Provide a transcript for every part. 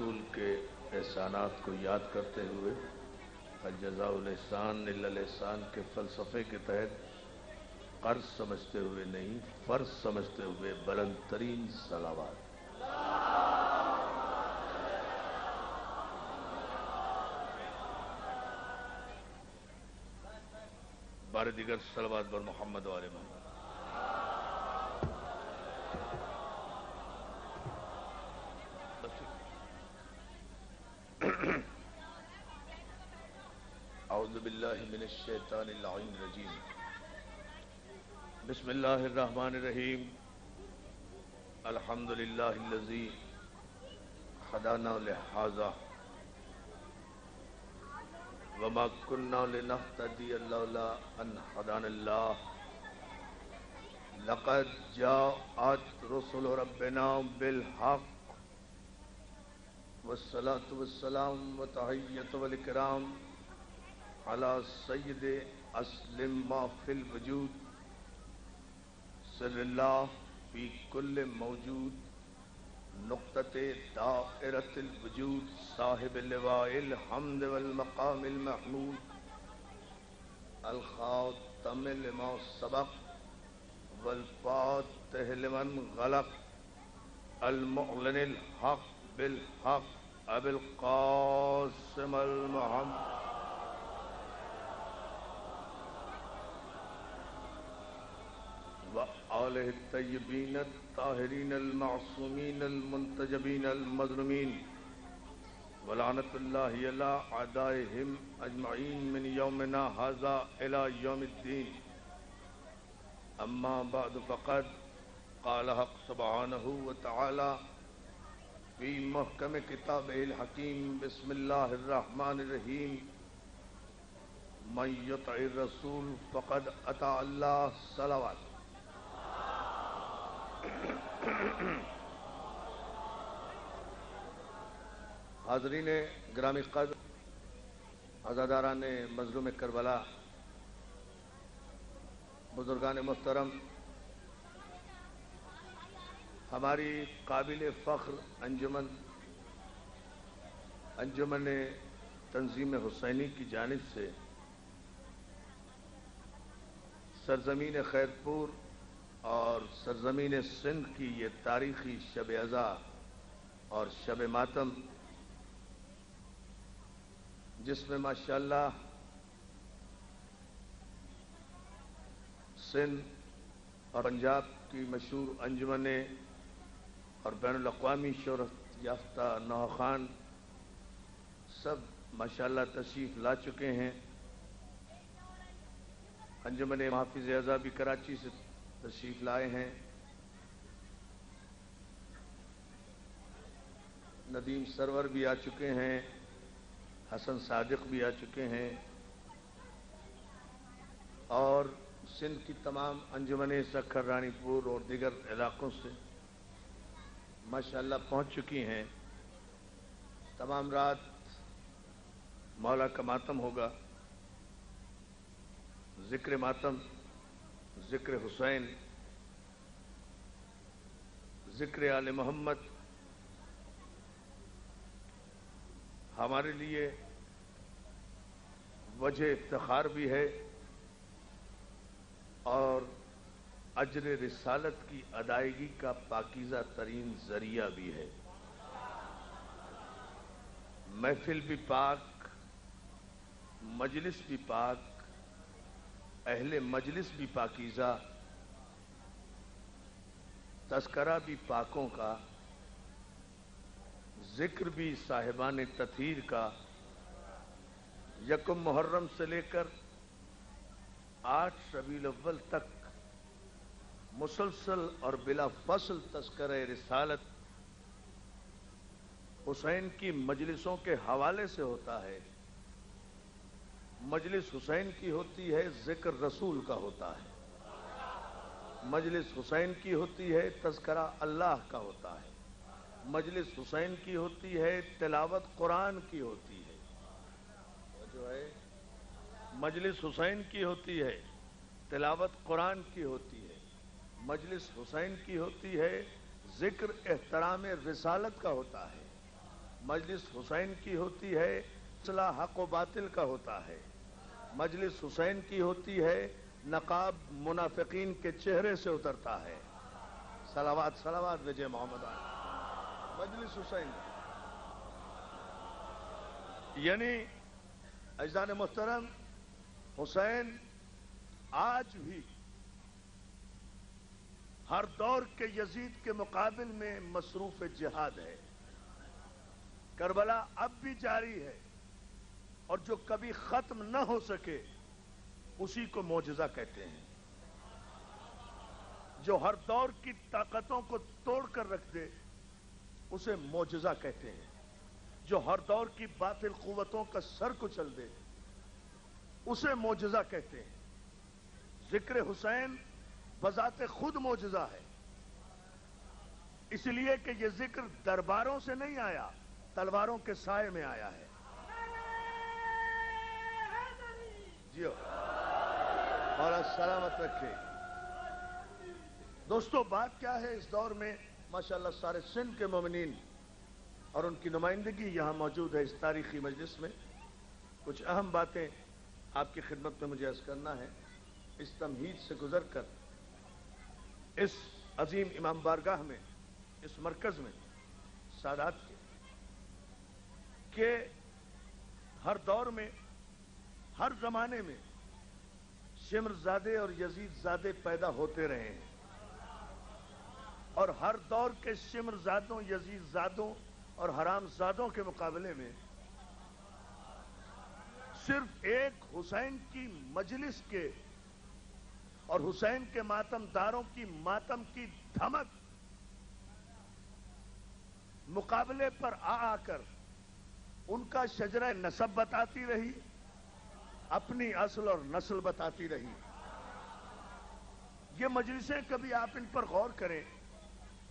رسول کے احسانات کو یاد کرتے ہوئے الجزاء الاحسان الا الاحسان کے فلسفے کے تحت قرض سمجھتے ہوئے نہیں، فرض سمجھتے ہوئے بلند ترین صلوات۔ بار دیگر صلوات بر محمد و آل محمد۔ اعوذ باللہ من الشیطان اللعین الرجیم، بسم اللہ الرحمن الرحیم، الحمد للہ الذی ہدانا لہذا وما كنا لنهتدي لولا ان هدانا الله لقد جاءت رسل ربنا بالحق والصلاة والسلام وتحية والإكرام على سيد أسلم ما في الوجود سر الله في كل موجود نقطة دائرة الوجود صاحب اللواء الحمد والمقام المحمود الخاتم لما سبق والفاتح لمن غلق المعلن الحق بالحق ابو القاسم المحمد وآلہ الطیبین الطاہرین المعصومین المنتجبین المظلومین ولعنت اللہ علی اعدائہم اجمعین من یومنا ھذا الی یوم الدین، اما بعد فقد قال حق سبحانہ وتعالی فی محکم کتابہ الحکیم، بسم اللہ الرحمن الرحیم، من یطع الرسول فقد اطاع اللہ، صلوات۔ حاضرین گرامی قدر، عزاداران مظلوم کربلا، بزرگان محترم، ہماری قابل فخر انجمن تنظیم حسینی کی جانب سے سرزمین خیرپور اور سرزمین سندھ کی یہ تاریخی شب عزا اور شب ماتم، جس میں ماشاءاللہ سندھ اور پنجاب کی مشہور انجمنیں اور بین الاقوامی شہرت یافتہ نوخان سب ماشاءاللہ تشریف لا چکے ہیں۔ انجمن محافظ اعضا بھی کراچی سے تشریف لائے ہیں، ندیم سرور بھی آ چکے ہیں، حسن صادق بھی آ چکے ہیں، اور سندھ کی تمام انجمنیں سکھر، رانی پور اور دیگر علاقوں سے ماشاءاللہ پہنچ چکی ہیں۔ تمام رات مولا کا ماتم ہوگا، ذکر ماتم، ذکر حسین، ذکر آل محمد ہمارے لیے وجہ افتخار بھی ہے اور اجر رسالت کی ادائیگی کا پاکیزہ ترین ذریعہ بھی ہے۔ محفل بھی پاک، مجلس بھی پاک، اہل مجلس بھی پاکیزہ، تذکرہ بھی پاکوں کا، ذکر بھی صاحبان تطہیر کا۔ یکم محرم سے لے کر 8 ربیع الاول تک مسلسل اور بلا فصل تذکرہ رسالت حسین کی مجلسوں کے حوالے سے ہوتا ہے۔ مجلس حسین کی ہوتی ہے، ذکر رسول کا ہوتا ہے۔ مجلس حسین کی ہوتی ہے، تذکرہ اللہ کا ہوتا ہے۔ مجلس حسین کی ہوتی ہے، تلاوت قرآن کی ہوتی ہے۔ جو ہے مجلس حسین کی ہوتی ہے، تلاوت قرآن کی ہوتی ہے۔ مجلس حسین کی ہوتی ہے، ذکر احترام رسالت کا ہوتا ہے۔ مجلس حسین کی ہوتی ہے، فیصلہ حق و باطل کا ہوتا ہے۔ مجلس حسین کی ہوتی ہے، نقاب منافقین کے چہرے سے اترتا ہے۔ صلوات صلوات وجہ محمد آل مجلس حسین، یعنی عزیزان محترم، حسین آج بھی ہر دور کے یزید کے مقابل میں مصروف جہاد ہے۔ کربلا اب بھی جاری ہے، اور جو کبھی ختم نہ ہو سکے اسی کو معجزہ کہتے ہیں۔ جو ہر دور کی طاقتوں کو توڑ کر رکھ دے اسے معجزہ کہتے ہیں۔ جو ہر دور کی باطل قوتوں کا سر کچل دے اسے معجزہ کہتے ہیں۔ ذکر حسین بذات خود معجزہ ہے، اس لیے کہ یہ ذکر درباروں سے نہیں آیا، تلواروں کے سائے میں آیا ہے۔ جیو مولا سلامت رکھے۔ دوستو، بات کیا ہے، اس دور میں ماشاءاللہ سارے سندھ کے مومنین اور ان کی نمائندگی یہاں موجود ہے اس تاریخی مجلس میں۔ کچھ اہم باتیں آپ کی خدمت میں مجھے عرض کرنا ہے۔ اس تمہید سے گزر کر اس عظیم امام بارگاہ میں، اس مرکز میں سادات کے کہ ہر دور میں، ہر زمانے میں شمر زادے اور یزید زادے پیدا ہوتے رہے ہیں، اور ہر دور کے شمر زادوں، یزید زادوں اور حرام زادوں کے مقابلے میں صرف ایک حسین کی مجلس کے اور حسین کے ماتم داروں کی ماتم کی دھمک مقابلے پر آ کر ان کا شجرہ نسب بتاتی رہی، اپنی اصل اور نسل بتاتی رہی۔ یہ مجلسیں کبھی آپ ان پر غور کریں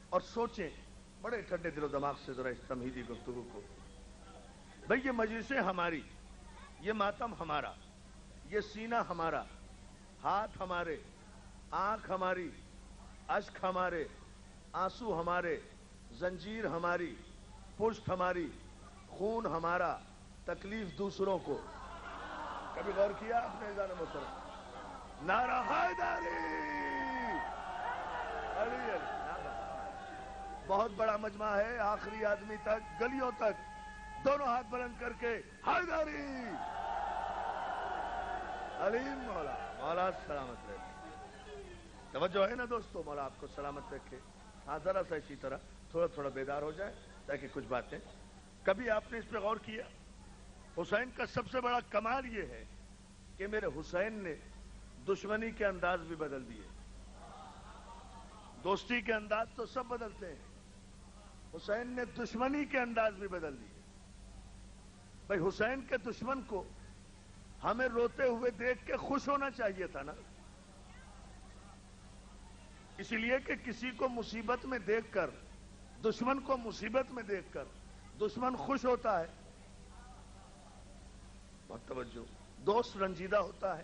اور سوچیں بڑے ٹھنڈے دل و دماغ سے ذرا اس تمہیدی گفتگو کو۔ بھئی یہ مجلسیں ہماری، یہ ماتم ہمارا، یہ سینہ ہمارا، ہاتھ ہمارے، آنکھ ہماری، اشک ہمارے، آنسو ہمارے، زنجیر ہماری، پشت ہماری، خون ہمارا، تکلیف دوسروں کو۔ کبھی غور کیا آپ نے عزیزان محترم؟ نعرہ حیدری، علی علی۔ بہت بڑا مجمع ہے، آخری آدمی تک، گلیوں تک دونوں ہاتھ بلند کر کے حیدری، علیم مولا، مولا سلامت رکھے۔ توجہ ہے نا دوستو، مولا آپ کو سلامت رکھے۔ ہاں ذرا سا اسی طرح تھوڑا تھوڑا بیدار ہو جائے تاکہ کچھ باتیں۔ کبھی آپ نے اس پہ غور کیا؟ حسین کا سب سے بڑا کمال یہ ہے کہ میرے حسین نے دشمنی کے انداز بھی بدل دیے۔ دوستی کے انداز تو سب بدلتے ہیں، حسین نے دشمنی کے انداز بھی بدل دیے۔ بھائی حسین کے دشمن کو ہمیں روتے ہوئے دیکھ کے خوش ہونا چاہیے تھا نا، اسی لیے کہ کسی کو مصیبت میں دیکھ کر، دشمن کو مصیبت میں دیکھ کر دشمن خوش ہوتا ہے، بہت توجہ، دوست رنجیدہ ہوتا ہے۔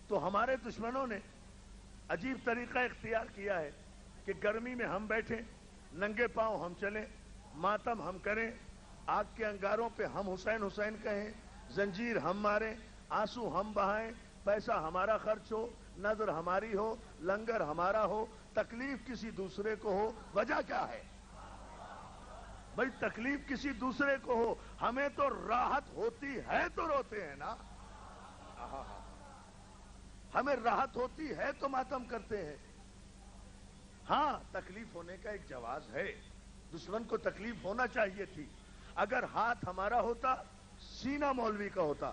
تو ہمارے دشمنوں نے عجیب طریقہ اختیار کیا ہے کہ گرمی میں ہم بیٹھیں، ننگے پاؤں ہم چلیں، ماتم ہم کریں، آگ کے انگاروں پہ ہم حسین حسین کہیں، زنجیر ہم ماریں، آنسو ہم بہائیں، پیسہ ہمارا خرچ ہو، نظر ہماری ہو، لنگر ہمارا ہو، تکلیف کسی دوسرے کو ہو۔ وجہ کیا ہے بھائی؟ تکلیف کسی دوسرے کو ہو، ہمیں تو راحت ہوتی ہے تو روتے ہیں نا، ہمیں راحت ہوتی ہے تو ماتم کرتے ہیں۔ ہاں تکلیف ہونے کا ایک جواز ہے، دشمن کو تکلیف ہونا چاہیے تھی۔ اگر ہاتھ ہمارا ہوتا، سینہ مولوی کا ہوتا۔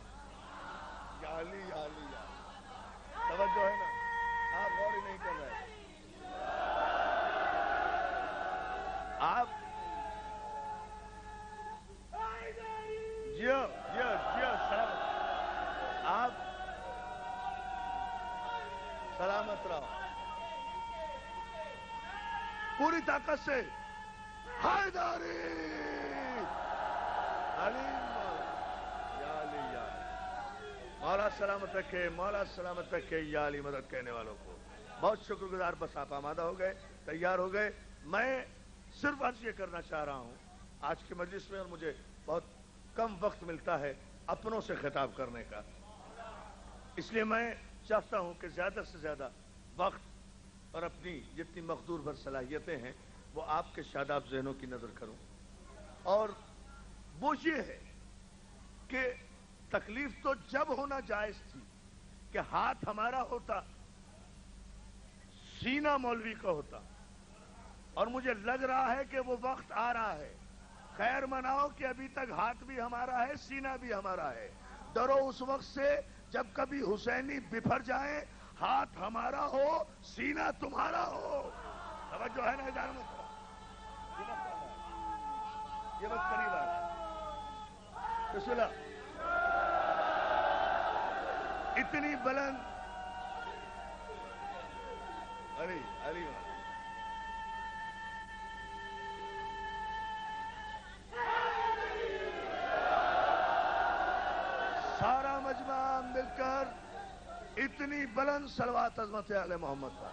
یا علی یا علی یا علی۔ توجہ ہے نا، آپ غور ہی نہیں کر رہے۔ آپ جیو جیو جیو سلامت، آپ سلامت رہو، پوری طاقت سے حیدری، علیم یا علی یا علی۔ مولا سلامت رکھے، مولا سلامت رکھے، یا علی مدد کہنے والوں کو بہت شکر گزار۔ بس آپ آمادہ ہو گئے، تیار ہو گئے۔ میں صرف عرض یہ کرنا چاہ رہا ہوں، آج کی مجلس میں، اور مجھے بہت کم وقت ملتا ہے اپنوں سے خطاب کرنے کا، اس لیے میں چاہتا ہوں کہ زیادہ سے زیادہ وقت اور اپنی جتنی مقدور بھر صلاحیتیں ہیں وہ آپ کے شاداب ذہنوں کی نظر کروں. اور وہ یہ ہے کہ تکلیف تو جب ہونا جائز تھی کہ ہاتھ ہمارا ہوتا، سینہ مولوی کا ہوتا، اور مجھے لگ رہا ہے کہ وہ وقت آ رہا ہے. خیر مناؤ کہ ابھی تک ہاتھ بھی ہمارا ہے، سینہ بھی ہمارا ہے. ڈرو اس وقت سے جب کبھی حسینی بفر جائیں، ہاتھ ہمارا ہو، سینہ تمہارا ہو. توجہ ہے نا اداروں میں؟ یہ وقت قریب آ رہا ہے. بسم اللہ. اتنی بلند علی علی سارا مجمع مل کر اتنی بلند صلوات عظمت علی محمد پر.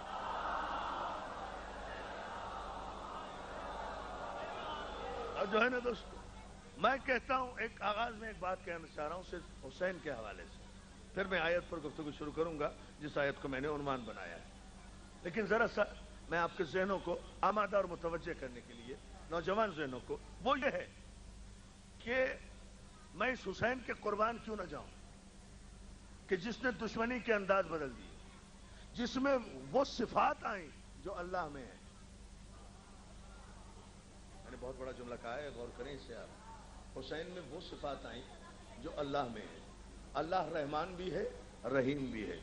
اور جو ہے نا دوستو، میں کہتا ہوں، ایک آغاز میں ایک بات کہنا چاہ رہا ہوں صرف حسین کے حوالے سے، پھر میں آیت پر گفتگو شروع کروں گا جس آیت کو میں نے عنوان بنایا ہے. لیکن ذرا سا میں آپ کے ذہنوں کو آمادہ اور متوجہ کرنے کے لیے، نوجوان ذہنوں کو، وہ یہ ہے کہ میں اس حسین کے قربان کیوں نہ جاؤں کہ جس نے دشمنی کے انداز بدل دیے، جس میں وہ صفات آئیں جو اللہ میں ہیں. میں نے بہت بڑا جملہ کہا ہے، غور کریں اس سے. آپ حسین میں وہ صفات آئیں جو اللہ میں ہیں. اللہ رحمان بھی ہے، رحیم بھی ہے.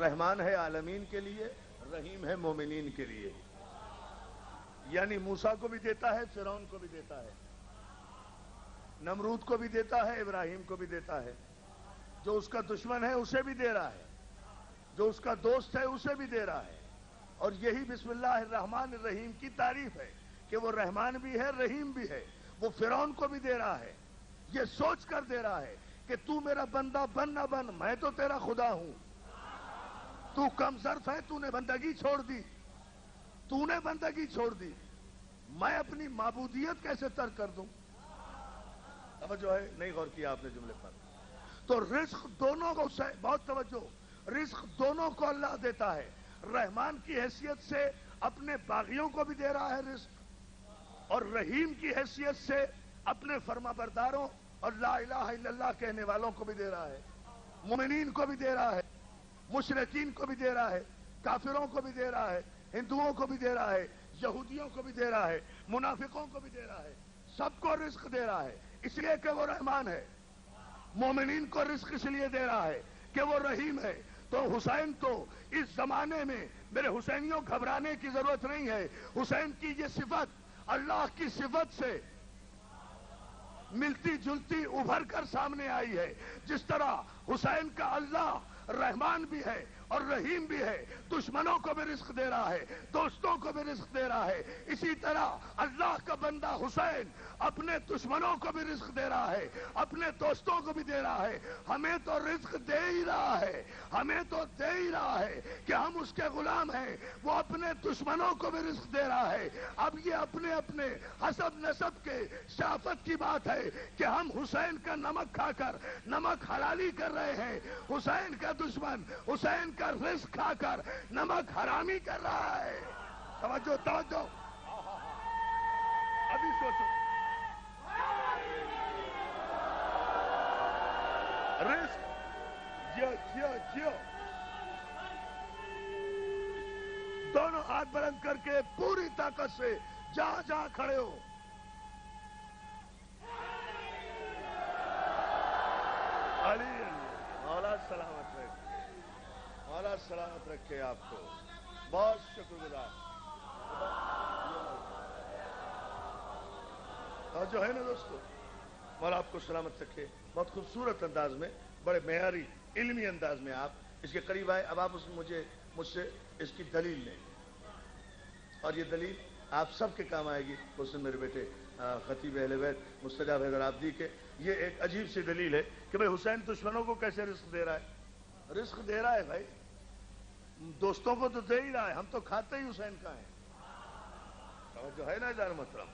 رحمان ہے عالمین کے لیے، رحیم ہے مومنین کے لیے. یعنی موسیٰ کو بھی دیتا ہے، فرعون کو بھی دیتا ہے، نمرود کو بھی دیتا ہے، ابراہیم کو بھی دیتا ہے. جو اس کا دشمن ہے اسے بھی دے رہا ہے، جو اس کا دوست ہے اسے بھی دے رہا ہے. اور یہی بسم اللہ الرحمن الرحیم کی تعریف ہے کہ وہ رحمان بھی ہے، رحیم بھی ہے. وہ فرعون کو بھی دے رہا ہے، یہ سوچ کر دے رہا ہے کہ تو میرا بندہ بن نہ بن، میں تو تیرا خدا ہوں. تو کم ظرف ہے، تو نے بندگی چھوڑ دی، تو نے بندگی چھوڑ دی، میں اپنی معبودیت کیسے ترک کر دوں؟ توجہ ہے؟ نہیں غور کیا آپ نے جملے پر. تو رزق دونوں کو، بہت توجہ، رزق دونوں کو اللہ دیتا ہے. رحمان کی حیثیت سے اپنے باغیوں کو بھی دے رہا ہے رزق، اور رحیم کی حیثیت سے اپنے فرما برداروں اور لا الہ الا اللہ کہنے والوں کو بھی دے رہا ہے. مومنین کو بھی دے رہا ہے، مشرکین کو بھی دے رہا ہے، کافروں کو بھی دے رہا ہے، ہندوؤں کو بھی دے رہا ہے، یہودیوں کو بھی دے رہا ہے، منافقوں کو بھی دے رہا ہے. سب کو رزق دے رہا ہے اس لیے کہ وہ رحمان ہے. مومنین کو رزق اس لیے دے رہا ہے کہ وہ رحیم ہے. تو حسین تو اس زمانے میں، میرے حسینیوں گھبرانے کی ضرورت نہیں ہے. حسین کی یہ صفت اللہ کی صفت سے ملتی جلتی ابھر کر سامنے آئی ہے. جس طرح حسین کا اللہ رحمان بھی ہے اور رحیم بھی ہے، دشمنوں کو بھی رزق دے رہا ہے، دوستوں کو بھی رزق دے رہا ہے، اسی طرح اللہ کا بندہ حسین اپنے دشمنوں کو بھی رزق دے رہا ہے، اپنے دوستوں کو بھی دے رہا ہے. ہمیں تو رزق دے ہی رہا ہے، ہمیں تو دے ہی رہا ہے کہ ہم اس کے غلام ہیں. وہ اپنے دشمنوں کو بھی رزق دے رہا ہے. اب یہ اپنے اپنے حسب نسب کے شرافت کی بات ہے کہ ہم حسین کا نمک کھا کر نمک حلالی کر رہے ہیں، حسین کا دشمن حسین کا رزق کھا کر نمک حرامی کر رہا ہے. توجہ توجہ، ابھی سوچو. رزق جیو جیو جیو، دونوں ہاتھ بلند کر کے پوری طاقت سے جہاں جہاں کھڑے ہو. علی مولا سلامت رکھے، مولا سلامت رکھے آپ کو. بہت شکر گزار. اور جو ہے نا دوستو، مولا آپ کو سلامت رکھے. بہت خوبصورت انداز میں، بڑے معیاری علمی انداز میں آپ اس کے قریب آئے. اب آپ مجھ سے اس کی دلیل لیں، اور یہ دلیل آپ سب کے کام آئے گی. حسن میرے بیٹے خطیب اہل بیت مستجاب حیدر آبادی کے، یہ ایک عجیب سی دلیل ہے کہ بھئی حسین دشمنوں کو کیسے رزق دے رہا ہے. رزق دے رہا ہے بھائی، دوستوں کو تو دے ہی رہا ہے. ہم تو کھاتے ہی حسین کا ہیں. جو ہے نا جان محترم،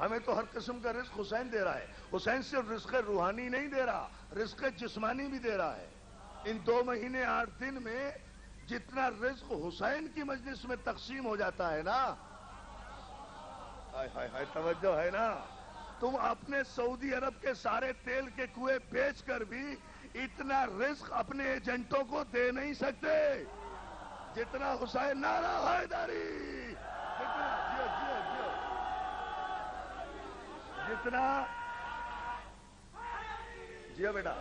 ہمیں تو ہر قسم کا رزق حسین دے رہا ہے. حسین صرف رزق روحانی نہیں دے رہا، رزق جسمانی بھی دے رہا ہے. ان 2 مہینے 8 دن میں جتنا رزق حسین کی مجلس میں تقسیم ہو جاتا ہے نا، ہائے ہائے ہائے، توجہ ہے نا. تم اپنے سعودی عرب کے سارے تیل کے کنویں بیچ کر بھی اتنا رزق اپنے ایجنٹوں کو دے نہیں سکتے جتنا حسین. نعرہ حیدری، جتنا جی بیٹا،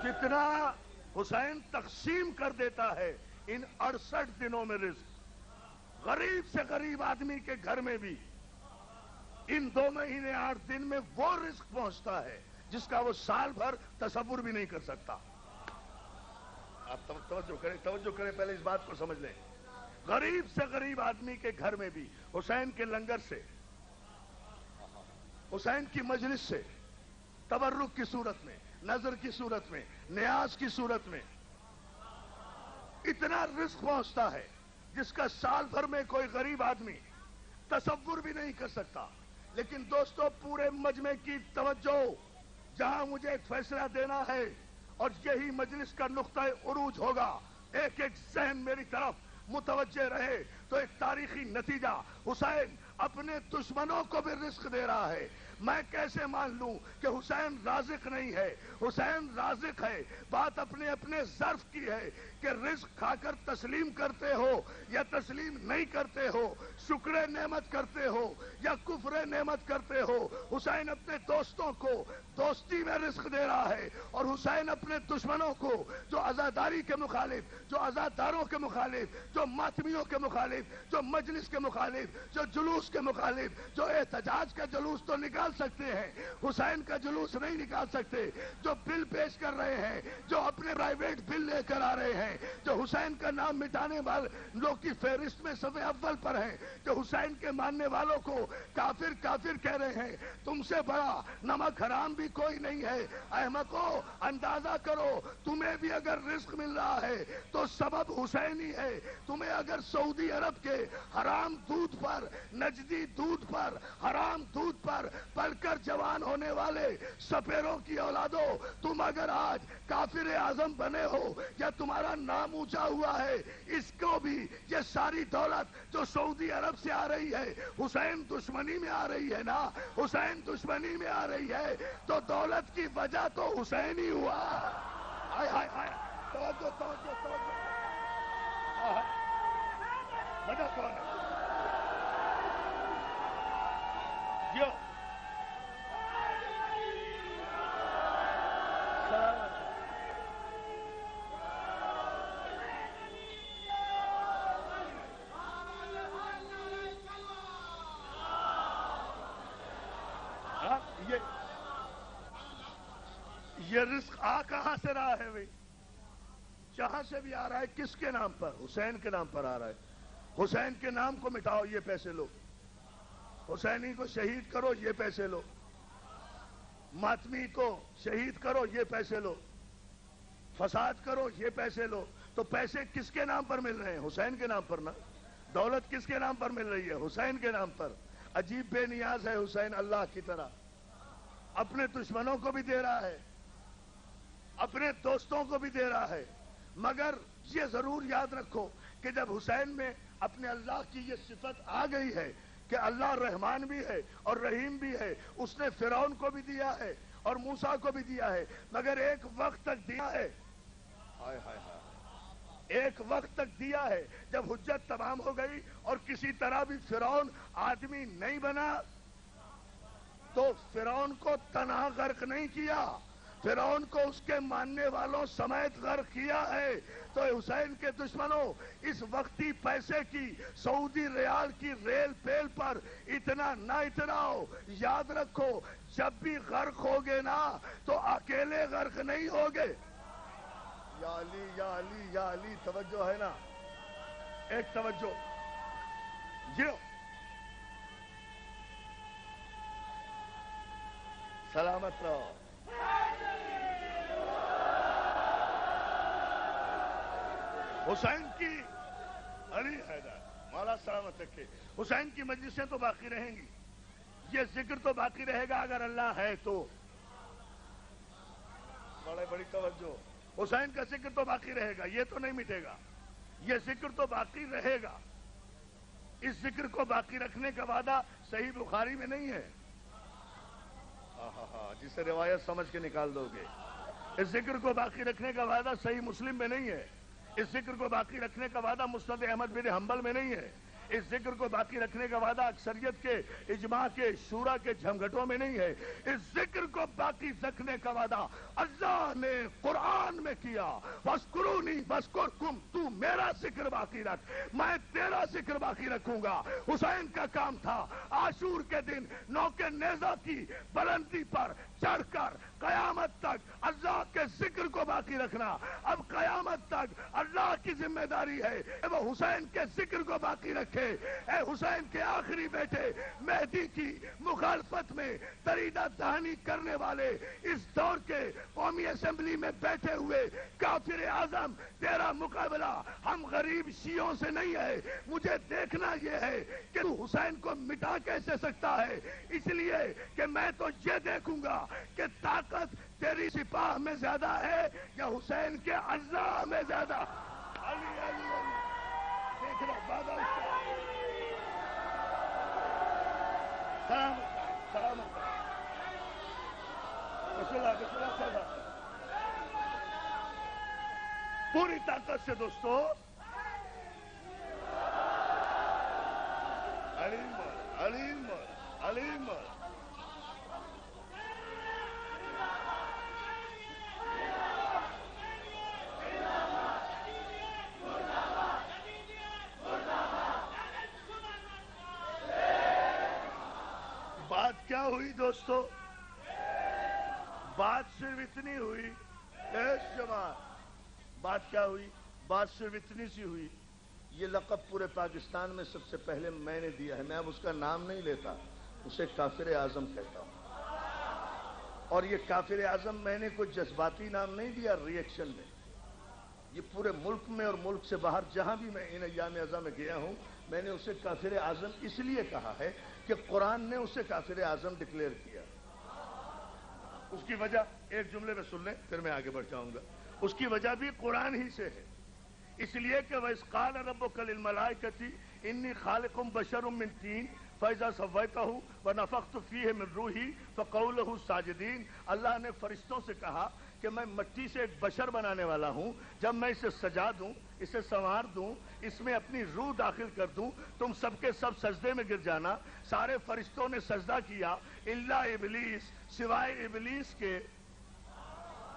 جتنا حسین تقسیم کر دیتا ہے ان 68 دنوں میں رزق غریب سے غریب آدمی کے گھر میں بھی ان 2 مہینے 8 دن میں وہ رزق پہنچتا ہے جس کا وہ سال بھر تصور بھی نہیں کر سکتا. آپ توجہ کریں، پہلے اس بات کو سمجھ لیں. غریب سے غریب آدمی کے گھر میں بھی حسین کے لنگر سے، حسین کی مجلس سے، تبرک کی صورت میں، نظر کی صورت میں، نیاز کی صورت میں اتنا رزق پہنچتا ہے جس کا سال بھر میں کوئی غریب آدمی تصور بھی نہیں کر سکتا. لیکن دوستو، پورے مجمع کی توجہ جہاں مجھے ایک فیصلہ دینا ہے اور یہی مجلس کا نقطہ عروج ہوگا، ایک ایک ذہن میری طرف متوجہ رہے تو ایک تاریخی نتیجہ، حسین اپنے دشمنوں کو بھی رزق دے رہا ہے. میں کیسے مان لوں کہ حسین رازق نہیں ہے؟ حسین رازق ہے. بات اپنے اپنے ظرف کی ہے کہ رزق کھا کر تسلیم کرتے ہو یا تسلیم نہیں کرتے ہو، شکر نعمت کرتے ہو یا کفر نعمت کرتے ہو. حسین اپنے دوستوں کو دوستی میں رزق دے رہا ہے اور حسین اپنے دشمنوں کو، جو عزاداری کے مخالف، جو عزاداروں کے مخالف، جو ماتمیوں کے مخالف، جو مجلس کے مخالف، جو جلوس کے مخالف، جو احتجاج کا جلوس تو نکال سکتے ہیں، حسین کا جلوس نہیں نکال سکتے، جو بل پیش کر رہے ہیں، جو اپنے پرائیویٹ بل لے کر آ رہے ہیں، جو حسین کا نام مٹانے والے لوگ کی فہرست میں صف اول پر ہیں، جو حسین کے ماننے والوں کو کافر کافر کہہ رہے ہیں، تم سے بڑا نمک حرام بھی کوئی نہیں ہے. احمقو، اندازہ کرو، تمہیں بھی اگر رزق مل رہا ہے تو سبب حسین ہی ہے. تمہیں اگر سعودی عرب کے حرام دودھ پر، نجدی دودھ پر، حرام دودھ پر پل کر جوان ہونے والے سپیروں کی اولادوں، تم اگر آج کافر اعظم بنے ہو یا تمہارا نام اونچا ہوا ہے، اس کو بھی یہ ساری دولت جو سعودی عرب سے آ رہی ہے، حسین دشمنی میں آ رہی ہے نا، حسین دشمنی میں آ رہی ہے تو دولت کی وجہ تو حسین ہی ہوا. ہائے ہائے ہائے، توجہ توجہ توجہ، وجہ کون ہے؟ جو یہ رزق آ کہاں سے رہا ہے بھائی؟ جہاں سے بھی آ رہا ہے کس کے نام پر؟ حسین کے نام پر آ رہا ہے. حسین کے نام کو مٹاؤ، یہ پیسے لو. حسینی کو شہید کرو، یہ پیسے لو. ماتمی کو شہید کرو، یہ پیسے لو. فساد کرو، یہ پیسے لو. تو پیسے کس کے نام پر مل رہے ہیں؟ حسین کے نام پر نا. دولت کس کے نام پر مل رہی ہے؟ حسین کے نام پر. عجیب بے نیاز ہے حسین، اللہ کی طرح اپنے دشمنوں کو بھی دے رہا ہے، اپنے دوستوں کو بھی دے رہا ہے. مگر یہ ضرور یاد رکھو کہ جب حسین میں اپنے اللہ کی یہ صفت آ گئی ہے کہ اللہ رحمان بھی ہے اور رحیم بھی ہے، اس نے فرعون کو بھی دیا ہے اور موسیٰ کو بھی دیا ہے، مگر ایک وقت تک دیا ہے. ہائے ہائے ہائے، ایک وقت تک دیا ہے. جب حجت تمام ہو گئی اور کسی طرح بھی فرعون آدمی نہیں بنا تو فرعون کو تنہا غرق نہیں کیا، فرعون کو اس کے ماننے والوں سمیت غرق کیا ہے. تو حسین کے دشمنوں، اس وقتی پیسے کی، سعودی ریال کی ریل پیل پر اتنا نہ اتراؤ. یاد رکھو، جب بھی غرق ہوگے نا تو اکیلے غرق نہیں ہوگے. یا علی یا علی یا علی، توجہ ہے نا؟ ایک توجہ، یہ سلامت رہو. حسین کی، علی حیدر مولا سلامت رکھے. حسین کی مجلسیں تو باقی رہیں گی, یہ ذکر تو باقی رہے گا اگر اللہ ہے تو. بڑی توجہ. حسین کا ذکر تو باقی رہے گا, یہ تو نہیں مٹے گا, یہ ذکر تو باقی رہے گا. اس ذکر کو باقی رکھنے کا وعدہ صحیح بخاری میں نہیں ہے. جسے روایت سمجھ کے نکال دو گے. اس ذکر کو باقی رکھنے کا وعدہ صحیح مسلم میں نہیں ہے. اس ذکر کو باقی رکھنے کا وعدہ مسند احمد بن حنبل میں نہیں ہے. اس ذکر کو باقی رکھنے کا وعدہ اکثریت کے اجماع کے شورا کے جھمگھٹوں میں نہیں ہے. اس ذکر کو باقی رکھنے کا وعدہ اللہ نے قرآن میں کیا. وَاذْكُرُونِي وَاذْكُرْكُمْ, تو میرا ذکر باقی رکھ, میں تیرا ذکر باقی رکھوں گا. حسین کا کام تھا عاشور کے دن نوک نیزہ کی بلندی پر چڑھ کر قیامت تک اللہ کے ذکر کو باقی رکھنا. اب قیامت تک اللہ کی ذمہ داری ہے کہ وہ حسین کے ذکر کو باقی رکھے. اے حسین کے آخری بیٹے مہدی کی مخالفت میں دریدہ دہانی کرنے والے اس دور کے قومی اسمبلی میں بیٹھے ہوئے کافر اعظم, تیرا مقابلہ ہم غریب شیعوں سے نہیں ہے. مجھے دیکھنا یہ ہے کہ تو حسین کو مٹا کیسے سکتا ہے, اس لیے کہ میں تو یہ دیکھوں گا کہ طاقت تیری سپاہ میں زیادہ ہے یا حسین کے اعضاء میں زیادہ. علی علی علی دیکھ لو بابا سلامت پوری طاقت سے دوستو. علیم بات کیا ہوئی دوستو؟ بات صرف اتنی ہوئی. بات کیا ہوئی؟ بات صرف اتنی سی ہوئی. یہ لقب پورے پاکستان میں سب سے پہلے میں نے دیا ہے. میں اب اس کا نام نہیں لیتا, اسے کافر اعظم کہتا ہوں. اور یہ کافر اعظم میں نے کوئی جذباتی نام نہیں دیا ریئیکشن میں. یہ پورے ملک میں اور ملک سے باہر جہاں بھی میں ان ایام اعظم میں گیا ہوں, میں نے اسے کافر اعظم اس لیے کہا ہے کہ قرآن نے اسے کافر اعظم ڈکلیئر کیا. اس کی وجہ ایک جملے میں سن لیں, پھر میں آگے بڑھ جاؤں گا. اس کی وجہ بھی قرآن ہی سے ہے, اس لیے کہ وَإِذْ قَالَ رَبُّكَ لِلْمَلَائِكَةِ إِنِّي خَالِقٌ بَشَرٌ مِّن طِينٍ فَإِذَا سَوَّيْتُهُ وَنَفَخْتُ فِيهِ مِن رُّوحِي فَقَعُوا لَهُ سَاجِدِينَ. اللہ نے فرشتوں سے کہا کہ میں مٹی سے ایک بشر بنانے والا ہوں, جب میں اسے سجا دوں, اسے سنوار دوں, اس میں اپنی روح داخل کر دوں, تم سب کے سب سجدے میں گر جانا. سارے فرشتوں نے سجدہ کیا الا ابلیس, سوائے ابلیس کے.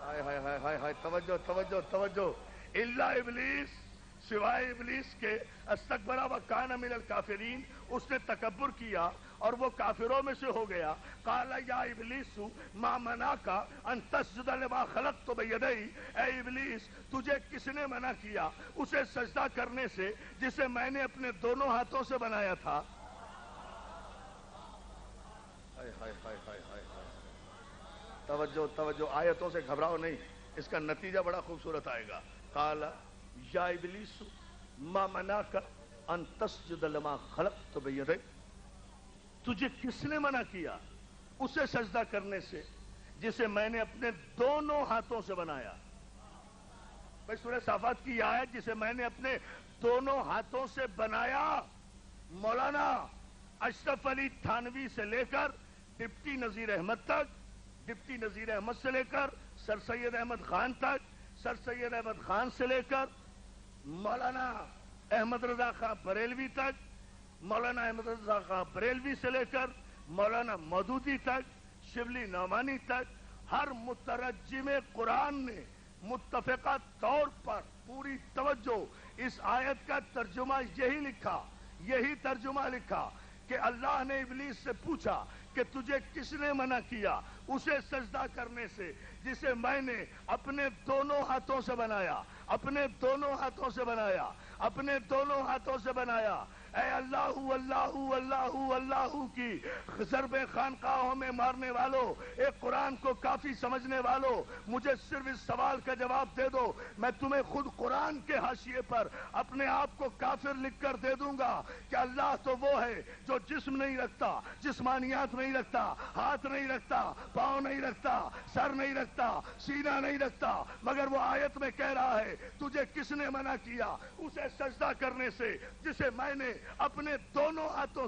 ہائے ہائے ہائے ہائے ہائے, توجہ توجہ توجہ. الا ابلیس, سوائے ابلیس کے. استکبر وکان من الکافرین, اس نے تکبر کیا اور وہ کافروں میں سے ہو گیا. قال یا ابلیس ما منعک ان تسجد لما خلقت بیدی, اے ابلیس تجھے کس نے منع کیا اسے سجدہ کرنے سے جسے میں نے اپنے دونوں ہاتھوں سے بنایا تھا. ہائے ہائے ہائے ہائے ہائے. توجہ توجہ, آیتوں سے گھبراؤ نہیں, اس کا نتیجہ بڑا خوبصورت آئے گا. قال یا ابلیس ما منعک ان تسجد لما خلقت بیدی, تجھے کس نے منع کیا اسے سجدہ کرنے سے جسے میں نے اپنے دونوں ہاتھوں سے بنایا. بھائی سورہ صافات کی آیت جسے میں نے اپنے دونوں ہاتھوں سے بنایا, مولانا اشرف علی تھانوی سے لے کر ڈپٹی نذیر احمد تک, ڈپٹی نذیر احمد سے لے کر سر سید احمد خان تک, سر سید احمد خان سے لے کر مولانا احمد رضا خان بریلوی تک, مولانا احمد رضا خان بریلوی سے لے کر مولانا مودودی تک, شبلی نعمانی تک, ہر مترجم قرآن نے متفقہ طور پر پوری توجہ اس آیت کا ترجمہ یہی لکھا, یہی ترجمہ لکھا کہ اللہ نے ابلیس سے پوچھا کہ تجھے کس نے منع کیا اسے سجدہ کرنے سے جسے میں نے اپنے دونوں ہاتھوں سے بنایا, اپنے دونوں ہاتھوں سے بنایا, اپنے دونوں ہاتھوں سے بنایا. اے اللہ اللہ اللہ اللہ کی ضرب خانقاہوں میں مارنے والوں، ایک قرآن کو کافی سمجھنے والوں، مجھے صرف اس سوال کا جواب دے دو، میں تمہیں خود قرآن کے حاشیے پر اپنے آپ کو کافر لکھ کر دے دوں گا کہ اللہ تو وہ ہے جو جسم نہیں رکھتا، جسمانیات نہیں رکھتا، ہاتھ نہیں رکھتا، پاؤں نہیں رکھتا، سر نہیں رکھتا، سینہ نہیں رکھتا، مگر وہ آیت میں کہہ رہا ہے تجھے کس نے منع کیا اسے سجدہ کرنے سے جسے میں نے اپنے دونوں ہاتھوں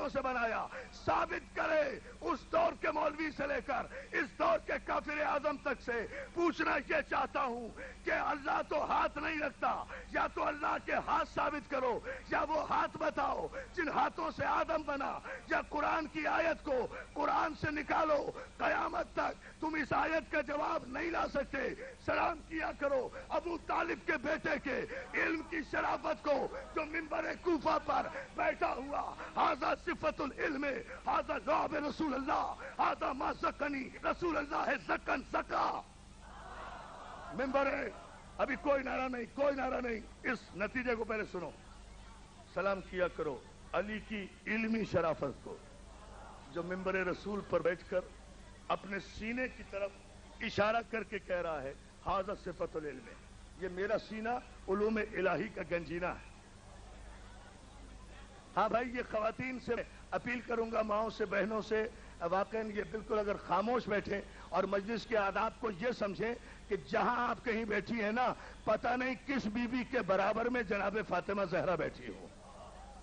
سے بنایا؟ ثابت کرے اس دور کے مولوی سے لے کر اس دور کے کافر اعظم تک سے پوچھنا یہ چاہتا ہوں کہ اللہ تو ہاتھ نہیں رکھتا، یا تو اللہ کے ہاتھ ثابت کرو، یا وہ ہاتھ بتاؤ جن ہاتھوں سے آدم بنا، یا قرآن کی آیت کو قرآن سے نکالو۔ قیامت تک تم اس آیت کا جواب نہیں لا سکتے۔ سلام کیا کرو ابو طالب کے بیٹے کے علم کی شرافت کو جو منبر کوفہ پر بیٹھا ہوا، ھذا صفت العلم، ھذا لعب رسول اللہ، ھذا ما زکانی رسول اللہ زکن زکا۔ ممبر ہے، ابھی کوئی نعرہ نہیں، کوئی نعرہ نہیں، اس نتیجے کو پہلے سنو۔ سلام کیا کرو علی کی علمی شرافت کو جو ممبر رسول پر بیٹھ کر اپنے سینے کی طرف اشارہ کر کے کہہ رہا ہے ھذا صفت العلم، یہ میرا سینہ علوم الہی کا گنجینہ ہے۔ ہاں بھائی، یہ خواتین سے اپیل کروں گا، ماؤں سے، بہنوں سے، واقعاً یہ بالکل اگر خاموش بیٹھیں اور مجلس کے آداب کو یہ سمجھیں کہ جہاں آپ کہیں بیٹھی ہیں نا، پتہ نہیں کس بی بی کے برابر میں جناب فاطمہ زہرا بیٹھی ہو،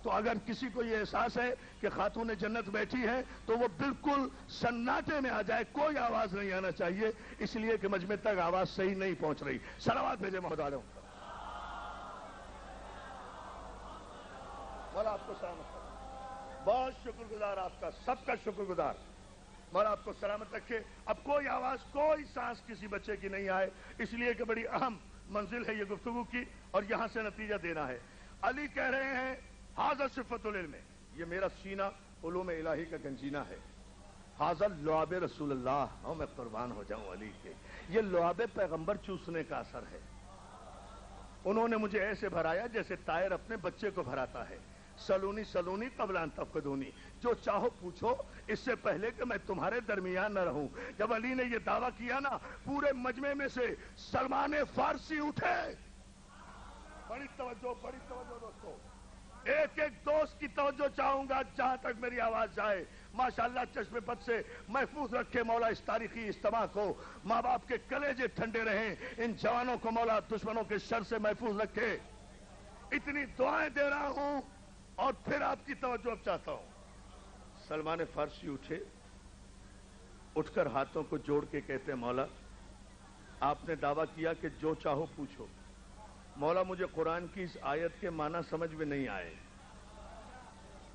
تو اگر کسی کو یہ احساس ہے کہ خاتون جنت بیٹھی ہے تو وہ بالکل سناٹے میں آ جائے، کوئی آواز نہیں آنا چاہیے، اس لیے کہ مجمع تک آواز صحیح نہیں پہنچ رہی۔ صلوات بھیجے محترم۔ مولا آپ کو سلامت رکھے، بہت شکر گزار آپ کا، سب کا شکر گزار۔ مولا آپ کو سلامت رکھے۔ اب کوئی آواز، کوئی سانس کسی بچے کی نہیں آئے، اس لیے کہ بڑی اہم منزل ہے یہ گفتگو کی اور یہاں سے نتیجہ دینا ہے۔ علی کہہ رہے ہیں ھذا صفت العلم، یہ میرا سینہ علوم الہی کا گنجینہ ہے۔ ھذا لعب رسول اللہ، میں قربان ہو جاؤں علی کے، یہ لعب پیغمبر چوسنے کا اثر ہے۔ انہوں نے مجھے ایسے بھرایا جیسے طائر اپنے بچے کو بھراتا ہے۔ سلونی سلونی قبل ان تفقدونی، جو چاہو پوچھو اس سے پہلے کہ میں تمہارے درمیان نہ رہوں۔ جب علی نے یہ دعویٰ کیا نا، پورے مجمع میں سے سلمان فارسی اٹھے۔ بڑی توجہ دوستو، ایک ایک دوست کی توجہ چاہوں گا جہاں تک میری آواز جائے۔ ماشاءاللہ چشم بد سے محفوظ رکھے مولا اس تاریخی اجتماع کو، ماں باپ کے کلیجے ٹھنڈے رہیں، ان جوانوں کو مولا دشمنوں کے شر سے محفوظ رکھے۔ اتنی دعائیں دے رہا ہوں اور پھر آپ کی توجہ اب چاہتا ہوں۔ سلمان فارسی اٹھ کر ہاتھوں کو جوڑ کے کہتے ہیں مولا آپ نے دعویٰ کیا کہ جو چاہو پوچھو، مولا مجھے قرآن کی اس آیت کے معنی سمجھ میں نہیں آئے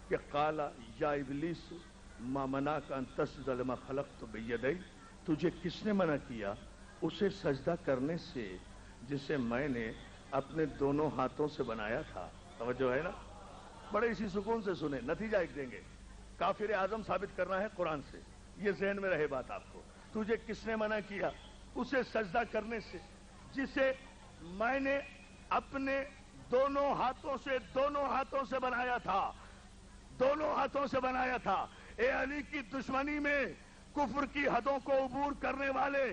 کہ قال یا ابلیس ما منعک ان تسجد لما خلقت بیدی، تجھے کس نے منع کیا اسے سجدہ کرنے سے جسے میں نے اپنے دونوں ہاتھوں سے بنایا تھا۔ توجہ ہے نا، بڑے اسی سکون سے سنیں، نتیجہ ایک دیں گے۔ کافر اعظم ثابت کرنا ہے قرآن سے، یہ ذہن میں رہے بات آپ کو۔ تجھے کس نے منع کیا اسے سجدہ کرنے سے جسے میں نے اپنے دونوں ہاتھوں سے بنایا تھا، دونوں ہاتھوں سے بنایا تھا۔ اے علی کی دشمنی میں کفر کی حدوں کو عبور کرنے والے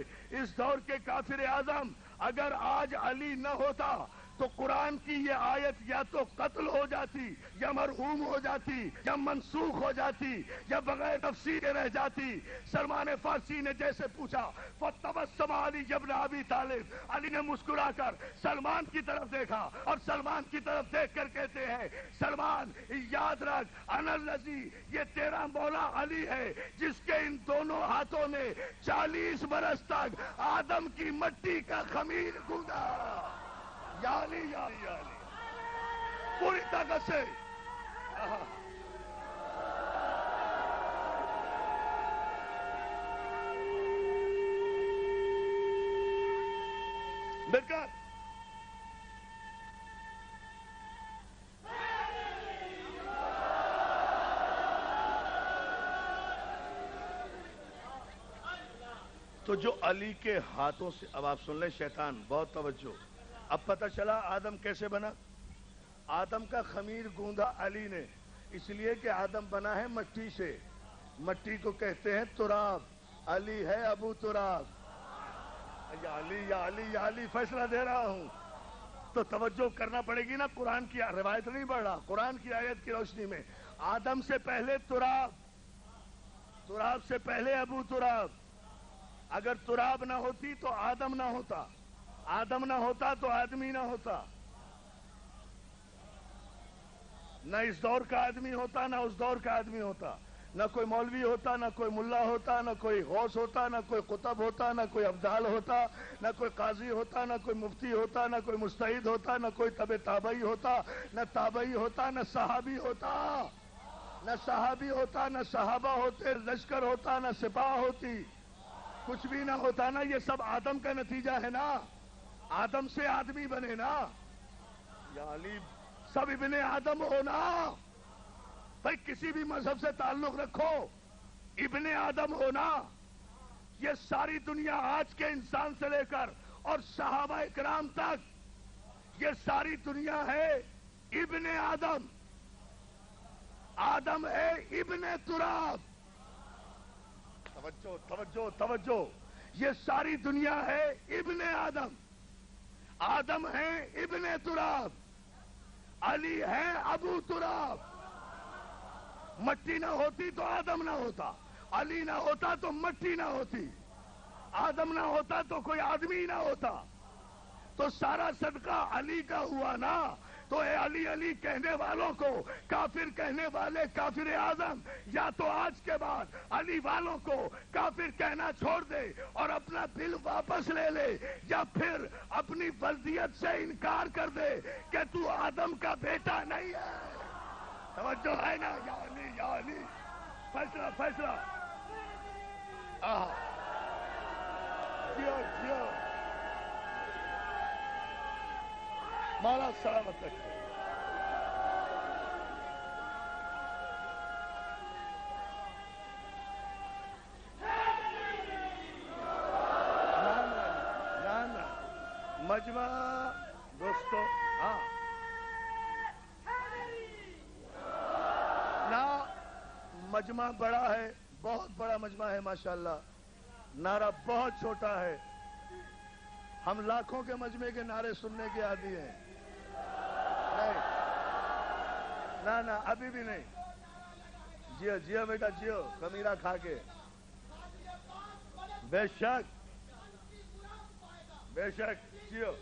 اس دور کے کافر اعظم، اگر آج علی نہ ہوتا تو قرآن کی یہ آیت یا تو قتل ہو جاتی، یا مرحوم ہو جاتی، یا منسوخ ہو جاتی، یا بغیر تفسیر رہ جاتی۔ سلمان فارسی نے جیسے پوچھا فَتَبَسَّمَ عَلِيُّ ابْنُ أَبِي طالب، علی نے مسکرا کر سلمان کی طرف دیکھا اور سلمان کی طرف دیکھ کر کہتے ہیں سلمان یاد رکھ انا الذی، یہ تیرا مولا علی ہے جس کے ان دونوں ہاتھوں نے 40 برس تک آدم کی مٹی کا خمیر گوندا۔ یا علی یا علی یا علی، پوری طاقت سے۔ برکت تو جو علی کے ہاتھوں سے، اب آپ سن لیں شیطان، بہت توجہ، اب پتہ چلا آدم کیسے بنا؟ آدم کا خمیر گوندا علی نے، اس لیے کہ آدم بنا ہے مٹی سے، مٹی کو کہتے ہیں تراب، علی ہے ابو تراب۔ یا علی یا علی یا علی فیصلہ دے رہا ہوں تو توجہ کرنا پڑے گی نا، قرآن کی روایت نہیں پڑھ رہا، قرآن کی آیت کی روشنی میں آدم سے پہلے تراب، تراب سے پہلے ابو تراب۔ اگر تراب نہ ہوتی تو آدم نہ ہوتا، آدم نہ ہوتا تو آدمی نہ ہوتا، نہ اس دور کا آدمی ہوتا نہ اس دور کا آدمی ہوتا، نہ کوئی مولوی ہوتا نہ کوئی ملا ہوتا، نہ کوئی غوث ہوتا نہ کوئی قطب ہوتا، نہ کوئی ابدال ہوتا، نہ کوئی قاضی ہوتا، نہ کوئی مفتی ہوتا، نہ کوئی مجتہد ہوتا، نہ کوئی تابعی ہوتا، نہ تابعی ہوتا، نہ صحابی ہوتا، نہ صحابی ہوتا، نہ صحابہ ہوتے، لشکر ہوتا، نہ سپاہ ہوتی، کچھ بھی نہ ہوتا نا۔ یہ سب آدم کا نتیجہ ہے نا، آدم سے آدمی بنے نا، یا علی سب ابن آدم ہونا۔ بھائی کسی بھی مذہب سے تعلق رکھو، ابن آدم ہونا۔ یہ ساری دنیا آج کے انسان سے لے کر اور صحابہ کرام تک، یہ ساری دنیا ہے ابن آدم، آدم ہے ابن تراب۔ توجہ توجہ توجہ، یہ ساری دنیا ہے ابن آدم، آدم ہے ابن تراب، علی ہے ابو تراب۔ مٹی نہ ہوتی تو آدم نہ ہوتا، علی نہ ہوتا تو مٹی نہ ہوتی، آدم نہ ہوتا تو کوئی آدمی نہ ہوتا۔ تو سارا صدقہ علی کا ہوا نا۔ تو اے علی علی کہنے والوں کو، کافر کہنے والے کافر اعظم، یا تو آج کے بعد علی والوں کو کافر کہنا چھوڑ دے اور اپنا دل واپس لے لے، یا پھر اپنی فردیت سے انکار کر دے کہ تو آدم کا بیٹا نہیں ہے۔ توجہ ہے نا؟ یا علی یا علی، فیصلہ فیصلہ۔ جیو جیو، مولا سلامت رکھے۔ نا مجمع دوستو، ہاں نا، مجمع بڑا ہے، بہت بڑا مجمع ہے ماشاءاللہ، نعرہ بہت چھوٹا ہے۔ ہم لاکھوں کے مجمع کے نعرے سننے کے عادی ہیں۔ نہیں نہ ابھی بھی نہیں۔ جیو جیو بیٹا جیو، خمیرہ کھا کے۔ بے شک بے شک جیو۔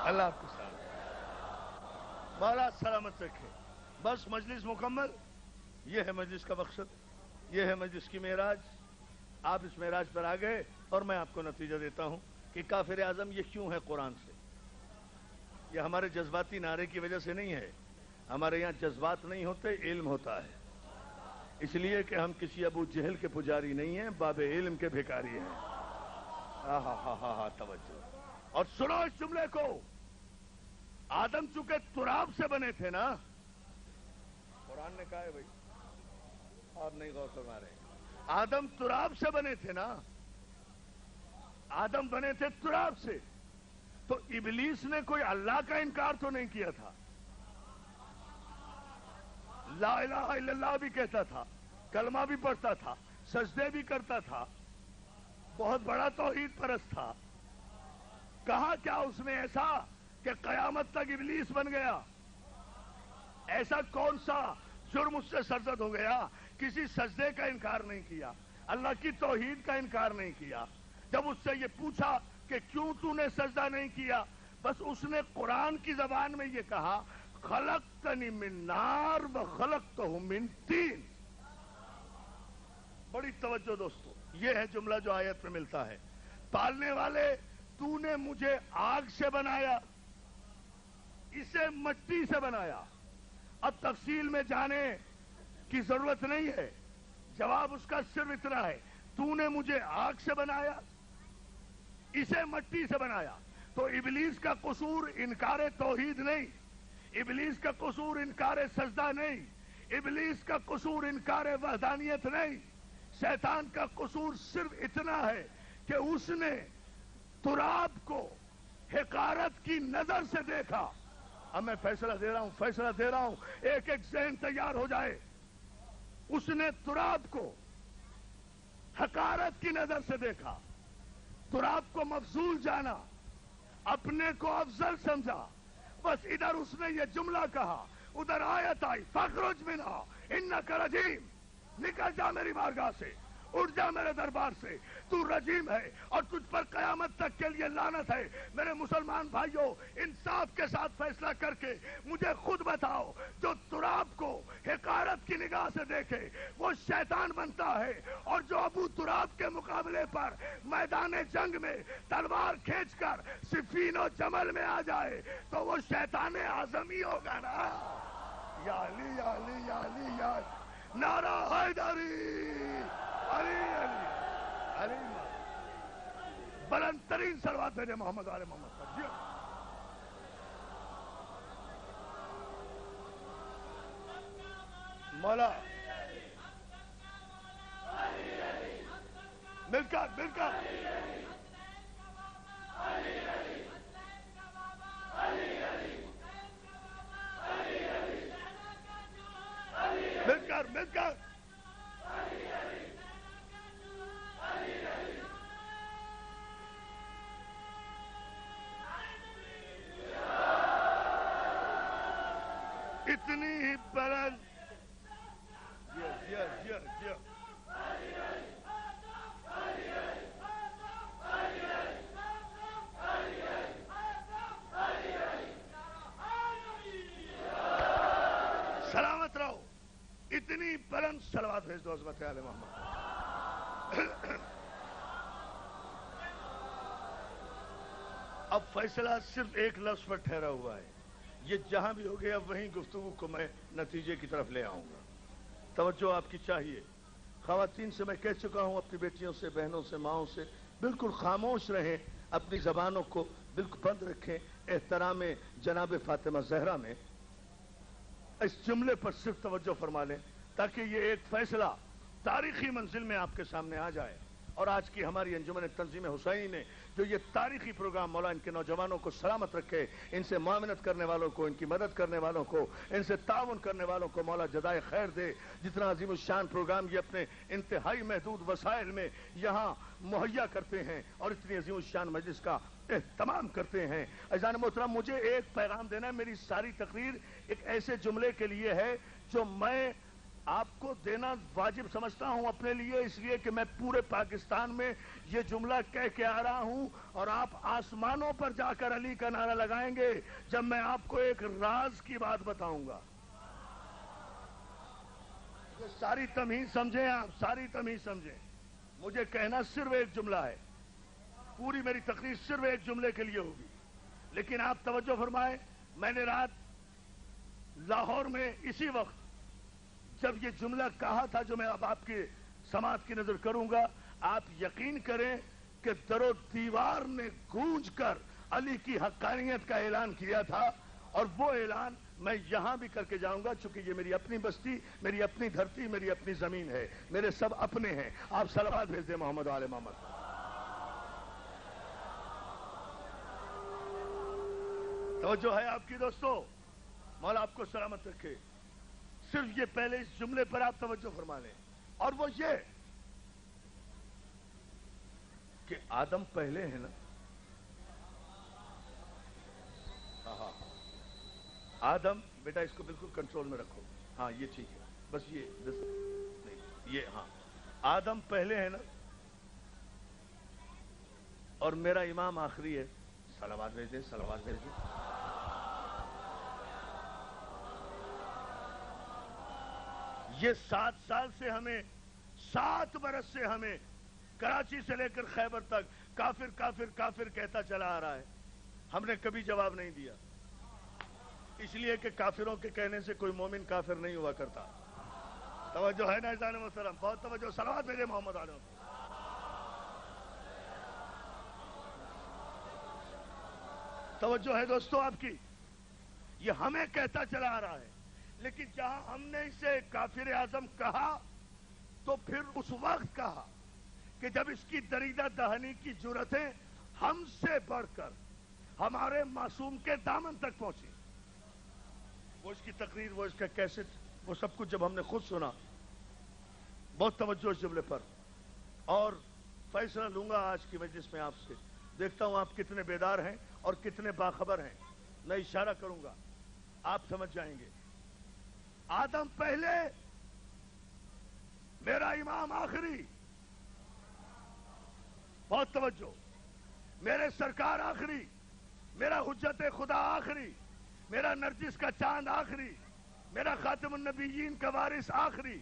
اللہ آپ کو سلامت، مولا سلامت رکھے۔ بس مجلس مکمل۔ یہ ہے مجلس کا مقصد، یہ ہے مجلس کی معراج۔ آپ اس معراج پر آ گئے اور میں آپ کو نتیجہ دیتا ہوں کہ کافر اعظم یہ کیوں ہے قرآن سے۔ یہ ہمارے جذباتی نعرے کی وجہ سے نہیں ہے، ہمارے یہاں جذبات نہیں ہوتے، علم ہوتا ہے۔ اس لیے کہ ہم کسی ابو جہل کے پجاری نہیں ہیں، باب علم کے بھیکاری ہیں۔ ہاں توجہ اور سنو اس جملے کو۔ آدم چونکہ تراب سے بنے تھے نا، قرآن نے کہا ہے بھائی، اور نہیں غور فرما رہے، آدم تراب سے بنے تھے نا، آدم بنے تھے تراب سے، تو ابلیس نے کوئی اللہ کا انکار تو نہیں کیا تھا، لا الہ الا اللہ بھی کہتا تھا، کلمہ بھی پڑھتا تھا، سجدے بھی کرتا تھا، بہت بڑا توحید پرست تھا۔ کہا کیا اس نے ایسا کہ قیامت تک ابلیس بن گیا؟ ایسا کون سا جرم اس سے سرزد ہو گیا؟ کسی سجدے کا انکار نہیں کیا، اللہ کی توحید کا انکار نہیں کیا۔ جب اس سے یہ پوچھا کہ کیوں تو نے سجدہ نہیں کیا؟ بس اس نے قرآن کی زبان میں یہ کہا خلقتنی من نار و خلقتہ من طین. بڑی توجہ دوستو، یہ ہے جملہ جو آیت میں ملتا ہے. پالنے والے تو نے مجھے آگ سے بنایا، اسے مٹی سے بنایا. اب تفصیل میں جانے کی ضرورت نہیں ہے، جواب اس کا صرف اتنا ہے تو نے مجھے آگ سے بنایا، اسے مٹی سے بنایا. تو ابلیس کا قصور انکار توحید نہیں، ابلیس کا قصور انکار سجدہ نہیں، ابلیس کا قصور انکار وحدانیت نہیں. شیطان کا قصور صرف اتنا ہے کہ اس نے تراب کو حقارت کی نظر سے دیکھا. اب میں فیصلہ دے رہا ہوں، ایک ایک ذہن تیار ہو جائے. اس نے تراب کو حقارت کی نظر سے دیکھا، تراب کو مفضول جانا، اپنے کو افضل سمجھا. بس ادھر اس نے یہ جملہ کہا، ادھر آیت آئی فاخرج منہا انک رجیم، نکل جا میری بارگاہ سے، اٹھ جا میرے دربار سے، تو رجیم ہے اور تجھ پر قیامت تک کے لیے لعنت ہے. میرے مسلمان بھائیوں، انصاف کے ساتھ فیصلہ کر کے مجھے خود بتاؤ، جو تراب کو حقارت کی نگاہ سے دیکھے وہ شیطان بنتا ہے، اور جو ابو تراب کے مقابلے پر میدان جنگ میں تلوار کھینچ کر صفین و جمل میں آ جائے تو وہ شیطان اعظم ہی ہوگا نا. یا علی یا علی یا علی یا علی، نعرہ حیدری، علی علی علی. بلند ترین صلوات بھیجے محمد آل محمد پر. جی مولا مل کر مل کر مل کر اتنی ہی بلند. سلامت رہو. اتنی بلند صلوات بھیج دو عظمت آل محمد. اب فیصلہ صرف ایک لفظ پر ٹھہرا ہوا ہے. یہ جہاں بھی ہو گیا وہیں گفتگو کو میں نتیجے کی طرف لے آؤں گا. توجہ آپ کی چاہیے. خواتین سے میں کہہ چکا ہوں، اپنی بیٹیوں سے، بہنوں سے، ماؤں سے بالکل خاموش رہیں، اپنی زبانوں کو بالکل بند رکھیں. احترام جناب فاطمہ زہرا میں اس جملے پر صرف توجہ فرما لیں تاکہ یہ ایک فیصلہ تاریخی منزل میں آپ کے سامنے آ جائے. اور آج کی ہماری انجمن تنظیم حسینی نے جو یہ تاریخی پروگرام، مولا ان کے نوجوانوں کو سلامت رکھے، ان سے معاونت کرنے والوں کو، ان کی مدد کرنے والوں کو، ان سے تعاون کرنے والوں کو مولا جزائے خیر دے. جتنا عظیم الشان پروگرام یہ اپنے انتہائی محدود وسائل میں یہاں مہیا کرتے ہیں اور اتنی عظیم الشان مجلس کا اہتمام کرتے ہیں. عزیزان محترم، مجھے ایک پیغام دینا ہے. میری ساری تقریر ایک ایسے جملے کے لیے ہے جو میں آپ کو دینا واجب سمجھتا ہوں اپنے لیے، اس لیے کہ میں پورے پاکستان میں یہ جملہ کہہ کے آ رہا ہوں، اور آپ آسمانوں پر جا کر علی کا نعرہ لگائیں گے جب میں آپ کو ایک راز کی بات بتاؤں گا. ساری تمیز سمجھیں، آپ ساری تمیز سمجھیں. مجھے کہنا صرف ایک جملہ ہے، پوری میری تقریر صرف ایک جملے کے لیے ہوگی. لیکن آپ توجہ فرمائیں، میں نے رات لاہور میں اسی وقت جب یہ جملہ کہا تھا جو میں اب آپ کی سماعت کی نظر کروں گا، آپ یقین کریں کہ در و دیوار نے گونج کر علی کی حقانیت کا اعلان کیا تھا. اور وہ اعلان میں یہاں بھی کر کے جاؤں گا، چونکہ یہ میری اپنی بستی، میری اپنی دھرتی، میری اپنی زمین ہے، میرے سب اپنے ہیں. آپ صلوات بھیج دیں محمد آل محمد. توجہ ہے آپ کی دوستو، مولا آپ کو سلامت رکھے. صرف یہ پہلے اس جملے پر آپ توجہ فرما لیں، اور وہ یہ کہ آدم پہلے ہے نا. آدم بیٹا اس کو بالکل کنٹرول میں رکھو. ہاں یہ ٹھیک ہے، بس یہ نہیں یہ. ہاں آدم پہلے ہے نا، اور میرا امام آخری ہے. صلوات بھیجیں، صلوات بھیجیں. یہ 7 سال سے ہمیں، 7 برس سے ہمیں کراچی سے لے کر خیبر تک کافر کافر کافر کہتا چلا آ رہا ہے. ہم نے کبھی جواب نہیں دیا، اس لیے کہ کافروں کے کہنے سے کوئی مومن کافر نہیں ہوا کرتا. توجہ ہے نا عزیزان محترم؟ بہت توجہ. صلوات بھیجیں محمد علیہ. توجہ ہے دوستو آپ کی؟ یہ ہمیں کہتا چلا آ رہا ہے، لیکن جہاں ہم نے اسے کافر اعظم کہا تو پھر اس وقت کہا کہ جب اس کی دریدہ دہنی کی جرأتیں ہم سے بڑھ کر ہمارے معصوم کے دامن تک پہنچی. وہ اس کی تقریر، وہ اس کا کیسٹ، وہ سب کچھ جب ہم نے خود سنا، بہت توجہ اس جملے پر. اور فیصلہ لوں گا آج کی مجلس میں آپ سے. دیکھتا ہوں آپ کتنے بیدار ہیں اور کتنے باخبر ہیں. میں اشارہ کروں گا، آپ سمجھ جائیں گے. آدم پہلے، میرا امام آخری. بہت توجہ. میرے سرکار آخری، میرا حجت خدا آخری، میرا نرجس کا چاند آخری، میرا خاتم النبیین کا وارث آخری،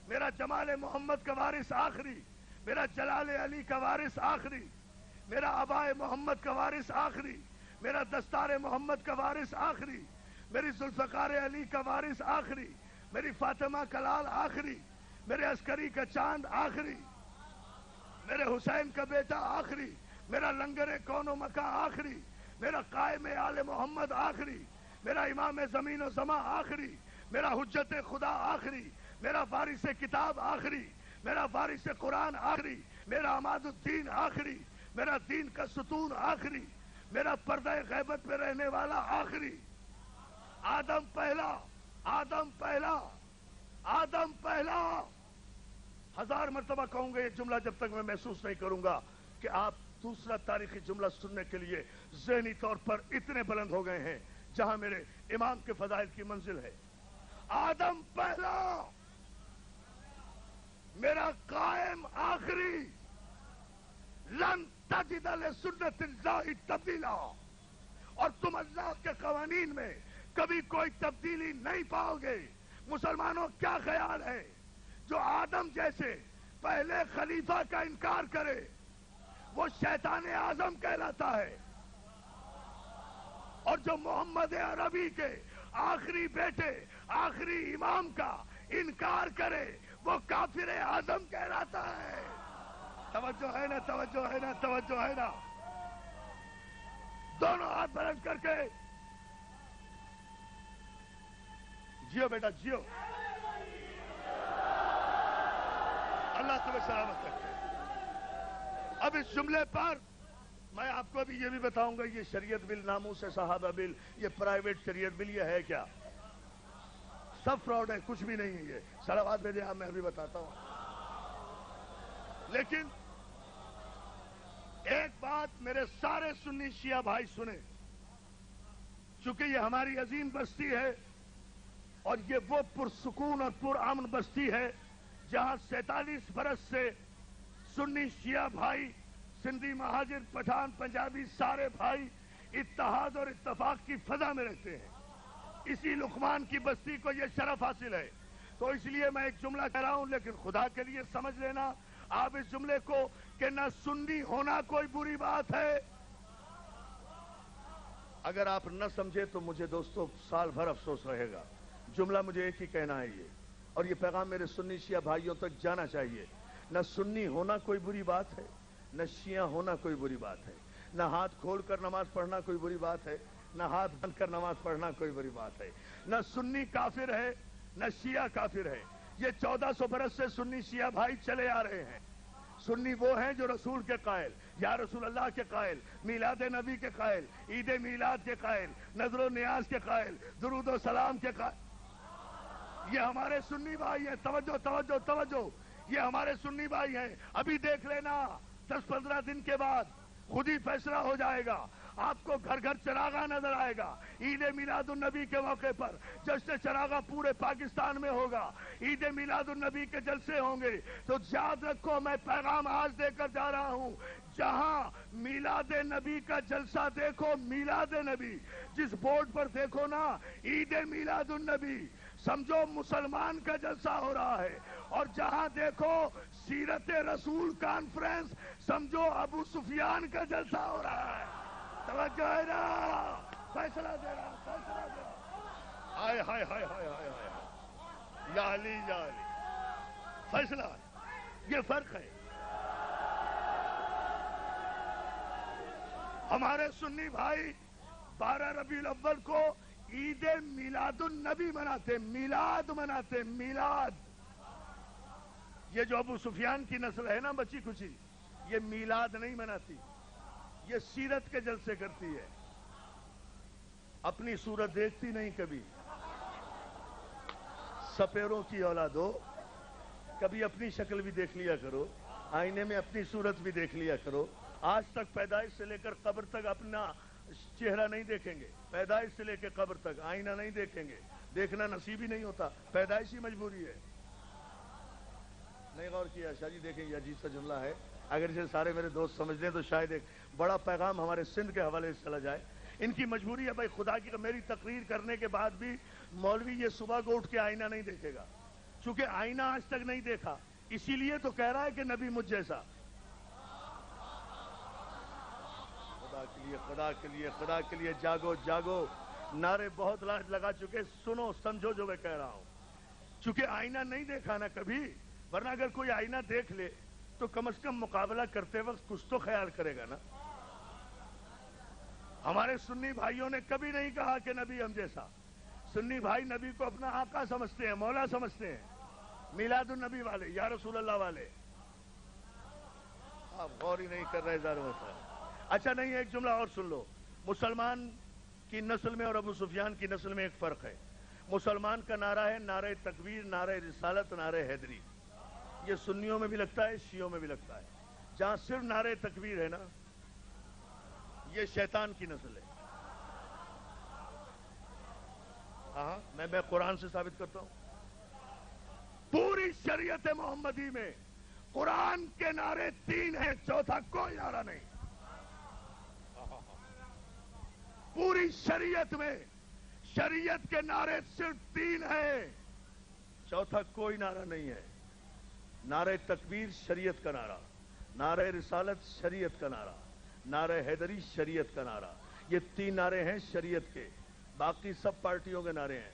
میرا جمال محمد کا وارث آخری، میرا جلال علی کا وارث آخری، میرا آبائے محمد کا وارث آخری، میرا دستار محمد کا وارث آخری، میری ذوالفقار علی کا وارث آخری، میری فاطمہ کلال آخری، میرے عسکری کا چاند آخری، میرے حسین کا بیٹا آخری، میرا لنگر کون و مکہ آخری، میرا قائم آل محمد آخری، میرا امام زمین و زماں آخری، میرا حجت خدا آخری، میرا وارث کتاب آخری، میرا وارث قرآن آخری، میرا عماد الدین آخری، میرا دین کا ستون آخری، میرا پردہ غیبت میں رہنے والا آخری. آدم پہلا، آدم پہلا، آدم پہلا. 1000 مرتبہ کہوں گا یہ جملہ جب تک میں محسوس نہیں کروں گا کہ آپ دوسرا تاریخی جملہ سننے کے لیے ذہنی طور پر اتنے بلند ہو گئے ہیں جہاں میرے امام کے فضائل کی منزل ہے. آدم پہلا، میرا قائم آخری. لن تجد لسنت اللہ تبدیلا. اور تم اللہ کے قوانین میں کبھی کوئی تبدیلی نہیں پاؤ گے. مسلمانوں کیا خیال ہے؟ جو آدم جیسے پہلے خلیفہ کا انکار کرے وہ شیطان اعظم کہلاتا ہے، اور جو محمد عربی کے آخری بیٹے، آخری امام کا انکار کرے وہ کافر اعظم کہلاتا ہے. توجہ ہے نا؟ توجہ ہے نا؟ توجہ ہے نا؟ دونوں ہاتھ بلند کر کے جیو بیٹا جیو. اللہ تمہیں سلامت رکھے. اب اس جملے پر میں آپ کو ابھی یہ بھی بتاؤں گا، یہ شریعت بل، ناموس صحابہ بل، یہ پرائیویٹ شریعت بل، یہ ہے کیا؟ سب فراڈ ہے، کچھ بھی نہیں ہے. یہ صلوات بھیجیں آپ، میں ابھی بتاتا ہوں. لیکن ایک بات میرے سارے سنی شیعہ بھائی سنیں، چونکہ یہ ہماری عظیم بستی ہے اور یہ وہ پرسکون اور پرامن بستی ہے جہاں 47 برس سے سنی شیعہ بھائی، سندھی، مہاجر، پٹھان، پنجابی، سارے بھائی اتحاد اور اتفاق کی فضا میں رہتے ہیں. اسی لقمان کی بستی کو یہ شرف حاصل ہے. تو اس لیے میں ایک جملہ کہہ رہا ہوں، لیکن خدا کے لیے سمجھ لینا آپ اس جملے کو کہ نہ سنی ہونا کوئی بری بات ہے. اگر آپ نہ سمجھے تو مجھے دوستو سال بھر افسوس رہے گا. جملہ مجھے ایک ہی کہنا ہے یہ، اور یہ پیغام میرے سنی شیعہ بھائیوں تک جانا چاہیے. نہ سنی ہونا کوئی بری بات ہے، نہ شیعہ ہونا کوئی بری بات ہے، نہ ہاتھ کھول کر نماز پڑھنا کوئی بری بات ہے، نہ ہاتھ بند کر نماز پڑھنا کوئی بری بات ہے. نہ سنی کافر ہے، نہ شیعہ کافر ہے. یہ 1400 برس سے سنی شیعہ بھائی چلے آ رہے ہیں. سنی وہ ہیں جو رسول کے قائل، یا رسول اللہ کے قائل، میلاد نبی کے قائل، عید میلاد کے قائل، نذر و نیاز کے قائل، درود و سلام کے قائل. یہ ہمارے سنی بھائی ہیں. توجہ توجہ توجہ، یہ ہمارے سنی بھائی ہیں. ابھی دیکھ لینا 10-15 دن کے بعد خود ہی فیصلہ ہو جائے گا. آپ کو گھر گھر چراغاں نظر آئے گا. عید میلاد النبی کے موقع پر جشن چراغاں پورے پاکستان میں ہوگا. عید میلاد النبی کے جلسے ہوں گے. تو یاد رکھو، میں پیغام آج دے کر جا رہا ہوں، جہاں میلاد نبی کا جلسہ دیکھو، میلاد نبی، جس بورڈ پر دیکھو نا عید میلاد النبی، سمجھو مسلمان کا جلسہ ہو رہا ہے، اور جہاں دیکھو سیرت رسول کانفرنس، سمجھو ابو سفیان کا جلسہ ہو رہا ہے۔ توجہ ہے نا؟ فیصلہ دے رہا، فیصلہ دے رہا۔ ہائے ہائے ہائے ہائے ہائے ہائے، یا علی یا علی، فیصلہ، یہ فرق ہے۔ ہمارے سنی بھائی 12 ربیع الاول کو عید میلاد النبی مناتے، میلاد مناتے، میلاد۔ یہ جو ابو سفیان کی نسل ہے نا بچی کچی، یہ میلاد نہیں مناتی، یہ سیرت کے جلسے کرتی ہے، اپنی صورت دیکھتی نہیں کبھی۔ سپیروں کی اولادو، کبھی اپنی شکل بھی دیکھ لیا کرو، آئینے میں اپنی صورت بھی دیکھ لیا کرو۔ آج تک پیدائش سے لے کر قبر تک اپنا چہرہ نہیں دیکھیں گے، پیدائش سے لے کے قبر تک آئینہ نہیں دیکھیں گے، دیکھنا نصیب ہی نہیں ہوتا، پیدائشی مجبوری ہے۔ نہیں غور کیا شاہ جی؟ دیکھیں یہ عجیب سا جملہ ہے، اگر اسے سارے میرے دوست سمجھ لیں تو شاید ایک بڑا پیغام ہمارے سندھ کے حوالے سے چلا جائے۔ ان کی مجبوری ہے بھائی، خدا کی میری تقریر کرنے کے بعد بھی مولوی یہ صبح کو اٹھ کے آئینہ نہیں دیکھے گا، چونکہ آئینہ آج تک نہیں دیکھا، اسی لیے تو کہہ رہا ہے کہ نبی مجھ جیسا۔ خدا کے لیے، خدا کے لیے، خدا کے لیے جاگو جاگو، نعرے بہت لگا چکے، سنو سمجھو جو میں کہہ رہا ہوں۔ چونکہ آئینہ نہیں دیکھا نا کبھی، ورنہ اگر کوئی آئینہ دیکھ لے تو کم از کم مقابلہ کرتے وقت کچھ تو خیال کرے گا نا۔ ہمارے سنی بھائیوں نے کبھی نہیں کہا کہ نبی ہم جیسا۔ سنی بھائی نبی کو اپنا آقا سمجھتے ہیں، مولا سمجھتے ہیں، میلاد النبی والے، یا رسول اللہ والے۔ آپ غور ہی نہیں کر رہے ظاہر ہوتا ہے۔ اچھا نہیں، ایک جملہ اور سن لو، مسلمان کی نسل میں اور ابو سفیان کی نسل میں ایک فرق ہے۔ مسلمان کا نعرہ ہے نعرہ تکبیر، نعرہ رسالت، نعرہ حیدری۔ یہ سنیوں میں بھی لگتا ہے، شیعوں میں بھی لگتا ہے۔ جہاں صرف نعرہ تکبیر ہے نا، یہ شیطان کی نسل ہے۔ ہاں میں قرآن سے ثابت کرتا ہوں، پوری شریعت محمدی میں قرآن کے نعرے 3 ہیں، چوتھا کوئی نعرہ نہیں۔ پوری شریعت میں شریعت کے نعرے صرف 3 ہیں، چوتھا کوئی نعرہ نہیں ہے۔ نعرہ تکبیر شریعت کا نعرہ، نعرہ رسالت شریعت کا نعرہ، نعرہ حیدری شریعت کا نعرہ، یہ 3 نعرے ہیں شریعت کے، باقی سب پارٹیوں کے نعرے ہیں،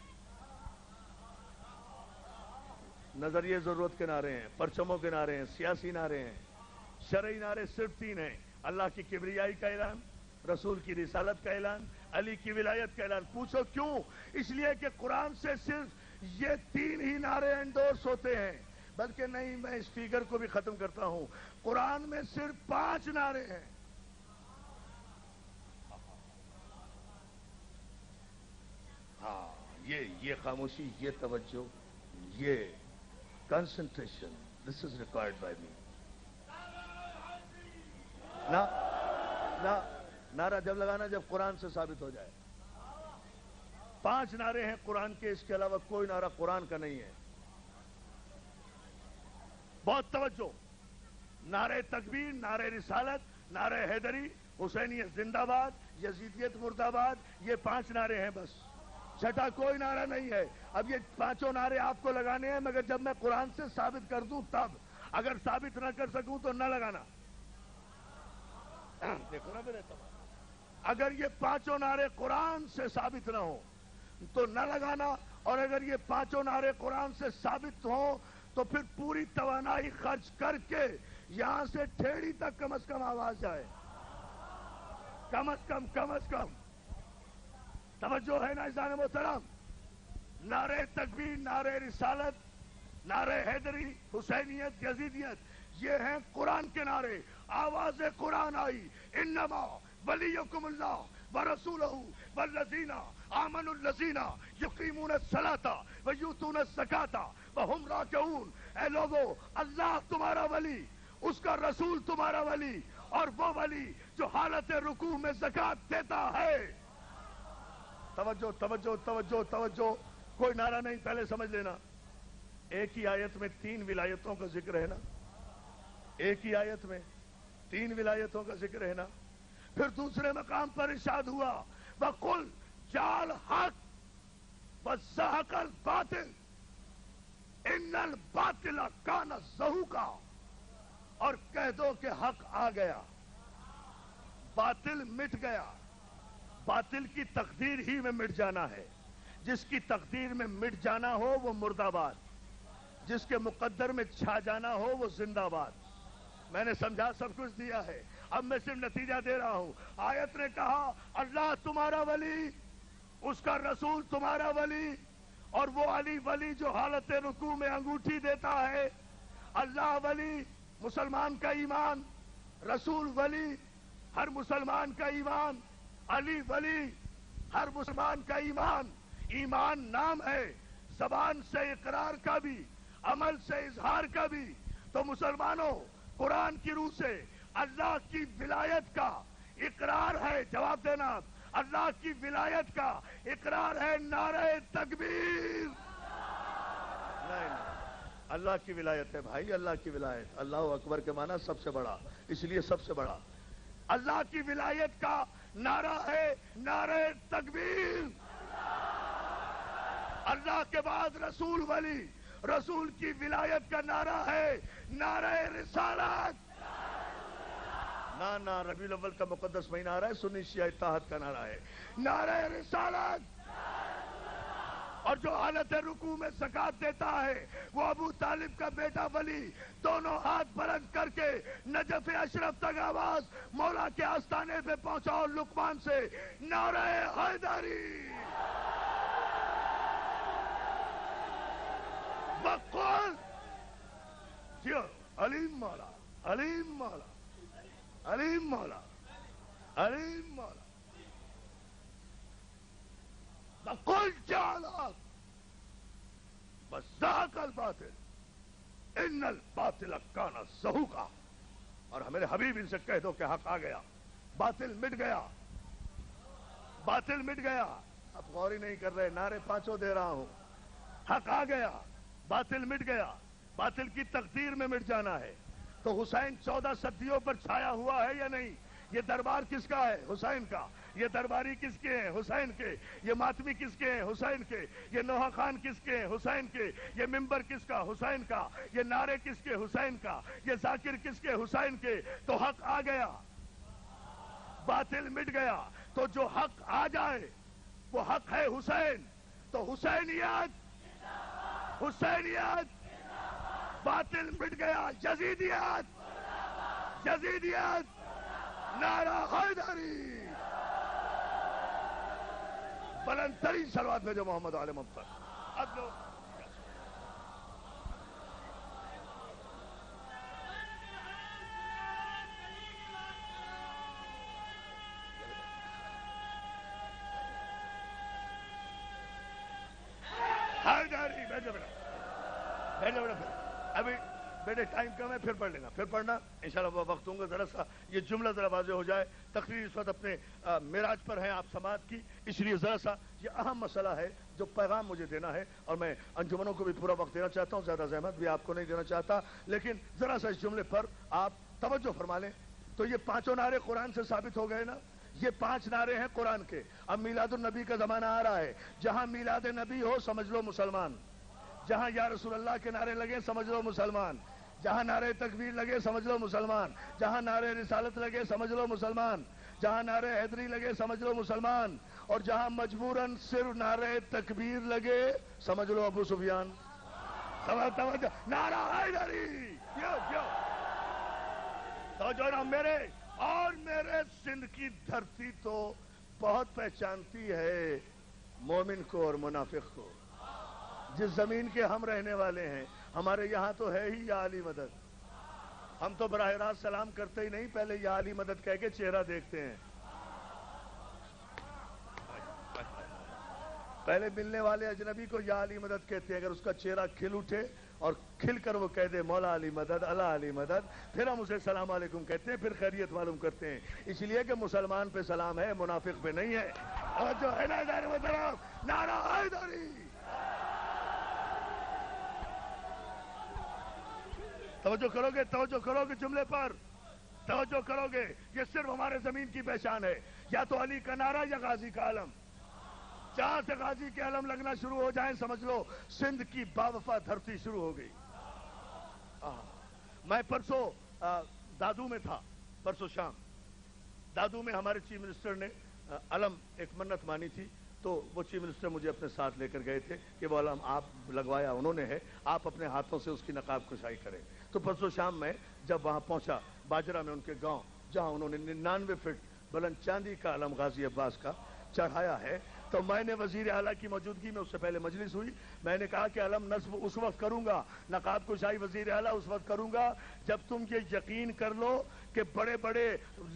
نظریہ ضرورت کے نعرے ہیں، پرچموں کے نعرے ہیں، سیاسی نعرے ہیں۔ شرعی نعرے صرف 3 ہیں، اللہ کی کبریائی کا اعلان، رسول کی رسالت کا اعلان، علی کی ولایت کا اعلان۔ پوچھو کیوں؟ اس لیے کہ قرآن سے صرف یہ 3 ہی نعرے انڈورس ہوتے ہیں، بلکہ نہیں، میں اس فیگر کو بھی ختم کرتا ہوں، قرآن میں صرف 5 نعرے ہیں۔ ہاں، یہ خاموشی، یہ توجہ، یہ concentration, this is required by me. نعرہ جب لگانا جب قرآن سے ثابت ہو جائے۔ 5 نعرے ہیں قرآن کے، اس کے علاوہ کوئی نعرہ قرآن کا نہیں ہے۔ بہت توجہ، نعرہ تکبیر، نعرہ رسالت، نعرہ حیدری، حسینیت زندہ باد، یزیدیت مرد آباد، یہ 5 نعرے ہیں بس، چھٹا کوئی نعرہ نہیں ہے۔ اب یہ 5 نعرے آپ کو لگانے ہیں، مگر جب میں قرآن سے ثابت کر دوں تب، اگر ثابت نہ کر سکوں تو نہ لگانا۔ دیکھو نا میرے تمام، اگر یہ 5 نعرے قرآن سے ثابت نہ ہو تو نہ لگانا، اور اگر یہ 5 نعرے قرآن سے ثابت ہوں تو پھر پوری توانائی خرچ کر کے یہاں سے ٹھیڑی تک کم از کم آواز جائے، کم از کم، کم از کم۔ توجہ ہے نا عزیزان محترم؟ نعرہ تکبیر، نعرہ رسالت، نعرہ حیدری، حسینیت، یزیدیت، یہ ہیں قرآن کے نعرے۔ آواز قرآن آئی، انما ولیکم اللہ ورسولہ والذین آمنوا الذین یقیمون الصلاۃ ویؤتون الزکاۃ وہم راکعون۔ اے لوگو، اللہ تمہارا ولی، اس کا رسول تمہارا ولی، اور وہ ولی جو حالت رکوع میں زکوٰۃ دیتا ہے۔ توجہ توجہ توجہ توجہ، کوئی نعرہ نہیں، پہلے سمجھ لینا۔ ایک ہی آیت میں 3 ولایتوں کا ذکر ہے نا، ایک ہی آیت میں 3 ولایتوں کا ذکر ہے نا. پھر دوسرے مقام پر ارشاد ہوا وَقُلْ جَاءَ الْحَقُّ وَزَهَقَ الْبَاطِلُ إِنَّ الْبَاطِلَ كَانَ زَهُوقًا. اور کہہ دو کہ حق آ گیا، باطل مٹ گیا. باطل کی تقدیر ہی میں مٹ جانا ہے. جس کی تقدیر میں مٹ جانا ہو وہ مرد آباد، جس کے مقدر میں چھا جانا ہو وہ زندہ باد. میں نے سمجھا، سب کچھ دیا ہے، اب میں صرف نتیجہ دے رہا ہوں. آیت نے کہا اللہ تمہارا ولی، اس کا رسول تمہارا ولی، اور وہ علی ولی جو حالت رکوع میں انگوٹھی دیتا ہے. اللہ ولی مسلمان کا ایمان، رسول ولی ہر مسلمان کا ایمان، علی ولی ہر مسلمان کا ایمان. ایمان نام ہے، زبان سے اقرار کا بھی، عمل سے اظہار کا بھی. تو مسلمانوں، قرآن کی روح سے اللہ کی ولایت کا اقرار ہے. جواب دینا. اللہ کی ولایت کا اقرار ہے. نعرہ تکبیر. نہیں، اللہ کی ولایت ہے بھائی، اللہ کی ولایت. اللہ اکبر کے معنی سب سے بڑا، اس لیے سب سے بڑا. اللہ کی ولایت کا نعرہ ہے نعرہ تکبیر. اللہ کے بعد رسول ولی، رسول کی ولایت کا نعرہ ہے نعرہ رسالت. نہ ربیع الاول کا مقدس مہینہ آ رہا ہے، سنی شیعہ اتحاد کا نعرہ ہے نعرہ رسالت. اور جو حالت رکوع میں زکات دیتا ہے وہ ابو طالب کا بیٹا ولی، دونوں ہاتھ بلند کر کے نجف اشرف تک آواز مولا کے آستانے پہ پہنچاؤ لقمان سے نعرہ حیدری. بقول جیو علیم مولا، علیم مولا، علیم مولا، علیم مولا. بقول جعلت وزهق الباطل ان الباطل كان زهوقا. اور ہمارے حبیب ان سے کہہ دو کہ حق آ گیا، باطل مٹ گیا، باطل مٹ گیا. اب غور ہی نہیں کر رہے، نعرے 5 دے رہا ہوں. حق آ گیا، باطل مٹ گیا. باطل کی تقدیر میں مٹ جانا ہے. تو حسین 14 صدیوں پر چھایا ہوا ہے یا نہیں؟ یہ دربار کس کا ہے؟ حسین کا. یہ درباری کس کے ہیں؟ حسین کے. یہ ماتمی کس کے ہیں؟ حسین کے. یہ نوحہ خان کس کے ہیں؟ حسین کے. یہ ممبر کس کا؟ حسین کا. یہ نعرے کس کے؟ حسین کا. یہ ذاکر کس کے؟ حسین کے. تو حق آ گیا، باطل مٹ گیا. تو جو حق آ جائے وہ حق ہے حسین. تو حسینیت، حسینیت. باطل مٹ گیا. یزیدیت، یزیدیت. نعرہ حیدری. بلند ترین صلوات بھیجو محمد علیہ محمد. اب لوگ حیدری بھیجو بیٹا، بھیجو بیٹا. ابھی بیٹے ٹائم کم ہے، پھر پڑھ لینا، پھر پڑھنا انشاءاللہ وقت ہوں گا. ذرا سا یہ جملہ ذرا واضح ہو جائے. تقریر اس وقت اپنے معراج پر ہیں آپ سماعت کی، اس لیے ذرا سا یہ اہم مسئلہ ہے جو پیغام مجھے دینا ہے. اور میں انجمنوں کو بھی پورا وقت دینا چاہتا ہوں، زیادہ زحمت بھی آپ کو نہیں دینا چاہتا، لیکن ذرا سا اس جملے پر آپ توجہ فرما لیں. تو یہ 5 نعرے قرآن سے ثابت ہو گئے نا. یہ 5 نعرے ہیں قرآن کے. اب میلاد النبی کا زمانہ آ رہا ہے. جہاں میلاد نبی ہو سمجھ لو مسلمان. جہاں یا رسول اللہ کے نعرے لگے سمجھ لو مسلمان. جہاں نعرے تکبیر لگے سمجھ لو مسلمان. جہاں نعرے رسالت لگے سمجھ لو مسلمان. جہاں نعرے حیدری لگے سمجھ لو مسلمان. اور جہاں مجبوراً صرف نعرے تکبیر لگے سمجھ لو ابو سفیان. توجہ. نعرہ حیدری. توجہ نا میرے اور میرے سندھ کی دھرتی تو بہت پہچانتی ہے مومن کو اور منافق کو. جس زمین کے ہم رہنے والے ہیں، ہمارے یہاں تو ہے ہی یا علی مدد. ہم تو براہ راست سلام کرتے ہی نہیں، پہلے یا علی مدد کہہ کے چہرہ دیکھتے ہیں. پہلے ملنے والے اجنبی کو یا علی مدد کہتے ہیں. اگر اس کا چہرہ کھل اٹھے اور کھل کر وہ کہہ دے مولا علی مدد، اللہ علی مدد، پھر ہم اسے سلام علیکم کہتے ہیں، پھر خیریت معلوم کرتے ہیں. اس لیے کہ مسلمان پہ سلام ہے، منافق پہ نہیں ہے. اور جو ہے نا نعرہ حیدری. توجہ کرو گے جملے پر. توجہ کرو گے، یہ صرف ہمارے زمین کی پہچان ہے، یا تو علی کا نعرہ یا غازی کا علم۔ جہاں سے غازی کے علم لگنا شروع ہو جائیں سمجھ لو سندھ کی باوفا دھرتی شروع ہو گئی۔ میں پرسوں دادو میں تھا، پرسوں شام دادو میں ہمارے چیف منسٹر نے علم ایک منت مانی تھی، تو وہ چیف منسٹر مجھے اپنے ساتھ لے کر گئے تھے کہ وہ علم آپ لگوایا انہوں نے ہے، آپ اپنے ہاتھوں سے اس کی نقاب کشائی کریں۔ تو پرسوں شام میں جب وہاں پہنچا باجرہ میں ان کے گاؤں، جہاں انہوں نے 99 فٹ بلند چاندی کا علم غازی عباس کا چڑھایا ہے، تو میں نے وزیر اعلیٰ کی موجودگی میں، اس سے پہلے مجلس ہوئی، میں نے کہا کہ علم نصب اس وقت کروں گا، نقاب کشائی وزیر اعلیٰ اس وقت کروں گا جب تم یہ یقین کر لو کہ بڑے بڑے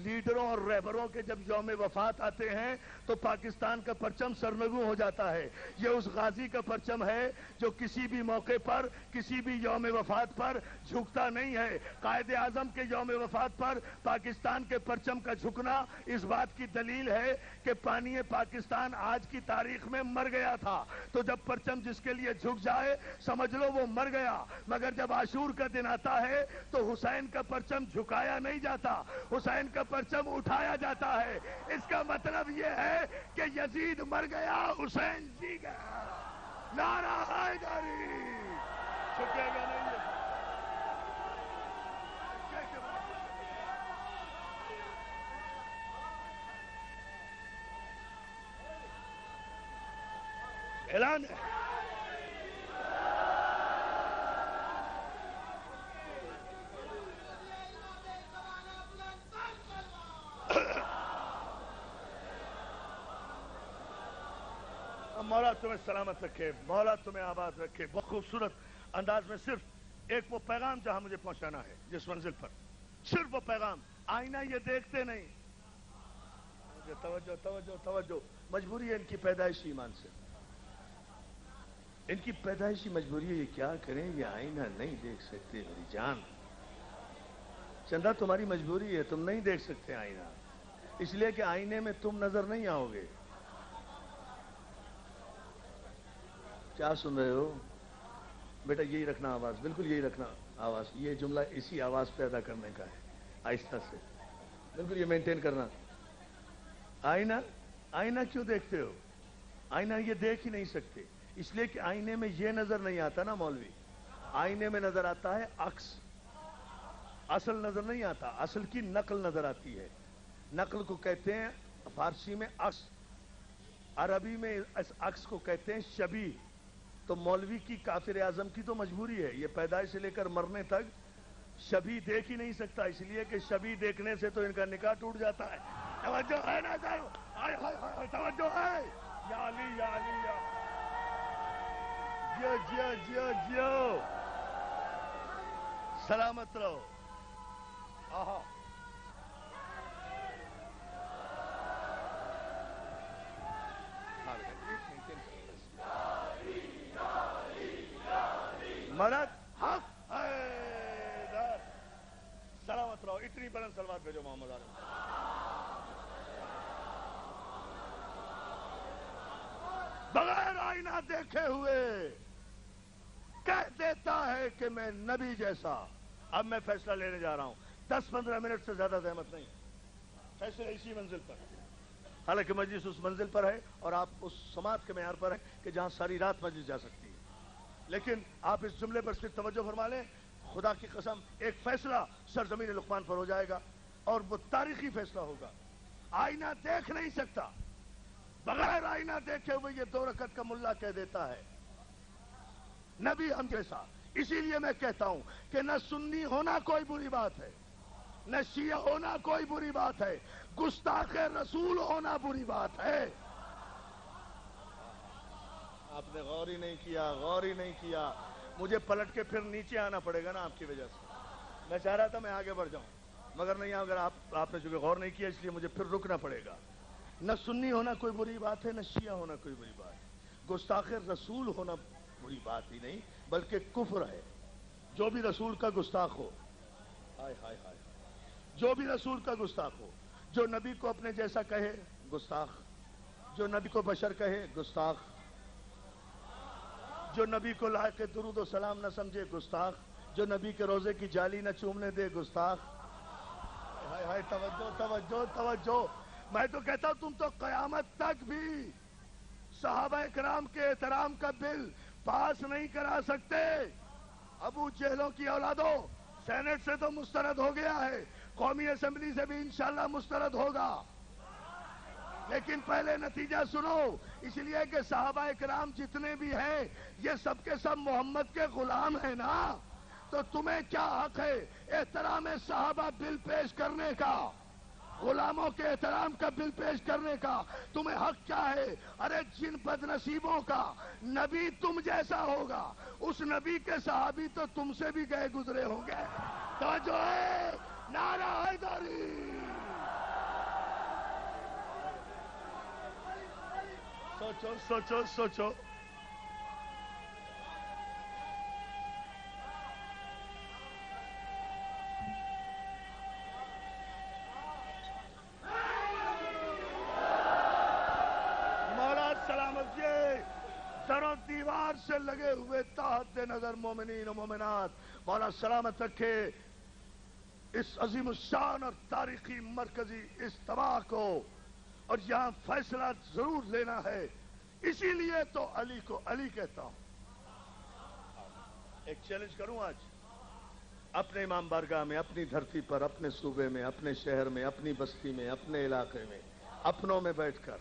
لیڈروں اور رہبروں کے جب یوم وفات آتے ہیں تو پاکستان کا پرچم سرنگوں ہو جاتا ہے۔ یہ اس غازی کا پرچم ہے جو کسی بھی موقع پر، کسی بھی یوم وفات پر جھکتا نہیں ہے۔ قائد اعظم کے یوم وفات پر پاکستان کے پرچم کا جھکنا اس بات کی دلیل ہے کہ پانی پاکستان آج کی تاریخ میں مر گیا تھا، تو جب پرچم جس کے لیے جھک جائے سمجھ لو وہ مر گیا۔ مگر جب عاشور کا دن آتا ہے تو حسین کا پرچم جھکایا نہیں جاتا، حسین کا پرچم اٹھایا جاتا ہے۔ اس کا مطلب یہ ہے کہ یزید مر گیا، حسین جی گیا۔ نعرہ حیدری جھکے گا نہیں۔ اعلان ہے مولا تمہیں سلامت رکھے، مولا تمہیں آباد رکھے۔ بہت خوبصورت انداز میں صرف ایک وہ پیغام جہاں مجھے پہنچانا ہے جس منزل پر، صرف وہ پیغام۔ آئینہ یہ دیکھتے نہیں، توجہ توجہ توجہ، مجبوری ہے ان کی پیدائشی ایمان سے، ان کی پیدائشی مجبوری ہے، یہ کیا کریں، یہ آئینہ نہیں دیکھ سکتے میری جان۔ چندہ تمہاری مجبوری ہے، تم نہیں دیکھ سکتے آئینہ، اس لیے کہ آئینے میں تم نظر نہیں آؤ گے۔ کیا سن رہے ہو بیٹا؟ یہی رکھنا آواز، بالکل یہی رکھنا آواز، یہ جملہ اسی آواز پیدا کرنے کا ہے، آہستہ سے بالکل یہ مینٹین کرنا۔ آئینہ، آئینہ کیوں دیکھتے ہو؟ آئینہ یہ دیکھ ہی نہیں سکتے، اس لیے کہ آئینے میں یہ نظر نہیں آتا نا مولوی، آئینے میں نظر آتا ہے عکس، اصل نظر نہیں آتا، اصل کی نقل نظر آتی ہے۔ نقل کو کہتے ہیں فارسی میں عکس، عربی میں اس عکس کو کہتے ہیں شبیہ۔ تو مولوی کی، کافر اعظم کی تو مجبوری ہے، یہ پیدائش سے لے کر مرنے تک شبیہ دیکھ ہی نہیں سکتا، اس لیے کہ شبیہ دیکھنے سے تو ان کا نکاح ٹوٹ جاتا ہے۔ توجہ ہے نا صاحب؟ توجہ ہے؟ یا علی یا علی یا جیو جیو جیو جیو، سلامت رہو۔ آہا مدد حق حیدر، سلامت رہو۔ اتنی بلند سلوات بھیجو محمد عالم۔ بغیر آئینہ دیکھے ہوئے کہہ دیتا ہے کہ میں نبی جیسا۔ اب میں فیصلہ لینے جا رہا ہوں، 10-15 منٹ سے زیادہ زحمت نہیں، فیصلہ اسی منزل پر، حالانکہ مجلس اس منزل پر ہے اور آپ اس سماعت کے معیار پر ہیں کہ جہاں ساری رات مجلس جا سکتی ہے، لیکن آپ اس جملے پر صرف توجہ فرما لیں، خدا کی قسم ایک فیصلہ سرزمین لقمان پر ہو جائے گا اور وہ تاریخی فیصلہ ہوگا۔ آئینہ دیکھ نہیں سکتا، بغیر آئینہ دیکھے ہوئے یہ 2 رکعت کا ملا کہہ دیتا ہے نبی ہم جیسا۔ اسی لیے میں کہتا ہوں کہ نہ سنی ہونا کوئی بری بات ہے، نہ شیعہ ہونا کوئی بری بات ہے، گستاخ رسول ہونا بری بات ہے۔ آپ نے غور ہی نہیں کیا، غور ہی نہیں کیا۔ مجھے پلٹ کے پھر نیچے آنا پڑے گا نا آپ کی وجہ سے۔ میں چاہ رہا تھا میں آگے بڑھ جاؤں مگر نہیں، اگر آپ نے چونکہ غور نہیں کیا اس لیے مجھے پھر رکنا پڑے گا۔ نہ سنی ہونا کوئی بری بات ہے، نہ شیعہ ہونا کوئی بری بات ہے، گستاخ رسول ہونا بری بات ہی نہیں بلکہ کفر ہے۔ جو بھی رسول کا گستاخ ہو، ہائے ہائے ہائے، جو بھی رسول کا گستاخ ہو، جو نبی کو اپنے جیسا کہے گستاخ، جو نبی کو بشر کہے گستاخ، جو نبی کو لائق درود و سلام نہ سمجھے گستاخ، جو نبی کے روزے کی جالی نہ چومنے دے گستاخ، ہائے ہائے، توجہ توجہ توجہ، میں تو کہتا ہوں تم تو قیامت تک بھی صحابہ کرام کے احترام کا بل پاس نہیں کرا سکتے۔ ابو جہلوں کی اولادوں، سینٹ سے تو مسترد ہو گیا ہے، قومی اسمبلی سے بھی انشاءاللہ مسترد ہوگا، لیکن پہلے نتیجہ سنو۔ اس لیے کہ صحابہ کرام جتنے بھی ہیں یہ سب کے سب محمد کے غلام ہیں نا، تو تمہیں کیا حق ہے احترام صحابہ بل پیش کرنے کا، غلاموں کے احترام کا بل پیش کرنے کا؟ تمہیں حق کیا ہے؟ ارے جن بد نصیبوں کا نبی تم جیسا ہوگا، اس نبی کے صحابی تو تم سے بھی گئے گزرے ہوں گے۔ توجہ ہے، نعرہ حیدری۔ سوچو سوچو سوچو، مولا سلامت در و دیوار سے لگے ہوئے تحت نظر مومنین و مومنات مولا سلامت رکھے اس عظیم الشان اور تاریخی مرکزی اجتماع کو، اور یہاں فیصلہ ضرور لینا ہے۔ اسی لیے تو علی کو علی کہتا ہوں۔ ایک چیلنج کروں آج، اپنے امام بارگاہ میں، اپنی دھرتی پر، اپنے صوبے میں، اپنے شہر میں، اپنی بستی میں، اپنے علاقے میں، اپنوں میں بیٹھ کر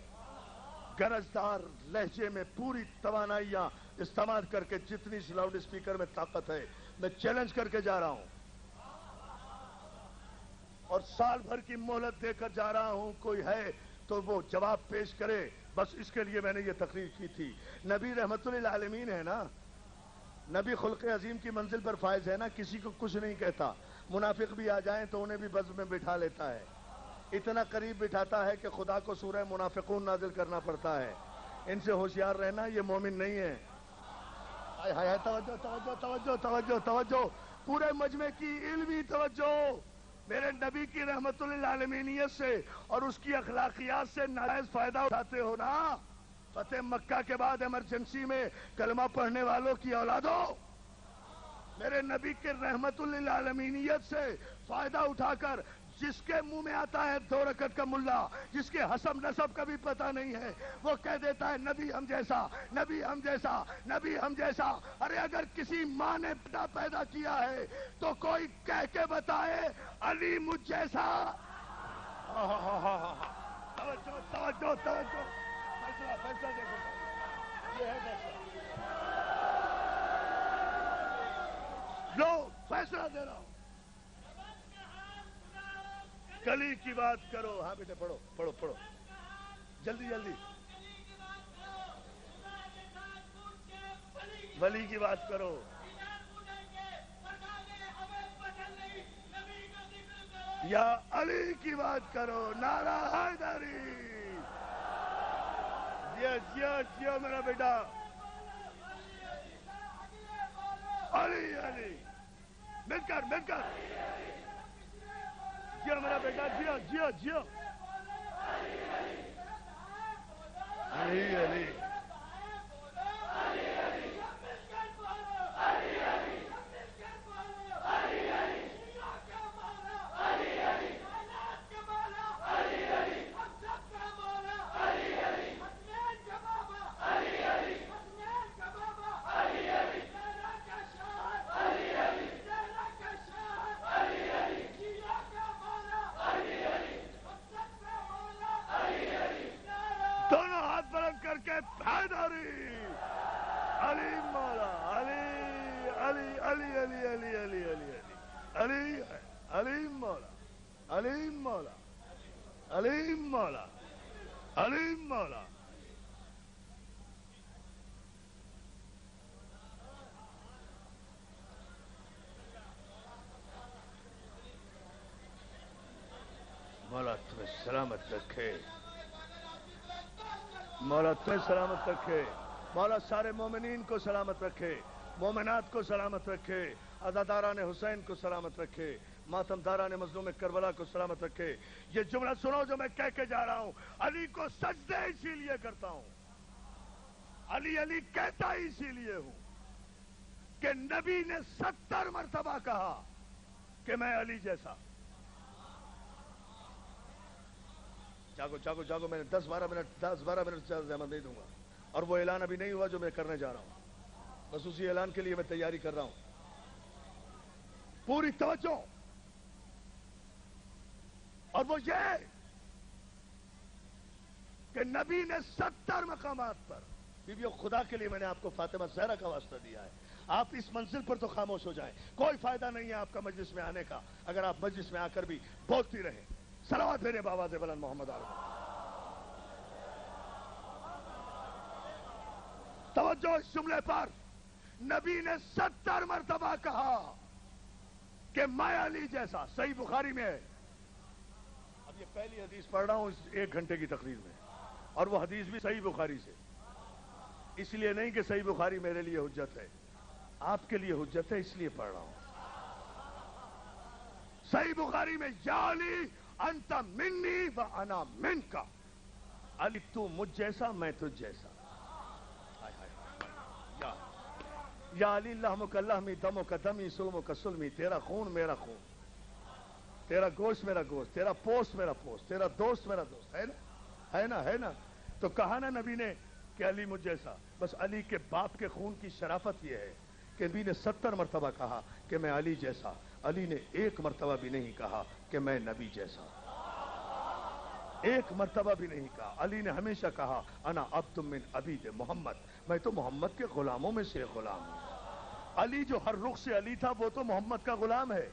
گرجدار لہجے میں پوری توانائیاں استعمال کر کے جتنی سی لاؤڈ اسپیکر میں طاقت ہے میں چیلنج کر کے جا رہا ہوں، اور سال بھر کی مہلت دے کر جا رہا ہوں، کوئی ہے تو وہ جواب پیش کرے۔ بس اس کے لیے میں نے یہ تقریر کی تھی۔ نبی رحمت للعالمین ہے نا، نبی خلق عظیم کی منزل پر فائز ہے نا، کسی کو کچھ نہیں کہتا، منافق بھی آ جائیں تو انہیں بھی بزم میں بٹھا لیتا ہے، اتنا قریب بٹھاتا ہے کہ خدا کو سورہ منافقون نازل کرنا پڑتا ہے۔ ان سے ہوشیار رہنا، یہ مومن نہیں ہے۔ ہائے ہائے، توجہ توجہ توجہ توجہ توجہ، پورے مجمع کی علمی توجہ۔ میرے نبی کی رحمت للعالمینیت سے اور اس کی اخلاقیات سے ناجائز فائدہ اٹھاتے ہو نا۔ فتح مکہ کے بعد ایمرجنسی میں کلمہ پڑھنے والوں کی اولادوں، میرے نبی کے رحمت للعالمینیت سے فائدہ اٹھا کر جس کے منہ میں آتا ہے 2 رکعت کا ملا، جس کے حسب نسب کا بھی پتہ نہیں ہے، وہ کہہ دیتا ہے نبی ہم جیسا، نبی ہم جیسا، نبی ہم جیسا۔ ارے اگر کسی ماں نے بیٹا پیدا کیا ہے تو کوئی کہہ کے بتائے علی مجھ جیسا۔ توجہ توجہ توجہ، فیصلہ فیصلہ دیکھو، یہ ہے فیصلہ، لو فیصلہ دے رہا ہوں۔ کلی کی بات کرو، ہاں بیٹے پڑھو پڑھو پڑھو، جلدی جلدی۔ ولی کی بات کرو، یا علی کی بات کرو، نعرہ حیدری۔ جیو جیو میرا بیٹا، علی علی، مل کر مل کر، جیو میرا بیٹا، جیو جیو جیو، علی علی، مولا تمہیں سلامت رکھے، مولا تمہیں سلامت رکھے، مولا سارے مومنین کو سلامت رکھے، مومنات کو سلامت رکھے، عزاداران حسین کو سلامت رکھے، ماتم داران مظلوم کربلا کو سلامت رکھے۔ یہ جملہ سنو جو میں کہہ کے جا رہا ہوں، علی کو سجدے اسی لیے کرتا ہوں، علی علی کہتا ہی اسی لیے ہوں کہ نبی نے 70 مرتبہ کہا کہ میں علی جیسا، جاگو جاگو جاگو، میں 10-12 منٹ سے زحمت نہیں دوں گا. اور وہ اعلان ابھی نہیں ہوا جو میں کرنے جا رہا ہوں، بس اسی اعلان کے لیے میں تیاری کر رہا ہوں. پوری توجہ. اور وہ یہ کہ نبی نے 70 مقامات پر، بیویوں خدا کے لیے میں نے آپ کو فاطمہ زہرا کا واسطہ دیا ہے، آپ اس منزل پر تو خاموش ہو جائیں. کوئی فائدہ نہیں ہے آپ کا مجلس میں آنے کا اگر آپ مجلس میں آ کر بھی بولتی رہیں. صلوات بھیجیں بآواز بلند محمد علیہ. توجہ اس جملے پر. نبی نے 70 مرتبہ کہا کہ میں علی جیسا. صحیح بخاری میں ہے. اب یہ پہلی حدیث پڑھ رہا ہوں اس 1 گھنٹے کی تقریر میں، اور وہ حدیث بھی صحیح بخاری سے. اس لیے نہیں کہ صحیح بخاری میرے لیے حجت ہے، آپ کے لیے حجت ہے، اس لیے پڑھ رہا ہوں. صحیح بخاری میں یا علی انت منی و انا منکا. علی تو مجھ جیسا میں تجھ جیسا. یا علی لحمک لحمی دمک دمی سلمک سلمی. تیرا خون میرا خون، تیرا گوشت میرا گوشت، تیرا پوست میرا پوست، تیرا دوست میرا دوست. ہے نا، ہے نا، ہے نا. تو کہا نا نبی نے کہ علی مجھ جیسا. بس علی کے باپ کے خون کی شرافت یہ ہے کہ نبی نے 70 مرتبہ کہا کہ میں علی جیسا. علی نے 1 مرتبہ بھی نہیں کہا کہ میں نبی جیسا. 1 مرتبہ بھی نہیں کہا. علی نے ہمیشہ کہا انا عبد من عبید محمد. میں تو محمد کے غلاموں میں سے غلام ہوں. علی جو ہر رخ سے علی تھا وہ تو محمد کا غلام ہے.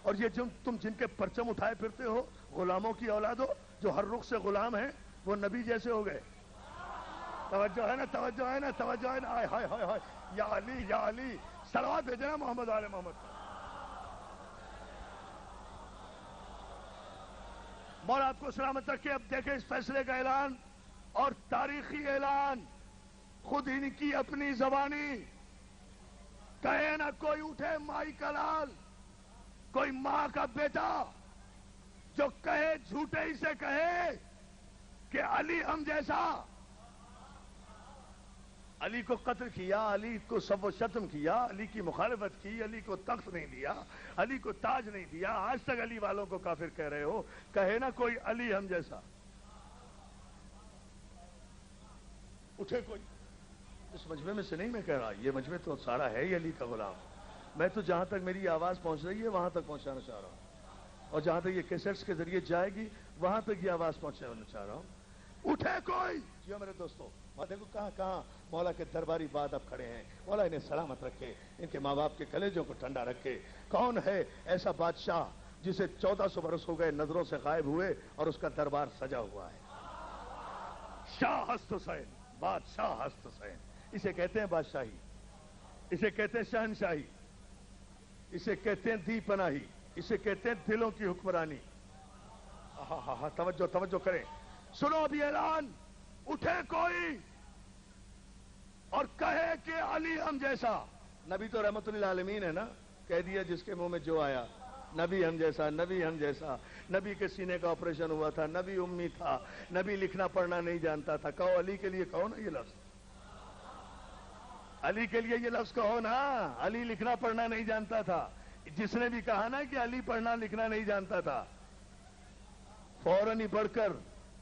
اور یہ تم جن کے پرچم اٹھائے پھرتے ہو غلاموں کی اولاد ہو جو ہر رخ سے غلام ہیں، وہ نبی جیسے ہو گئے. توجہ ہے نا، توجہ ہے نا، توجہ ہے نا. ہائے ہائے ہائے ہائے. یا علی یا علی. صلوات بھیجنا محمد آل محمد. مولا آپ کو سلامت رکھے. اب دیکھیں اس فیصلے کا اعلان اور تاریخی اعلان خود ان کی اپنی زبانی. کہے نہ کوئی اٹھے مائی کا لال، کوئی ماں کا بیٹا جو کہے جھوٹے ہی سے کہے کہ علی ہم جیسا. علی کو قتل کیا، علی کو سب و شتم کیا، علی کی مخالفت کی، علی کو تخت نہیں دیا، علی کو تاج نہیں دیا. آج تک علی والوں کو کافر کہہ رہے ہو. کہے نا کوئی علی ہم جیسا. اٹھے کوئی. اس مجمع میں سے نہیں میں کہہ رہا، یہ مجمع تو سارا ہے ہی علی کا غلام. میں تو جہاں تک میری آواز پہنچ رہی ہے وہاں تک پہنچانا چاہ رہا ہوں، اور جہاں تک یہ کیسٹس کے ذریعے جائے گی وہاں تک یہ آواز پہنچانا چاہ رہا ہوں. اٹھے کوئی. جی میرے دوستوں، دیکھو کہاں کہاں مولا کے درباری بعد اب کھڑے ہیں. مولا انہیں سلامت رکھے، ان کے ماں باپ کے کلیجوں کو ٹھنڈا رکھے. کون ہے ایسا بادشاہ جسے 1400 برس ہو گئے نظروں سے غائب ہوئے اور اس کا دربار سجا ہوا ہے؟ شاہ ہست حسین، بادشاہ ہست حسین. اسے کہتے ہیں بادشاہی، اسے کہتے ہیں شہنشاہی، اسے کہتے ہیں دی پناہی، اسے کہتے ہیں دلوں کی حکمرانی. ہاں توجہ توجہ کریں. سنو ابھی اعلان. اٹھے کوئی اور کہے کہ علی ہم جیسا. نبی تو رحمت للعالمین ہے نا، کہہ دیا جس کے منہ میں جو آیا. نبی ہم جیسا، نبی ہم جیسا. نبی کے سینے کا آپریشن ہوا تھا، نبی امی تھا، نبی لکھنا پڑھنا نہیں جانتا تھا. کہو علی کے لیے کہو نا یہ لفظ. علی کے لیے یہ لفظ کہو نا. علی لکھنا پڑھنا نہیں جانتا تھا. جس نے بھی کہا نا کہ علی پڑھنا لکھنا نہیں جانتا تھا، فوراً ہی بڑھ کر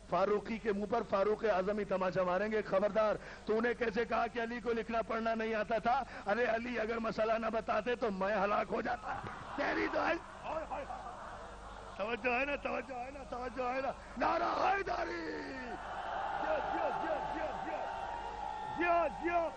فاروقی کے منہ پر فاروق اعظم ہی تماچا ماریں گے. خبردار، تو نے کیسے کہا کہ علی کو لکھنا پڑھنا نہیں آتا تھا؟ ارے علی اگر مسئلہ نہ بتاتے تو میں ہلاک ہو جاتا. تیری تو ہے. توجہ ہے نا، توجہ ہے نا، توجہ ہے نا. نعرہ حیدری. جیو جیو جیو جیو جیو جیو.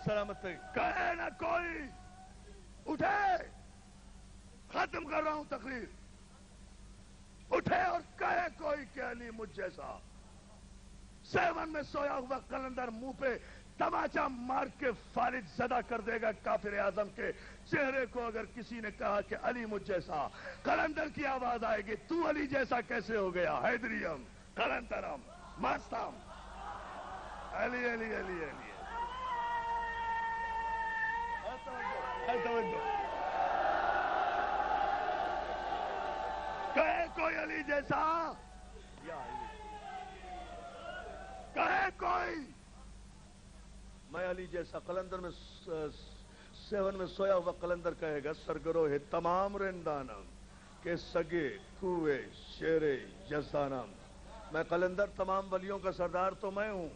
سلامت. کہے نہ کوئی. اٹھے. ختم کر رہا ہوں تقریر. اٹھے اور کہے کوئی کہ علی مجھ جیسا. 7 میں سویا ہوا قلندر منہ پہ تماچا مار کے فارغ زدہ کر دے گا کافر اعظم کے چہرے کو اگر کسی نے کہا کہ علی مجھ جیسا. قلندر کی آواز آئے گی، تو علی جیسا کیسے ہو گیا؟ حیدریم، قلندرم، مستم. علی علی علی علی. کہے کوئی علی جیسا، یا علی کہے کوئی میں علی جیسا، قلندر میں 7 میں سویا ہوا قلندر کہے گا سرگرو ہے تمام رندانم کہ سگے کوئے شیرے جسانم. میں قلندر تمام ولیوں کا سردار تو میں ہوں،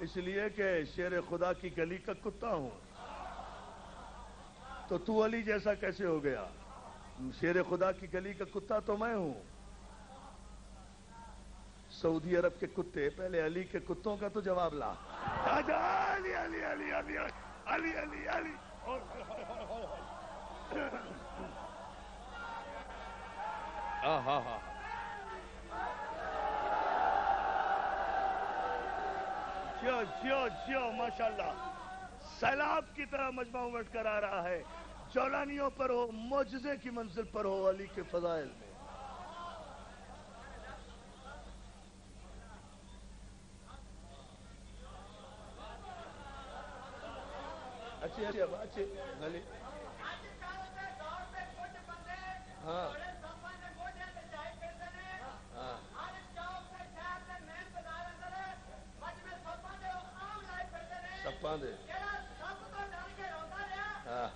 اس لیے کہ شیر خدا کی گلی کا کتا ہوں. تو علی جیسا کیسے ہو گیا؟ شیر خدا کی گلی کا کتا تو میں ہوں. سعودی عرب کے کتے پہلے علی کے کتوں کا تو جواب لا. علی علی علی علی علی علی علی. جیو ماشاء اللہ، سیلاب کی طرح مجمع امٹ کر آ رہا ہے. جولانیوں پر ہو، معجزے کی منزل پر ہو، علی کے فضائل میں. اچھی گلی. ہاں سپاں دے. ہاں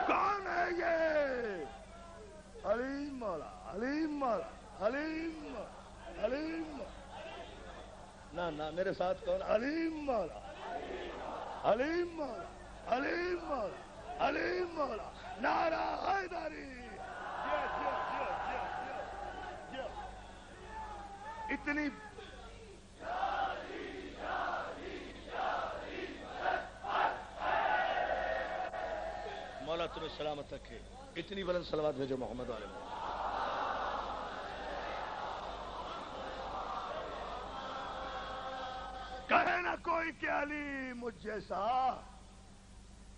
کون ہے یہ؟ علیم مولا، علیم مولا، علیم مولا، علیم مولا. نہ میرے ساتھ کون؟ علیم مولا، علیم مولا، علیم مولا، علیم مولا. نعرہ حیدری. اتنی مولا تمہیں سلامت رکھے. اتنی بلند صلوات بھیجو محمد والے میں. کہے نہ کوئی کہ علی مجھ جیسا.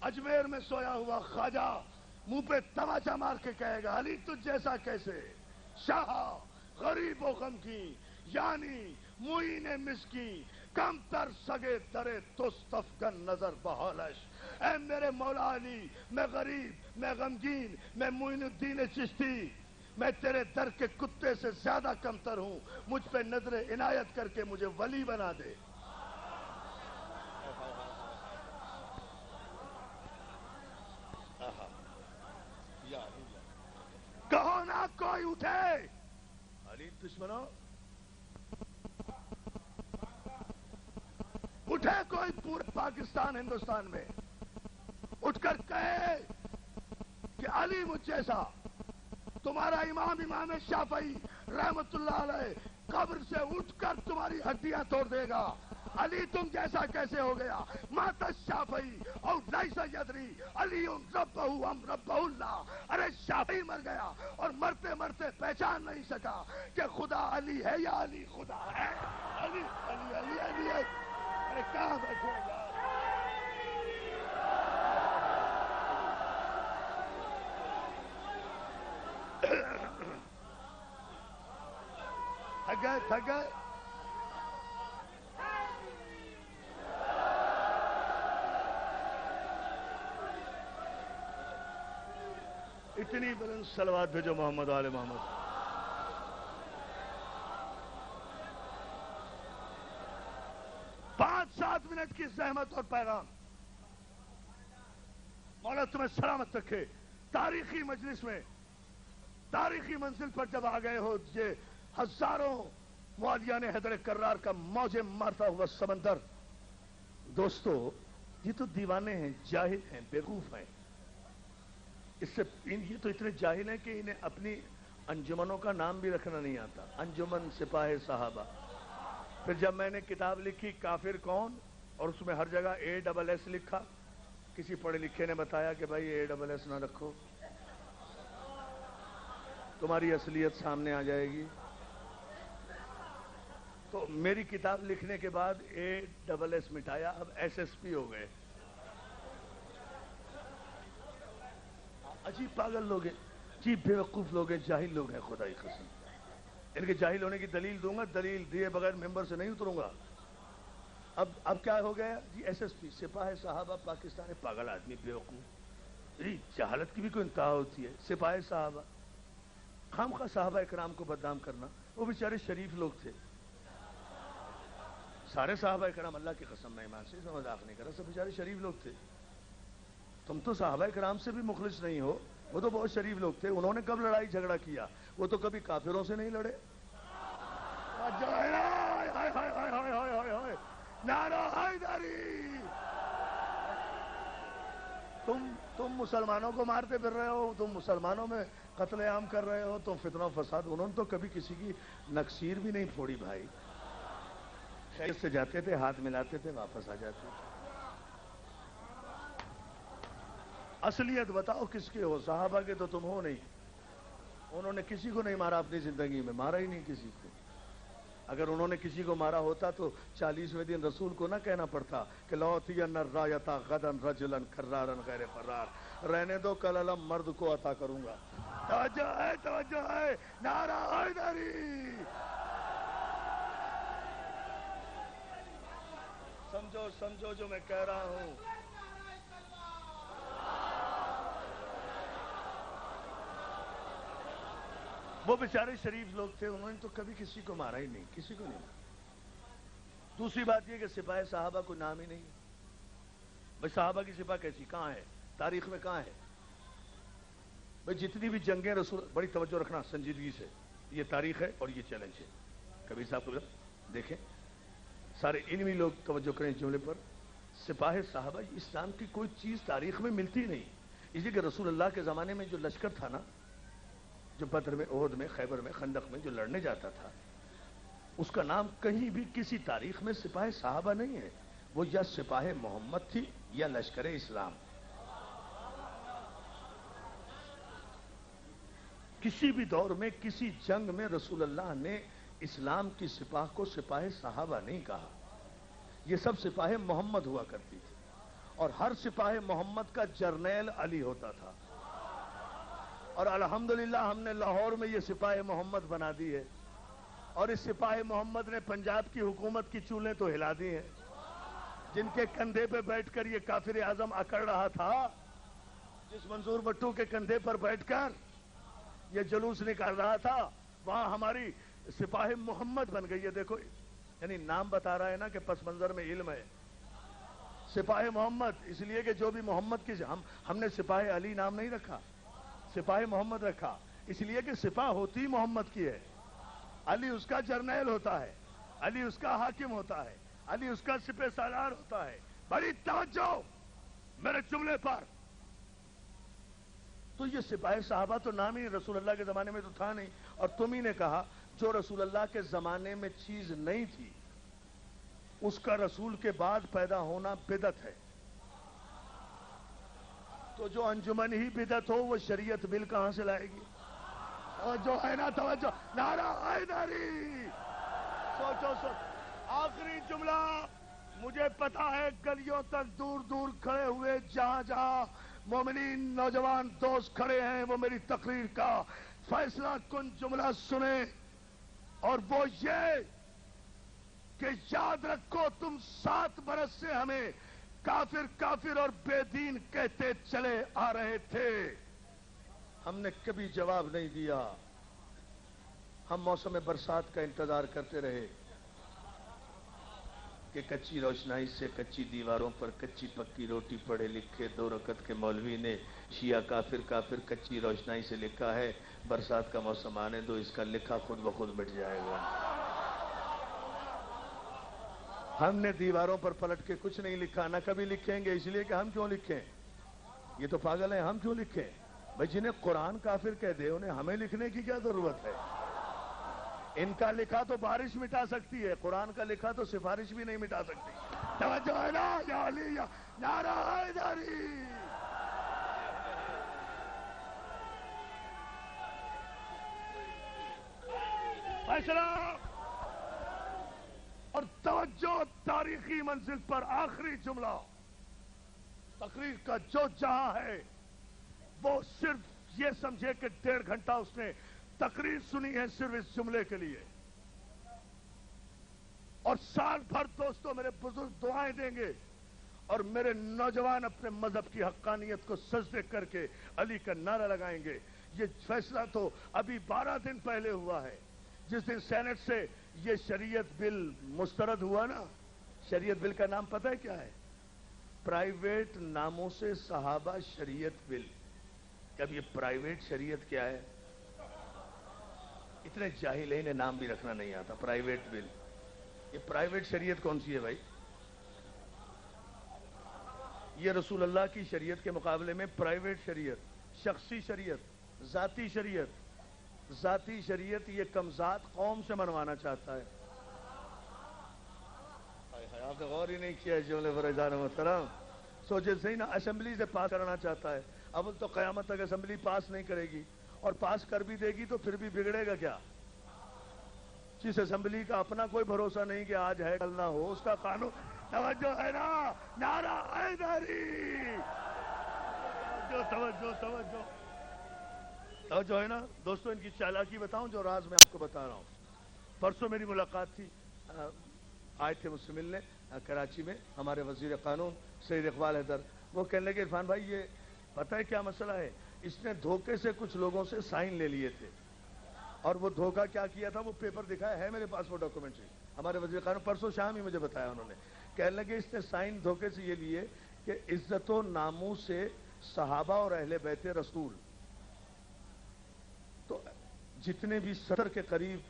اجمیر میں سویا ہوا خواجہ منہ پہ تماچا مار کے کہے گا علی تجھ جیسا کیسے؟ شاہ غریب و غمگین یعنی معین مسکی کم تر سگے درے تست افگن نظر بحالش. اے میرے مولا علی، میں غریب، میں غمگین، میں معین الدین چشتی، میں تیرے در کے کتے سے زیادہ کمتر ہوں. مجھ پہ نظر عنایت کر کے مجھے ولی بنا دے. کہو نہ کوئی اٹھے علی دشمنوں، اٹھے کوئی پورے پاکستان ہندوستان میں اٹھ کر کہے کہ علی مجھ جیسا. تمہارا امام شافعی رحمت اللہ علیہ قبر سے اٹھ کر تمہاری ہڈیاں توڑ دے گا. علی تم جیسا کیسے ہو گیا؟ مات الشافعی اور لیس یدری علی ربہ ام ربہ اللہ. ارے شافعی مر گیا اور مرتے مرتے پہچان نہیں سکا کہ خدا علی ہے یا علی خدا ہے. علی علی علی علی, علی. ارے کہاں بیٹھے گا؟ تھک گئے. اتنی بلند صلوات بھیجو محمد آل محمد. پانچ 7 منٹ کی زحمت اور پیغام. مولا تمہیں سلامت رکھے. تاریخی مجلس میں، تاریخی منزل پر جب آ گئے ہو، یہ ہزاروں موالیان حیدر کرار کا موجیں مارتا ہوا سمندر. دوستو یہ تو دیوانے ہیں، جاہل ہیں، بیوقوف ہیں. یہ تو اتنے جاہل ہیں کہ انہیں اپنی انجمنوں کا نام بھی رکھنا نہیں آتا. انجمن سپاہ صحابہ. پھر جب میں نے کتاب لکھی کافر کون، اور اس میں ہر جگہ ASS لکھا، کسی پڑھے لکھے نے بتایا کہ بھائی ASS نہ رکھو، تمہاری اصلیت سامنے آ جائے گی. تو میری کتاب لکھنے کے بعد ASS مٹایا، اب SSP ہو گئے. عجیب پاگل لوگ ہیں، عجیب بیوقوف لوگ ہیں، جاہل لوگ ہیں. خدا کی قسم ان کے جاہل ہونے کی دلیل دوں گا، دلیل دیے بغیر ممبر سے نہیں اتروں گا. اب کیا ہو گیا جی؟ SSP سپاہ صحابہ پاکستان. پاگل آدمی، بیوقوف. جہالت کی بھی کوئی انتہا ہوتی ہے. سپاہ صحابہ، خامخواہ صحابہ اکرام کو بدنام کرنا. وہ بیچارے شریف لوگ تھے. سارے صحابہ اکرام، اللہ کی قسم میں ایمان سے مذاق نہیں کر رہا، سب بیچارے شریف لوگ تھے. تم تو صحابہ اکرام سے بھی مخلص نہیں ہو. وہ تو بہت شریف لوگ تھے. انہوں نے کب لڑائی جھگڑا کیا؟ وہ تو کبھی کافروں سے نہیں لڑے. نعرہ حیدری! تم مسلمانوں کو مارتے پھر رہے ہو، تم مسلمانوں میں قتل عام کر رہے ہو، تم فتنہ و فساد. انہوں نے تو کبھی کسی کی نکسیر بھی نہیں پھوڑی بھائی. خیر سے جاتے تھے، ہاتھ ملاتے تھے، واپس آ جاتے تھے. اصلیت بتاؤ کس کے ہو؟ صحابہ کے تو تم ہو نہیں. انہوں نے کسی کو نہیں مارا اپنی زندگی میں، مارا ہی نہیں کسی کو. اگر انہوں نے کسی کو مارا ہوتا تو 40ویں دن رسول کو نہ کہنا پڑتا کہ لوتین الرایۃ غدا رجلا کرارا غیر فرار. رہنے دو، کل علم مرد کو عطا کروں گا. توجہ ہے. نعرہ حیدری! سمجھو جو میں کہہ رہا ہوں. وہ بیچارے شریف لوگ تھے، انہوں نے تو کبھی کسی کو مارا ہی نہیں، کسی کو نہیں مارا. دوسری بات یہ کہ سپاہ صحابہ کو نام ہی نہیں. بھائی صحابہ کی سپاہ کیسی، کہاں ہے تاریخ میں؟ کہاں ہے بھائی؟ جتنی بھی جنگیں رسول، بڑی توجہ رکھنا سنجیدگی سے، یہ تاریخ ہے اور یہ چیلنج ہے. کبیر صاحب کو دیکھیں، سارے علمی لوگ توجہ کریں اس جملے پر. سپاہ صحابہ اسلام کی کوئی چیز تاریخ میں ملتی نہیں. اس لیے کہ رسول اللہ کے زمانے میں جو لشکر تھا نا، جو بدر میں، احد میں، خیبر میں، خندق میں جو لڑنے جاتا تھا، اس کا نام کہیں بھی کسی تاریخ میں سپاہ صحابہ نہیں ہے. وہ یا سپاہ محمد تھی یا لشکر اسلام. کسی بھی دور میں کسی جنگ میں رسول اللہ نے اسلام کی سپاہ کو سپاہ صحابہ نہیں کہا. یہ سب سپاہ محمد ہوا کرتی تھی، اور ہر سپاہ محمد کا جرنیل علی ہوتا تھا. اور الحمدللہ ہم نے لاہور میں یہ سپاہ محمد بنا دی ہے، اور اس سپاہ محمد نے پنجاب کی حکومت کی چولیں تو ہلا دی ہیں. جن کے کندھے پہ بیٹھ کر یہ کافر اعظم اکڑ رہا تھا، جس منظور بٹو کے کندھے پر بیٹھ کر یہ جلوس نکال رہا تھا، وہاں ہماری سپاہ محمد بن گئی ہے. دیکھو، یعنی نام بتا رہا ہے نا کہ پس منظر میں علم ہے. سپاہ محمد اس لیے کہ جو بھی محمد کی، ہم نے سپاہ علی نام نہیں رکھا، سپاہ محمد رکھا. اس لیے کہ سپاہ ہوتی محمد کی ہے. علی اس کا جرنیل ہوتا ہے، علی اس کا حاکم ہوتا ہے، علی اس کا سپہ سالار ہوتا ہے. بڑی توجہ میرے جملے پر. تو یہ سپاہ صحابہ تو نام ہی رسول اللہ کے زمانے میں تو تھا نہیں. اور تم ہی نے کہا جو رسول اللہ کے زمانے میں چیز نہیں تھی، اس کا رسول کے بعد پیدا ہونا بدعت ہے. تو جو انجمن ہی بدعت ہو، وہ شریعت بل کہاں سے لائے گی؟ جو ہے نا توجہ. نعرہ حیدری! سوچو. آخری جملہ. مجھے پتا ہے گلیوں تک دور دور کھڑے ہوئے جہاں جہاں مومنین نوجوان دوست کھڑے ہیں، وہ میری تقریر کا فیصلہ کن جملہ سنیں، اور وہ یہ کہ یاد رکھو تم 7 برس سے ہمیں کافر کافر اور بے دین کہتے چلے آ رہے تھے. ہم نے کبھی جواب نہیں دیا. ہم موسم برسات کا انتظار کرتے رہے کہ کچی روشنائی سے کچی دیواروں پر کچی پکی روٹی پڑھے لکھے 2 رکعت کے مولوی نے شیعہ کافر کافر کچی روشنائی سے لکھا ہے. برسات کا موسم آنے دو، اس کا لکھا خود بخود مٹ جائے گا. ہم نے دیواروں پر پلٹ کے کچھ نہیں لکھا، نہ کبھی لکھیں گے. اس لیے کہ ہم کیوں لکھیں؟ یہ تو پاگل ہیں. ہم کیوں لکھیں بھائی؟ جنہیں قرآن کافر کہہ دے انہیں ہمیں لکھنے کی کیا ضرورت ہے؟ ان کا لکھا تو بارش مٹا سکتی ہے، قرآن کا لکھا تو سفارش بھی نہیں مٹا سکتی. توجہ ہے نا؟ یا علی یا نعرہ حیدری! فیصلہ اور توجہ تاریخی منزل پر. آخری جملہ. تقریر کا جو جہاں ہے وہ صرف یہ سمجھے کہ 1.5 گھنٹہ اس نے تقریر سنی ہے صرف اس جملے کے لیے. اور سال بھر دوستوں میرے بزرگ دعائیں دیں گے اور میرے نوجوان اپنے مذہب کی حقانیت کو سجدے کر کے علی کا نعرہ لگائیں گے۔ یہ فیصلہ تو ابھی 12 دن پہلے ہوا ہے، جس دن سینٹ سے یہ شریعت بل مسترد ہوا نا۔ شریعت بل کا نام پتہ ہے کیا ہے؟ پرائیویٹ ناموں سے صحابہ شریعت بل۔ اب یہ پرائیویٹ شریعت کیا ہے؟ اتنے جاہل ہیں، انہیں نام بھی رکھنا نہیں آتا۔ پرائیویٹ بل، یہ پرائیویٹ شریعت کون سی ہے بھائی؟ یہ رسول اللہ کی شریعت کے مقابلے میں پرائیویٹ شریعت، شخصی شریعت، ذاتی شریعت۔ ذاتی شریعت یہ کمزاد قوم سے منوانا چاہتا ہے۔ آپ نے غور ہی نہیں کیا جملے پر اذان محترم۔ سوچے صحیح نا، اسمبلی سے پاس کرنا چاہتا ہے۔ اب تو قیامت تک اسمبلی پاس نہیں کرے گی، اور پاس کر بھی دے گی تو پھر بھی بگڑے گا کیا؟ جس اسمبلی کا اپنا کوئی بھروسہ نہیں کہ آج ہے کل نہ ہو، اس کا قانون۔ توجہ ہے نا؟ نعرہ حیدری! توجہ ہے نا دوستو؟ ان کی چالاکی بتاؤں جو راز میں آپ کو بتا رہا ہوں۔ پرسوں میری ملاقات تھی، آئے تھے مجھ سے ملنے کراچی میں ہمارے وزیر قانون سید اقبال حیدر۔ وہ کہنے لگے عرفان بھائی یہ پتہ ہے کیا مسئلہ ہے؟ اس نے دھوکے سے کچھ لوگوں سے سائن لے لیے تھے، اور وہ دھوکہ کیا کیا تھا وہ پیپر دکھایا ہے میرے پاس، وہ ڈاکومنٹری ہمارے وزیر قانون پرسوں شام ہی مجھے بتایا انہوں نے۔ کہنے لگے اس نے سائن دھوکے سے یہ لیے کہ عزت و ناموس سے صحابہ اور اہل بیت رسول، تو جتنے بھی 70 کے قریب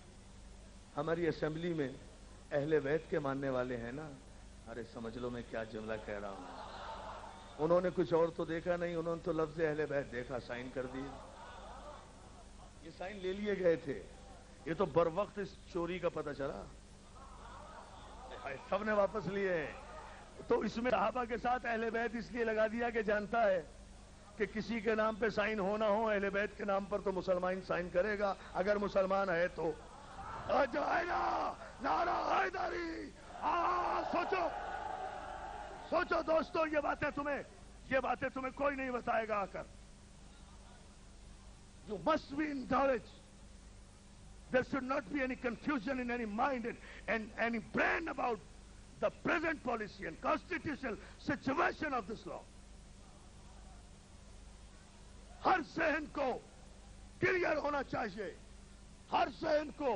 ہماری اسمبلی میں اہل بیت کے ماننے والے ہیں نا، ارے سمجھ لو میں کیا جملہ کہہ رہا ہوں۔ انہوں نے کچھ اور تو دیکھا نہیں، انہوں نے تو لفظ اہل بیت دیکھا، سائن کر دیے۔ یہ سائن لے لیے گئے تھے، یہ تو بر وقت اس چوری کا پتہ چلا، سب نے واپس لیے ہیں۔ تو اس میں صحابہ کے ساتھ اہل بیت اس لیے لگا دیا کہ جانتا ہے کہ کسی کے نام پہ سائن ہونا ہو، اہل بیت کے نام پر تو مسلمان سائن کرے گا اگر مسلمان ہے تو۔ جو ہے نا نعرہ حیدری! سوچو سوچو دوستو، یہ باتیں تمہیں کوئی نہیں بتائے گا آ کر۔ You must be in knowledge. There should not be any confusion in any mind and any brain about the present policy and constitutional situation of this law. ہر ذہن کو کلیئر ہونا چاہیے، ہر ذہن کو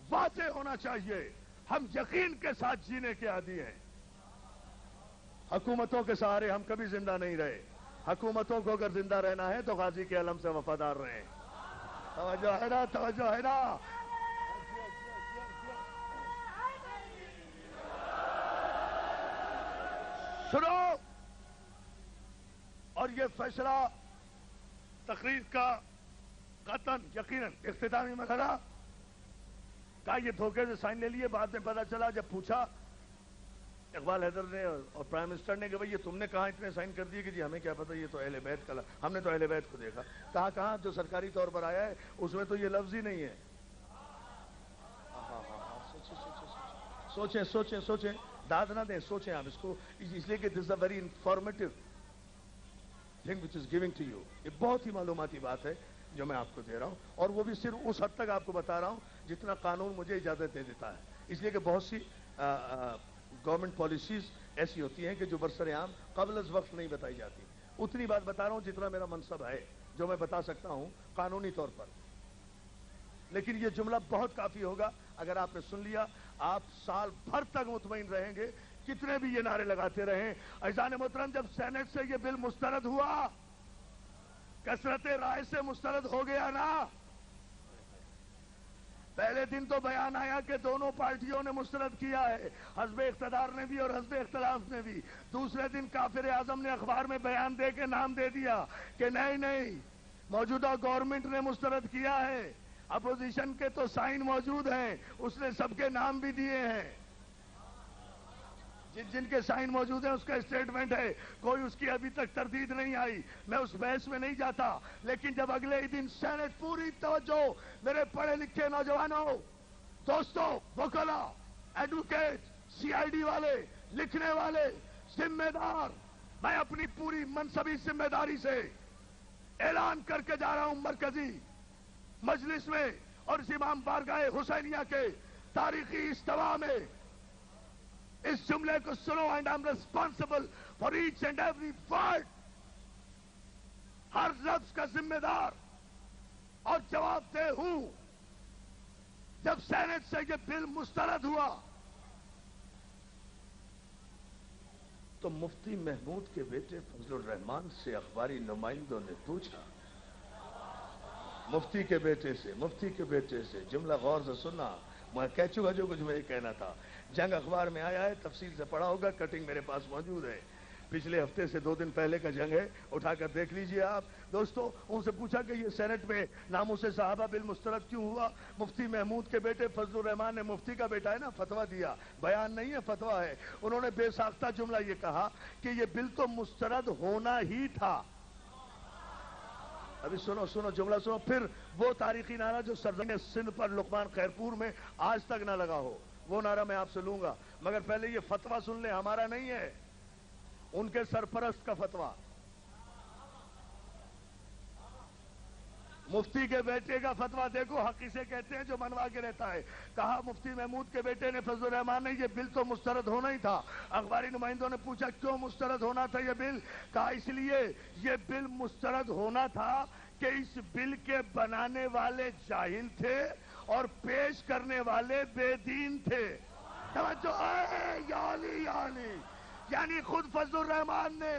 واضح ہونا چاہیے۔ ہم یقین کے ساتھ جینے کے عادی ہیں۔ حکومتوں کے سہارے ہم کبھی زندہ نہیں رہے۔ حکومتوں کو اگر زندہ رہنا ہے تو غازی کے علم سے وفادار رہیں۔ توجہ ہے نا؟ توجہ ہے نا؟ سنو، اور یہ فیصلہ تقریر کا قطعاً یقیناً اختتامی مرحلہ کا، یہ دھوکے سے سائن لے لیے۔ بعد میں پتا چلا جب پوچھا اقبال حیدر نے اور پرائم منسٹر نے کہ بھئی یہ تم نے کہاں اتنے سائن کر دیے؟ کہ جی ہمیں کیا پتہ، یہ تو اہل بیت کا، ہم نے تو اہل بیت کو دیکھا۔ کہاں جو سرکاری طور پر آیا ہے اس میں تو یہ لفظ ہی نہیں ہے۔ سوچیں، داد نہ دیں، سوچیں آپ اس کو، اس لیے کہ this a very informative thing which is giving to you. یہ بہت ہی معلوماتی بات ہے جو میں آپ کو دے رہا ہوں، اور وہ بھی صرف اس حد تک آپ کو بتا رہا ہوں جتنا قانون مجھے اجازت دے دیتا ہے۔ اس لیے کہ بہت سی گورنمنٹ پالیسیز ایسی ہوتی ہیں کہ جو برسر عام قبل از وقت نہیں بتائی جاتی۔ اتنی بات بتا رہا ہوں جتنا میرا منصب ہے، جو میں بتا سکتا ہوں قانونی طور پر۔ لیکن یہ جملہ بہت کافی ہوگا اگر آپ نے سن لیا، آپ سال بھر تک مطمئن رہیں گے، کتنے بھی یہ نعرے لگاتے رہیں۔ عزیزان محترم، جب سینٹ سے یہ بل مسترد ہوا، کثرت رائے سے مسترد ہو گیا نا، پہلے دن تو بیان آیا کہ دونوں پارٹیوں نے مسترد کیا ہے، حزب اقتدار نے بھی اور حزب اختلاف نے بھی۔ دوسرے دن کافر اعظم نے اخبار میں بیان دے کے نام دے دیا کہ نہیں، موجودہ گورنمنٹ نے مسترد کیا ہے، اپوزیشن کے تو سائن موجود ہیں، اس نے سب کے نام بھی دیے ہیں، جن کے سائن موجود ہیں اس کا اسٹیٹمنٹ ہے، کوئی اس کی ابھی تک تردید نہیں آئی۔ میں اس بحث میں نہیں جاتا، لیکن جب اگلے ہی دن سینٹ، پوری توجہ میرے پڑھے لکھے نوجوانوں، دوستوں، وکلاء، ایڈوکیٹ، سی آئی ڈی والے، لکھنے والے، ذمہ دار، میں اپنی پوری منصبی ذمہ داری سے اعلان کر کے جا رہا ہوں مرکزی مجلس میں اور امام بارگاہ حسینیہ کے تاریخی اجتماع میں اس جملے کو سنو. And I am responsible for each and every word. ہر لفظ کا ذمہ دار اور جواب دہ ہوں. جب سینٹ سے یہ بل مسترد ہوا تو مفتی محمود کے بیٹے فضل الرحمان سے اخباری نمائندوں نے پوچھا, مفتی کے بیٹے سے جملہ غور سے سننا. میں کہہ چکا جو کچھ مجھے کہنا تھا. جنگ اخبار میں آیا ہے, تفصیل سے پڑھا ہوگا, کٹنگ میرے پاس موجود ہے. پچھلے ہفتے سے 2 دن پہلے کا جنگ ہے, اٹھا کر دیکھ لیجئے آپ دوستو. ان سے پوچھا کہ یہ سینٹ میں ناموس صحابہ بل مسترد کیوں ہوا؟ مفتی محمود کے بیٹے فضل الرحمان نے, مفتی کا بیٹا ہے نا, فتویٰ دیا. بیان نہیں ہے, فتویٰ ہے. انہوں نے بے ساختہ جملہ یہ کہا کہ یہ بل تو مسترد ہونا ہی تھا. ابھی سنو جملہ سنو. پھر وہ تاریخی نعرہ جو سرزمین سندھ پر لقمان خیرپور میں آج تک نہ لگا ہو, وہ نعرہ میں آپ سے لوں گا. مگر پہلے یہ فتویٰ سن لیں, ہمارا نہیں ہے, ان کے سرپرست کا فتویٰ. مفتی کے بیٹے کا فتویٰ دیکھو, حق اسے کہتے ہیں جو منوا کے رہتا ہے. کہا مفتی محمود کے بیٹے نے, فضل الرحمان نے, یہ بل تو مسترد ہونا ہی تھا. اخباری نمائندوں نے پوچھا کیوں مسترد ہونا تھا یہ بل؟ کہا اس لیے یہ بل مسترد ہونا تھا کہ اس بل کے بنانے والے جاہل تھے اور پیش کرنے والے بے دین تھے. توجہ ہے, یعنی خود فضل الرحمان نے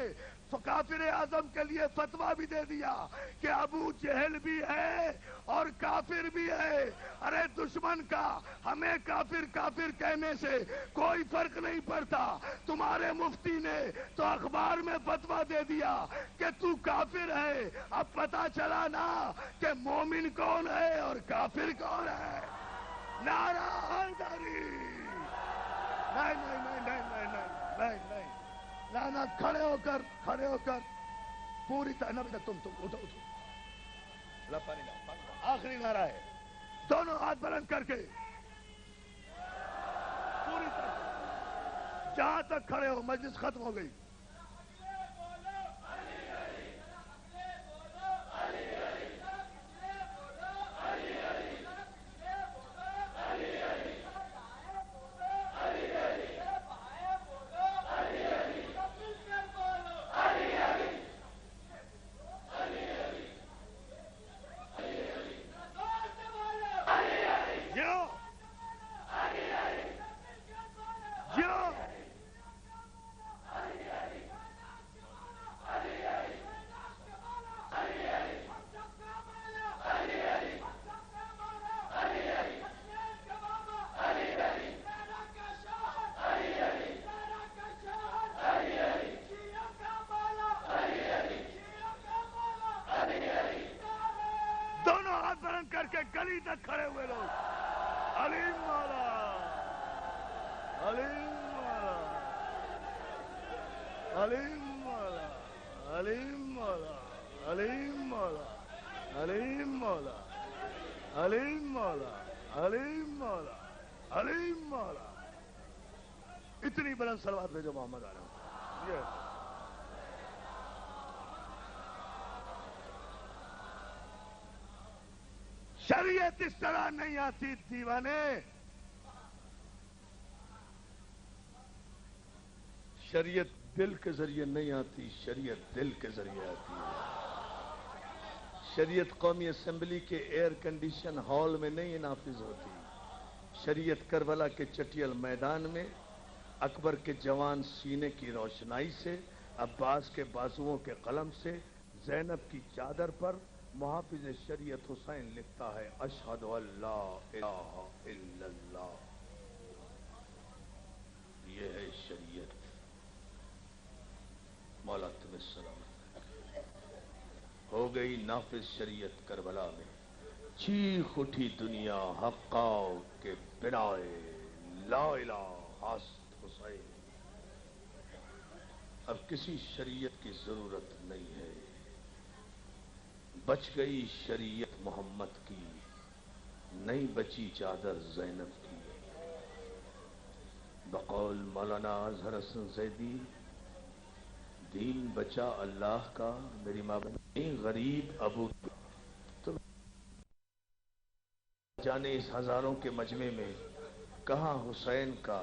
کافر اعظم کے لیے فتویٰ بھی دے دیا کہ ابو جہل بھی ہے اور کافر بھی ہے. ارے دشمن کا ہمیں کافر کہنے سے کوئی فرق نہیں پڑتا. تمہارے مفتی نے تو اخبار میں فتویٰ دے دیا کہ تو کافر ہے. اب پتا چلا نا کہ مومن کون ہے اور کافر کون ہے. نعرہ حیدری. نہیں لانا. کھڑے ہو کر پوری طرح بیٹا, تم اٹھو. آخری نعرہ ہے, دونوں ہاتھ بلند کر کے پوری طرح جہاں تک کھڑے ہو. مجلس ختم ہو گئی. گلی تک کھڑے ہوئے لوگ. علیم مولا, علیم مولا, علیم مولا, علیم مولا, علیم مولا, علیم مولا, علیم مولا, علیم مولا, علیم مولا. اتنی بلند صلوات بھیجو محمد علیہ. شریعت اس طرح نہیں آتی دیوانے. شریعت بل کے ذریعے نہیں آتی, شریعت دل کے ذریعے آتی ہے. شریعت قومی اسمبلی کے ایئر کنڈیشن ہال میں نہیں نافذ ہوتی. شریعت کربلا کے چٹیل میدان میں اکبر کے جوان سینے کی روشنائی سے, عباس کے بازوؤں کے قلم سے, زینب کی چادر پر محافظ شریعت حسین لکھتا ہے اشہد ان لا الہ الا اللہ. یہ ہے شریعت. مولا تمہیں سلامت. ہو گئی نافذ شریعت کربلا میں, چیخ اٹھی دنیا حقاؤ کے بنائے لا الہ حسن حسین. اب کسی شریعت کی ضرورت نہیں ہے. بچ گئی شریعت محمد کی, نہیں بچی چادر زینب کی. بقول مولانا اظہر حسن زیدی, دین بچا اللہ کا, میری ماں بہن غریب ابو. تو جانے اس ہزاروں کے مجمع میں کہاں حسین کا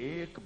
1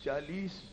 40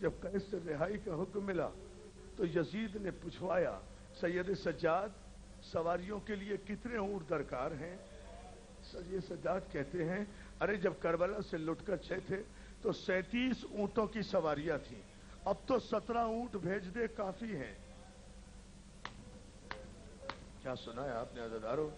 جب قید سے رہائی کا حکم ملا تو یزید نے پوچھوایا سید سجاد سواریوں کے لیے کتنے اونٹ درکار ہیں؟ سید سجاد کہتے ہیں ارے جب کربلا سے لٹ کر چلے تھے تو 37 اونٹوں کی سواریاں تھیں، اب تو 17 اونٹ بھیج دے کافی ہیں۔ کیا سنا ہے آپ نے عزیزارو؟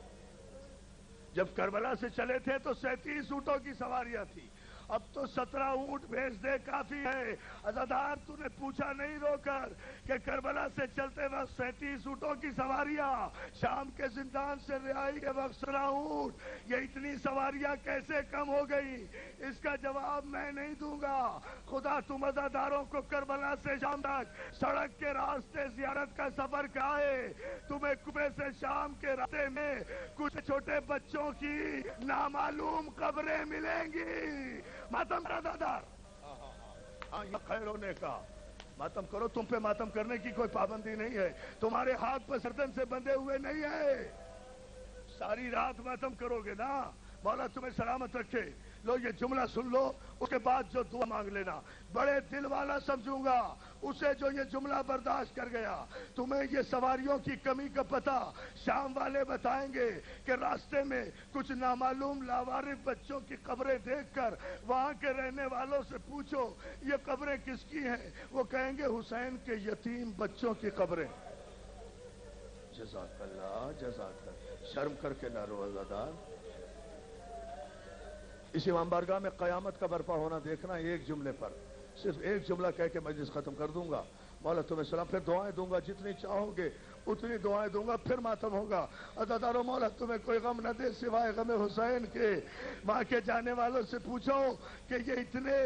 جب کربلا سے چلے تھے تو 37 اونٹوں کی سواریاں تھیں، اب تو 17 اونٹ بھیج دے کافی ہے۔ عزادار تو نے پوچھا نہیں رو کر کہ کربلا سے چلتے وقت 37 اونٹوں کی سواریاں، شام کے زندان سے رہائی کے وقت 17 اونٹ، یہ اتنی سواریاں کیسے کم ہو گئی؟ اس کا جواب میں نہیں دوں گا۔ خدا تم عزاداروں کو کربلا سے شام تک سڑک کے راستے زیارت کا سفر کرائے، تمہیں کوفے سے شام کے راستے میں کچھ چھوٹے بچوں کی نامعلوم قبریں ملیں گی۔ ماتم کرا دادار، ہاں یہ خیر ہونے کا ماتم کرو، تم پہ ماتم کرنے کی کوئی پابندی نہیں ہے، تمہارے ہاتھ پر گردن سے بندھے ہوئے نہیں ہے، ساری رات ماتم کرو گے نا، مولا تمہیں سلامت رکھے۔ لو یہ جملہ سن لو، اس کے بعد جو دعا مانگ لینا، بڑے دل والا سمجھوں گا اسے جو یہ جملہ برداشت کر گیا۔ تمہیں یہ سواریوں کی کمی کا پتہ شام والے بتائیں گے کہ راستے میں کچھ نامعلوم لاوارث بچوں کی قبریں دیکھ کر وہاں کے رہنے والوں سے پوچھو یہ قبریں کس کی ہیں، وہ کہیں گے حسین کے یتیم بچوں کی قبریں۔ جزاک اللہ جزاک اللہ، شرم کر کے نہ رو عزادار۔ اس امام بارگاہ میں قیامت کا برپا ہونا دیکھنا، ایک جملے پر صرف ایک جملہ کہہ کے مجلس ختم کر دوں گا۔ مولا تمہیں سلام، پھر دعائیں دوں گا، جتنی چاہو گے اتنی دعائیں دوں گا، پھر ماتم ہوگا۔ عزادارو مولا تمہیں کوئی غم نہ دے سوائے غم حسین کے۔ ماں کے جانے والوں سے پوچھو کہ یہ اتنے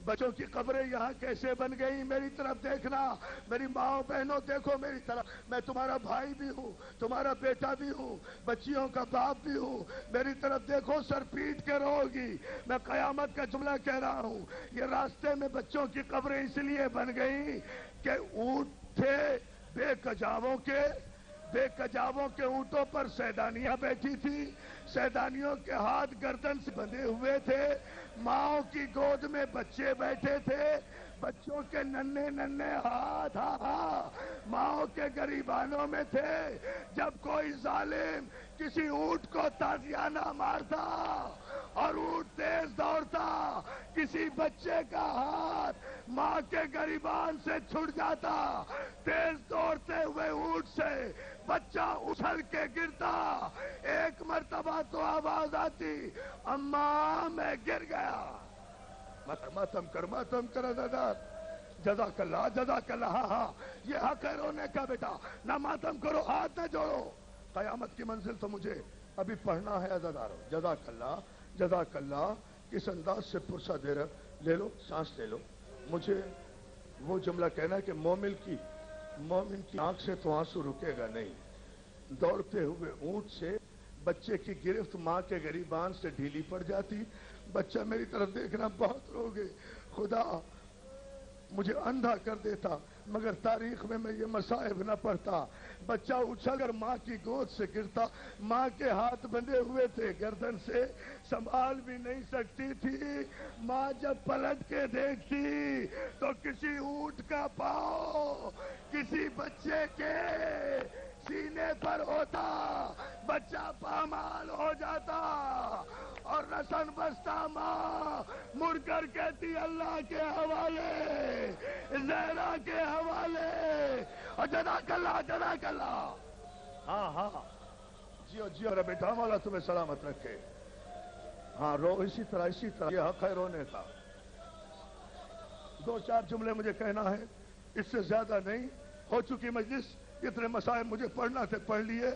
بچوں کی قبریں یہاں کیسے بن گئی؟ میری طرف دیکھنا، میری ماں بہنوں دیکھو میری طرف، میں تمہارا بھائی بھی ہوں، تمہارا بیٹا بھی ہوں، بچیوں کا باپ بھی ہوں، میری طرف دیکھو، سر پیٹ کے رو گی۔ میں قیامت کا جملہ کہہ رہا ہوں، یہ راستے میں بچوں کی قبریں اس لیے بن گئی کہ اونٹ تھے بے کجاووں کے اونٹوں پر سیدانیاں بیٹھی تھی، سیدانیوں کے ہاتھ گردن سے بندھے ہوئے تھے، ماؤں کی گود میں بچے بیٹھے تھے، بچوں کے ننھے ننھے ہاتھ ماؤں کے گریبانوں میں تھے۔ جب کوئی ظالم کسی اونٹ کو تازیانہ مارتا اور اونٹ تیز دوڑتا، کسی بچے کا ہاتھ ماں کے گریبان سے چھٹ جاتا، تیز دوڑتے ہوئے اونٹ سے بچہ اچھل کے گرتا، ایک مرتبہ تو آواز آتی اماں میں گر گیا۔ ماتم کر عزادار، جزاک اللہ جزاک اللہ، ہاں یہ حق ہے رونے کا بیٹا، نہ ماتم کرو، ہاتھ نہ جوڑو، قیامت کی منزل تو مجھے ابھی پڑھنا ہے عزادارو۔ جزاک اللہ، کس انداز سے پرسہ دے رہا، لے لو سانس لے لو۔ مجھے وہ جملہ کہنا ہے کہ مومن کی آنکھ سے تو آنسو رکے گا نہیں۔ دوڑتے ہوئے اونٹ سے بچے کی گرفت ماں کے گریبان سے ڈھیلی پڑ جاتی، بچہ میری طرف دیکھنا بہت روگے، خدا مجھے اندھا کر دیتا مگر تاریخ میں یہ مصائب نہ پڑھتا۔ بچہ اچھل کر ماں کی گود سے گرتا، ماں کے ہاتھ بندھے ہوئے تھے گردن سے، سنبھال بھی نہیں سکتی تھی۔ ماں جب پلٹ کے دیکھتی تو کسی اونٹ کا پاؤں کسی بچے کے سینے پر ہوتا، بچہ پامال ہو جاتا اور رسن بستا ماں مڑ کر کہتی اللہ کے حوالے، زہرا کے حوالے، اور جزاک اللہ۔ ہاں جیو میرا بیٹا، مولا تمہیں سلامت رکھے۔ ہاں رو، اسی طرح یہ حق ہے رونے کا۔ 2-4 جملے مجھے کہنا ہے، اس سے زیادہ نہیں، ہو چکی مجلس، اتنے مسائل مجھے پڑھنا تھے پڑھ لیے۔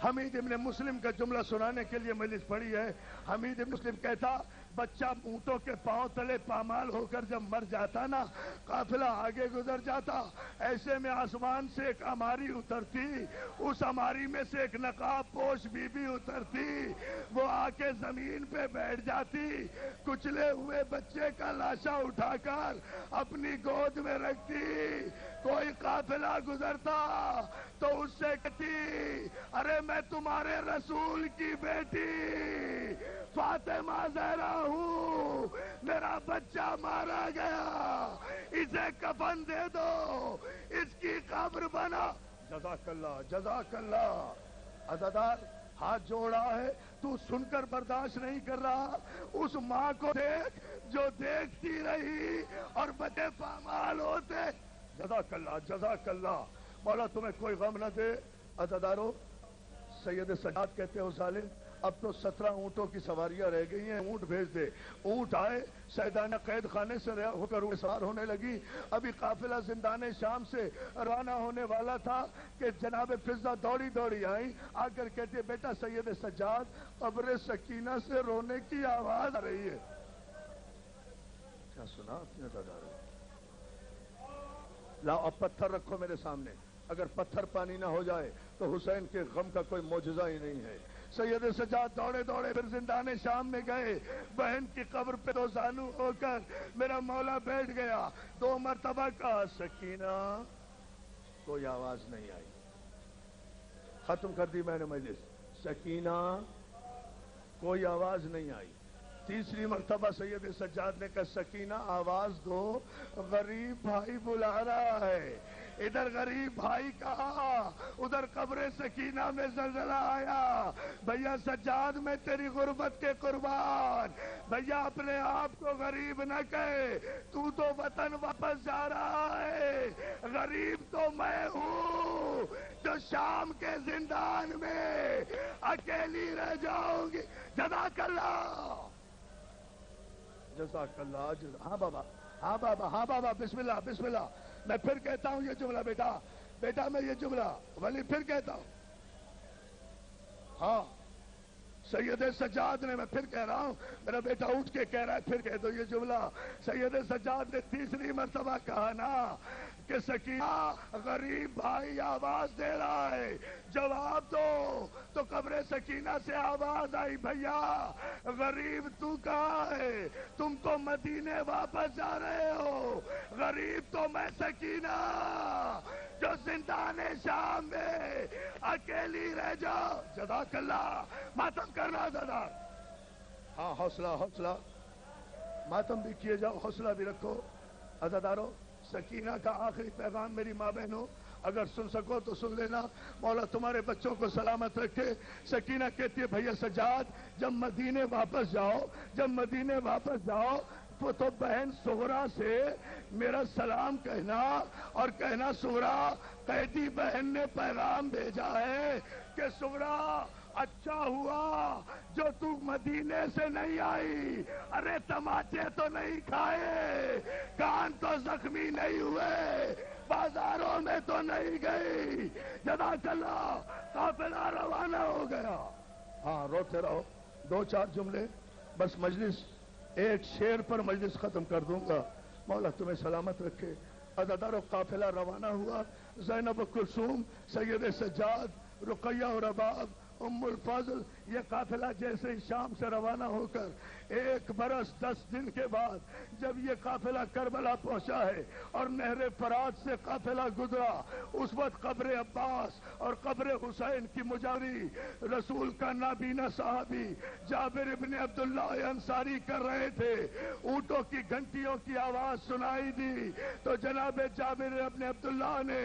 حمید ابن مسلم کا جملہ سنانے کے لیے مجلس پڑھی ہے۔ حمید ابن مسلم کہتا بچہ اونٹوں کے پاؤں تلے پامال ہو کر جب مر جاتا نا، قافلہ آگے گزر جاتا، ایسے میں آسمان سے ایک اماری اترتی، اس اماری میں سے ایک نقاب پوش بی بی اترتی، وہ آ کے زمین پہ بیٹھ جاتی، کچلے ہوئے بچے کا لاشا اٹھا کر اپنی گود میں رکھتی، کوئی قافلہ گزرتا تو اس سے کہتی ارے میں تمہارے رسول کی بیٹی فاطمہ زہرا ہوں، میرا بچہ مارا گیا، اسے کفن دے دو، اس کی قبر بنا. جزاک اللہ، جزاک اللہ. عزادار ہاتھ جوڑا ہے، تو سن کر برداشت نہیں کر رہا. اس ماں کو دیکھ جو دیکھتی رہی اور بچے پامال ہوتے. جزاک اللہ، جزاک اللہ. مولا تمہیں کوئی غم نہ دے. عزادارو، سید سجاد کہتے ہو ظالم، اب تو 17 اونٹوں کی سواریاں رہ گئی ہیں، اونٹ بھیج دے. اونٹ آئے، سیدانہ قید خانے سے رہا ہو کر سوار ہونے لگی. ابھی قافلہ زندان شام سے روانہ ہونے والا تھا کہ جناب فضہ دوڑی دوڑی آئی، آ کر کہتے بیٹا سید سجاد، قبر سکینہ سے رونے کی آواز آ رہی ہے. کیا سنا آپ نے دادارو؟ لاؤ اب پتھر رکھو میرے سامنے. اگر پتھر پانی نہ ہو جائے تو حسین کے غم کا کوئی معجزہ ہی نہیں ہے. سید سجاد دوڑے دوڑے پھر زندان شام میں گئے. بہن کی قبر پہ دو زانو ہو کر میرا مولا بیٹھ گیا. 2 مرتبہ کہا سکینہ، کوئی آواز نہیں آئی. ختم کر دی میں نے مجلس. سکینہ، کوئی آواز نہیں آئی. تیسری مرتبہ سید سجاد نے کہا سکینہ آواز دو، غریب بھائی بلا رہا ہے. ادھر غریب بھائی کہا، ادھر قبر سکینہ میں زلزلہ آیا. بھیا سجاد میں تیری غربت کے قربان، بھیا اپنے آپ کو غریب نہ کہے، تو وطن واپس جا رہا ہے. غریب تو میں ہوں جو شام کے زندان میں اکیلی رہ جاؤں گی. جزاک اللہ، جزاک اللہ. ہاں بابا، ہاں بابا، ہاں بابا. بسم اللہ، بسم اللہ. میں پھر کہتا ہوں یہ جملہ بیٹا، بیٹا میں یہ جملہ ولی پھر کہتا ہوں. ہاں سید سجاد نے، میں پھر کہہ رہا ہوں، میرا بیٹا اٹھ کے کہہ رہا ہے پھر کہہ دو یہ جملہ. سید سجاد نے تیسری مرتبہ کہا نا کہ سکینہ غریب بھائی آواز دے رہا ہے، جواب دو. تو قبر سکینہ سے آواز آئی، بھیا غریب تو کہاں ہے؟ تم تو مدینے واپس جا رہے ہو. غریب تو میں سکینہ جو زندان شام میں اکیلی رہ جاؤ. جزاک اللہ. ماتم کرنا دادا. ہاں حوصلہ، حوصلہ. ماتم بھی کیے جاؤ، حوصلہ بھی رکھو. عزادارو، سکینہ کا آخری پیغام میری ماں بہنوں اگر سن سکو تو سن لینا. مولا تمہارے بچوں کو سلامت رکھے. سکینہ کہتی ہے بھیا سجاد جب مدینے واپس جاؤ، جب مدینے واپس جاؤ تو بہن سغرا سے میرا سلام کہنا اور کہنا سغرا قیدی بہن نے پیغام بھیجا ہے کہ سغرا اچھا ہوا جو تو مدینے سے نہیں آئی. ارے تماچے تو نہیں کھائے، کان تو زخمی نہیں ہوئے، بازاروں میں تو نہیں گئی. جزاک اللہ. قافلہ روانہ ہو گیا. ہاں روتے رہو. 2-4 جملے بس، مجلس ایک شعر پر مجلس ختم کر دوں گا. مولا تمہیں سلامت رکھے. عزادارو قافلہ روانہ ہوا. زینب کلثوم، سید سجاد، رقیہ اور رباب، ام الفضل، یہ قافلہ جیسے ہی شام سے روانہ ہو کر 1 برس 10 دن کے بعد جب یہ قافلہ کربلا پہنچا ہے اور نہر فرات سے قافلہ گزرا، اس وقت قبر عباس اور قبر حسین کی مجاوری رسول کا نابینا صحابی جابر ابن عبداللہ انصاری کر رہے تھے. اونٹوں کی گھنٹیوں کی آواز سنائی دی تو جناب جابر ابن عبداللہ نے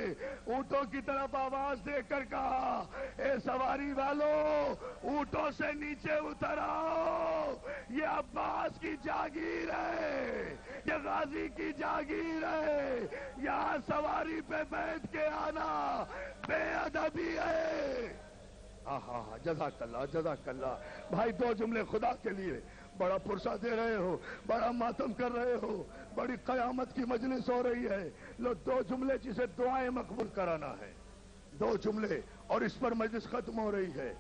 اونٹوں کی طرف آواز دے کر کہا، اے سواری والوں اونٹوں سے نیچے اتر آؤ، یہ عباس کی جاگیر ہے، یہ غازی کی جاگیر ہے، یہاں سواری پہ بیٹھ کے آنا بے ادبی ہے. جزاک اللہ، جزاک اللہ. بھائی 2 جملے خدا کے لیے. بڑا پرسہ دے رہے ہو، بڑا ماتم کر رہے ہو، بڑی قیامت کی مجلس ہو رہی ہے. لو 2 جملے جسے دعائیں مقبول کرانا ہے. 2 جملے اور اس پر مجلس ختم ہو رہی ہے.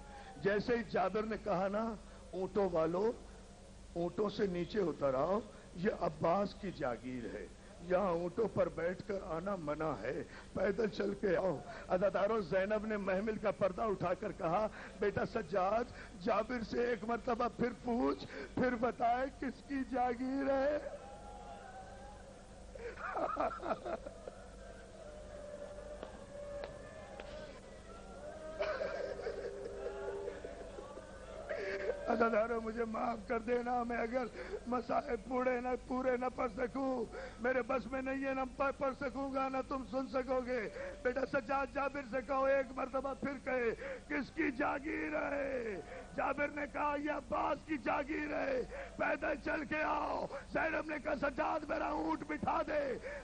جیسے ہی جابر نے کہا نا اونٹوں والو اونٹوں سے نیچے اتر آؤ، یہ عباس کی جاگیر ہے، یہاں اونٹوں پر بیٹھ کر آنا منع ہے، پیدل چل کے آؤ. عزادارو زینب نے محمل کا پردہ اٹھا کر کہا، بیٹا سجاد جابر سے 1 مرتبہ پھر پوچھ، پھر بتائے کس کی جاگیر ہے. عزیزانو مجھے معاف کر دینا، میں اگر مسائل پورے نہ پڑھ سکوں، میرے بس میں نہیں ہے، نہ پڑھ سکوں گا نہ تم سن سکو گے۔ بیٹا سجاد جابر سے کہو ایک مرتبہ پھر کہے کس کی جاگیر ہے؟ جابر نے کہا یہ عباس کی جاگیر ہے، پیدل چل کے آؤ۔ زینب نے کہا سجاد میرا اونٹ بٹھا دے۔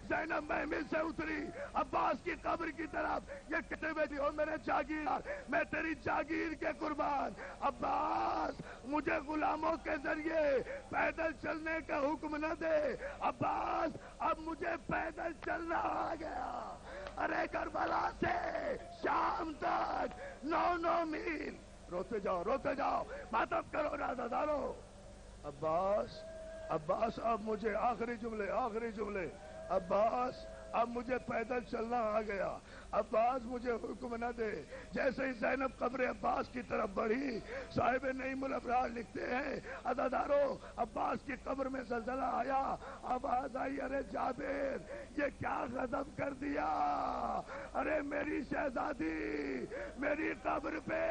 زینب محمل سے اتری عباس کی قبر کی طرف، یہ کہتے ہوئے تھی او میرے جاگیر، میں تیری جاگیر کے قربان۔ عباس مجھے غلاموں کے ذریعے پیدل چلنے کا حکم نہ دے، عباس اب مجھے پیدل چلنا آ گیا۔ ارے کربلا سے شام تک 9 میل، روتے جاؤ ماتم کرو رازدارو۔ عباس اب مجھے آخری جملے، عباس اب مجھے پیدل چلنا آ گیا، عباس مجھے حکم نہ دے۔ جیسے ہی زینب قبر عباس کی طرف بڑھی، صاحب نعیم الابرار لکھتے ہیں عزادارو عباس کی قبر میں زلزلہ آیا، آواز آئی ارے جابر یہ کیا غضب کر دیا، ارے میری شہزادی میری قبر پہ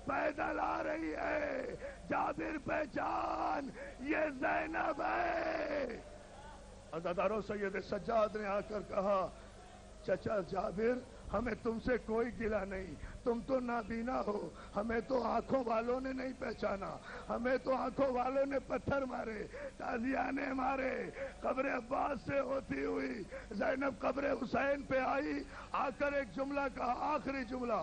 پیدل آ رہی ہے، جابر پہچان یہ زینب ہے۔ عزادارو سید سجاد نے آ کر کہا چچا جابر ہمیں تم سے کوئی گلہ نہیں، تم تو نابینا ہو، ہمیں تو آنکھوں والوں نے نہیں پہچانا، ہمیں تو آنکھوں والوں نے پتھر مارے، تازیانے مارے۔ قبر عباس سے ہوتی ہوئی زینب قبر حسین پہ آئی، آ کر ایک جملہ کہا، آخری جملہ،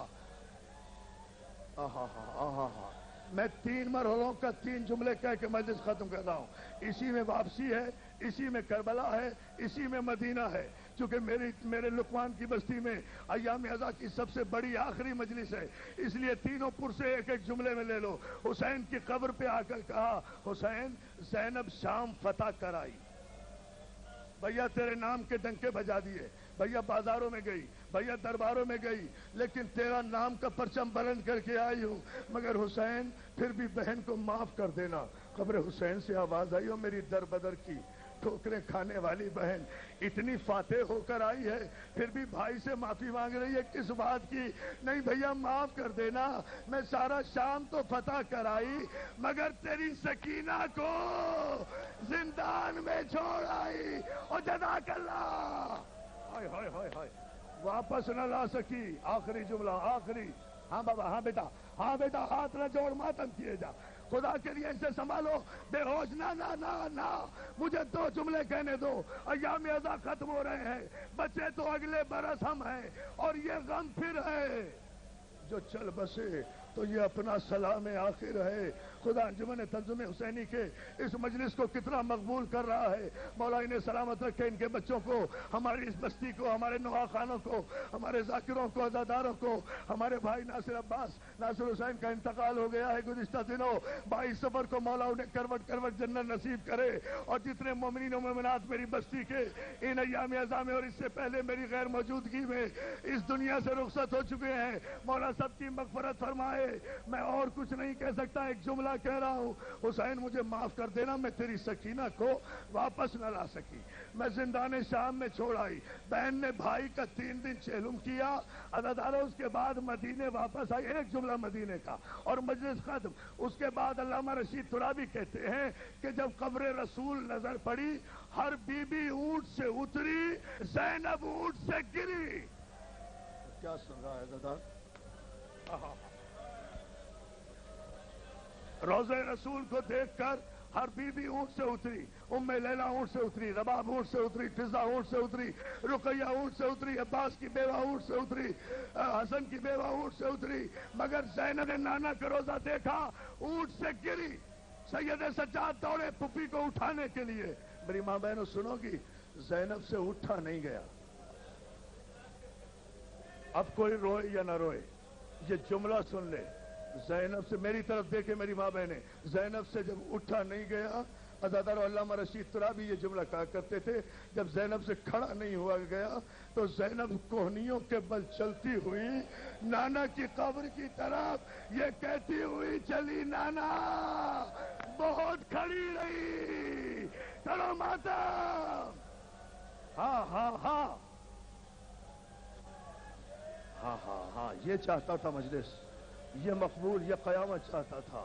میں 3 مرحلوں کا 3 جملے کہہ کے مجلس ختم کر رہا ہوں۔ اسی میں واپسی ہے، اسی میں کربلا ہے، اسی میں مدینہ ہے، چونکہ میرے لقمان کی بستی میں ایام ازا کی سب سے بڑی آخری مجلس ہے، اس لیے تینوں پر سے ایک جملے میں لے لو۔ حسین کی قبر پہ آ کر کہا حسین زینب شام فتح کرائی، بھیا تیرے نام کے ڈنکے بجا دیے، بھیا بازاروں میں گئی، بھیا درباروں میں گئی، لیکن تیرا نام کا پرچم بلند کر کے آئی ہوں، مگر حسین پھر بھی بہن کو معاف کر دینا۔ قبر حسین سے آواز آئی ہو میری در بدر کی ٹھوکریں کھانے والی بہن، اتنی فاتح ہو کر آئی ہے پھر بھی بھائی سے معافی مانگ رہی ہے، کس بات کی؟ نہیں بھیا معاف کر دینا، میں سارا شام تو فتح کرائی مگر تیری سکینہ کو زندان میں چھوڑ آئی، اور جزاک اللہ۔ ہائے ہائے ہائے ہائے، واپس نہ لا سکی، آخری جملہ آخری۔ ہاں بابا، ہاں بیٹا ہاتھ نہ جوڑ، ماتم کیے جا، خدا کے لیے اسے سنبھالو، بے ہوش نہ، مجھے 2 جملے کہنے دو، ایام ازا ختم ہو رہے ہیں، بچے تو اگلے برس ہم ہیں، اور یہ غم پھر ہے جو چل بسے تو یہ اپنا سلام آخر ہے۔ خدا انجمن تنظیم حسینی کے اس مجلس کو کتنا مقبول کر رہا ہے، مولا انہیں سلامت رکھے، ان کے بچوں کو، ہماری اس بستی کو، ہمارے نواخانوں کو، ہمارے ذاکروں کو، عزاداروں کو۔ ہمارے بھائی ناصر حسین کا انتقال ہو گیا ہے گزشتہ دنوں، 22 صفر کو مولا انہیں کروٹ جنت نصیب کرے، اور جتنے مومنین و مومنات میری بستی کے ان ایام ازا میں اور اس سے پہلے میری غیر موجودگی میں اس دنیا سے رخصت ہو چکے ہیں، مولا سب کی مغفرت فرمائے۔ میں اور کچھ نہیں کہہ سکتا، ایک جملہ کہہ رہا ہوں، حسین مجھے معاف کر دینا، میں تیری سکینہ کو واپس نہ لا سکی، میں زندان شام میں چھوڑ آئی، بہن نے بھائی کا 3 دن چہلم کیا، عزاداروں اس کے بعد مدینے واپس آئی، ایک جملہ مدینے کا اور مجلس ختم۔ اس کے بعد علامہ رشید ترابی کہتے ہیں کہ جب قبر رسول نظر پڑی، ہر بی بی اونٹ سے اتری، زینب اونٹ سے گری۔ کیا سن رہا ہے عزادار؟ روضہ رسول کو دیکھ کر ہر بی بی اونٹ سے اتری، ام لیلہ اونٹ سے اتری، رباب اونٹ سے اتری، فضا اونٹ سے اتری، رقیہ اونٹ سے اتری، عباس کی بیوہ اونٹ سے اتری، حسن کی بیوہ اونٹ سے اتری، مگر زینب نے نانا کا روزہ دیکھا، اونٹ سے گری۔ سید سجاد دوڑے پھپھی کو اٹھانے کے لیے۔ میری ماں بہنوں سنو گی، زینب سے اٹھا نہیں گیا۔ اب کوئی روئے یا نہ روئے، یہ جملہ سن لے، زینب سے، میری طرف دیکھے میری ماں بہنیں، زینب سے جب اٹھا نہیں گیا، عزادار علامہ رشید ترابی یہ جملہ کہا کرتے تھے، جب زینب سے کھڑا نہیں ہوا گیا تو زینب کوہنیوں کے بل چلتی ہوئی نانا کی قبر کی طرف یہ کہتی ہوئی چلی، نانا بہت کھڑی رہی، کرو ماتم۔ ہاں ہاں ہاں ہاں ہاں ہاں، یہ چاہتا تھا مجلس، یہ مقبول، یہ قیامت چاہتا تھا،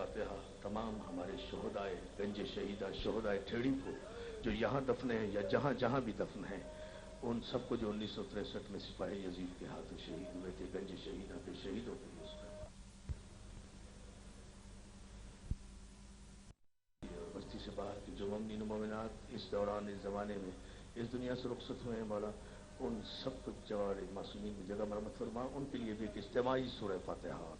فاتحہ تمام ہمارے شہدائے گنج شہیدہ شہدائے ٹھیڑی کو جو یہاں دفن ہیں یا جہاں جہاں بھی دفن ہیں، ان سب کو جو 1963 میں سپاہی یزید کے ہاتھوں شہید ہوئے تھے، گنج شہیدہ کے شہیدوں کے لیے اس میں بستی سے باہر کی جو مومنین و مومنات اس دوران اس زمانے میں اس دنیا سے رخصت ہوئے ہیں، مولا ان سب کو جوار معصومین کی جگہ مرحمت فرما، ان کے لیے بھی ایک اجتماعی سورہ فاتحہ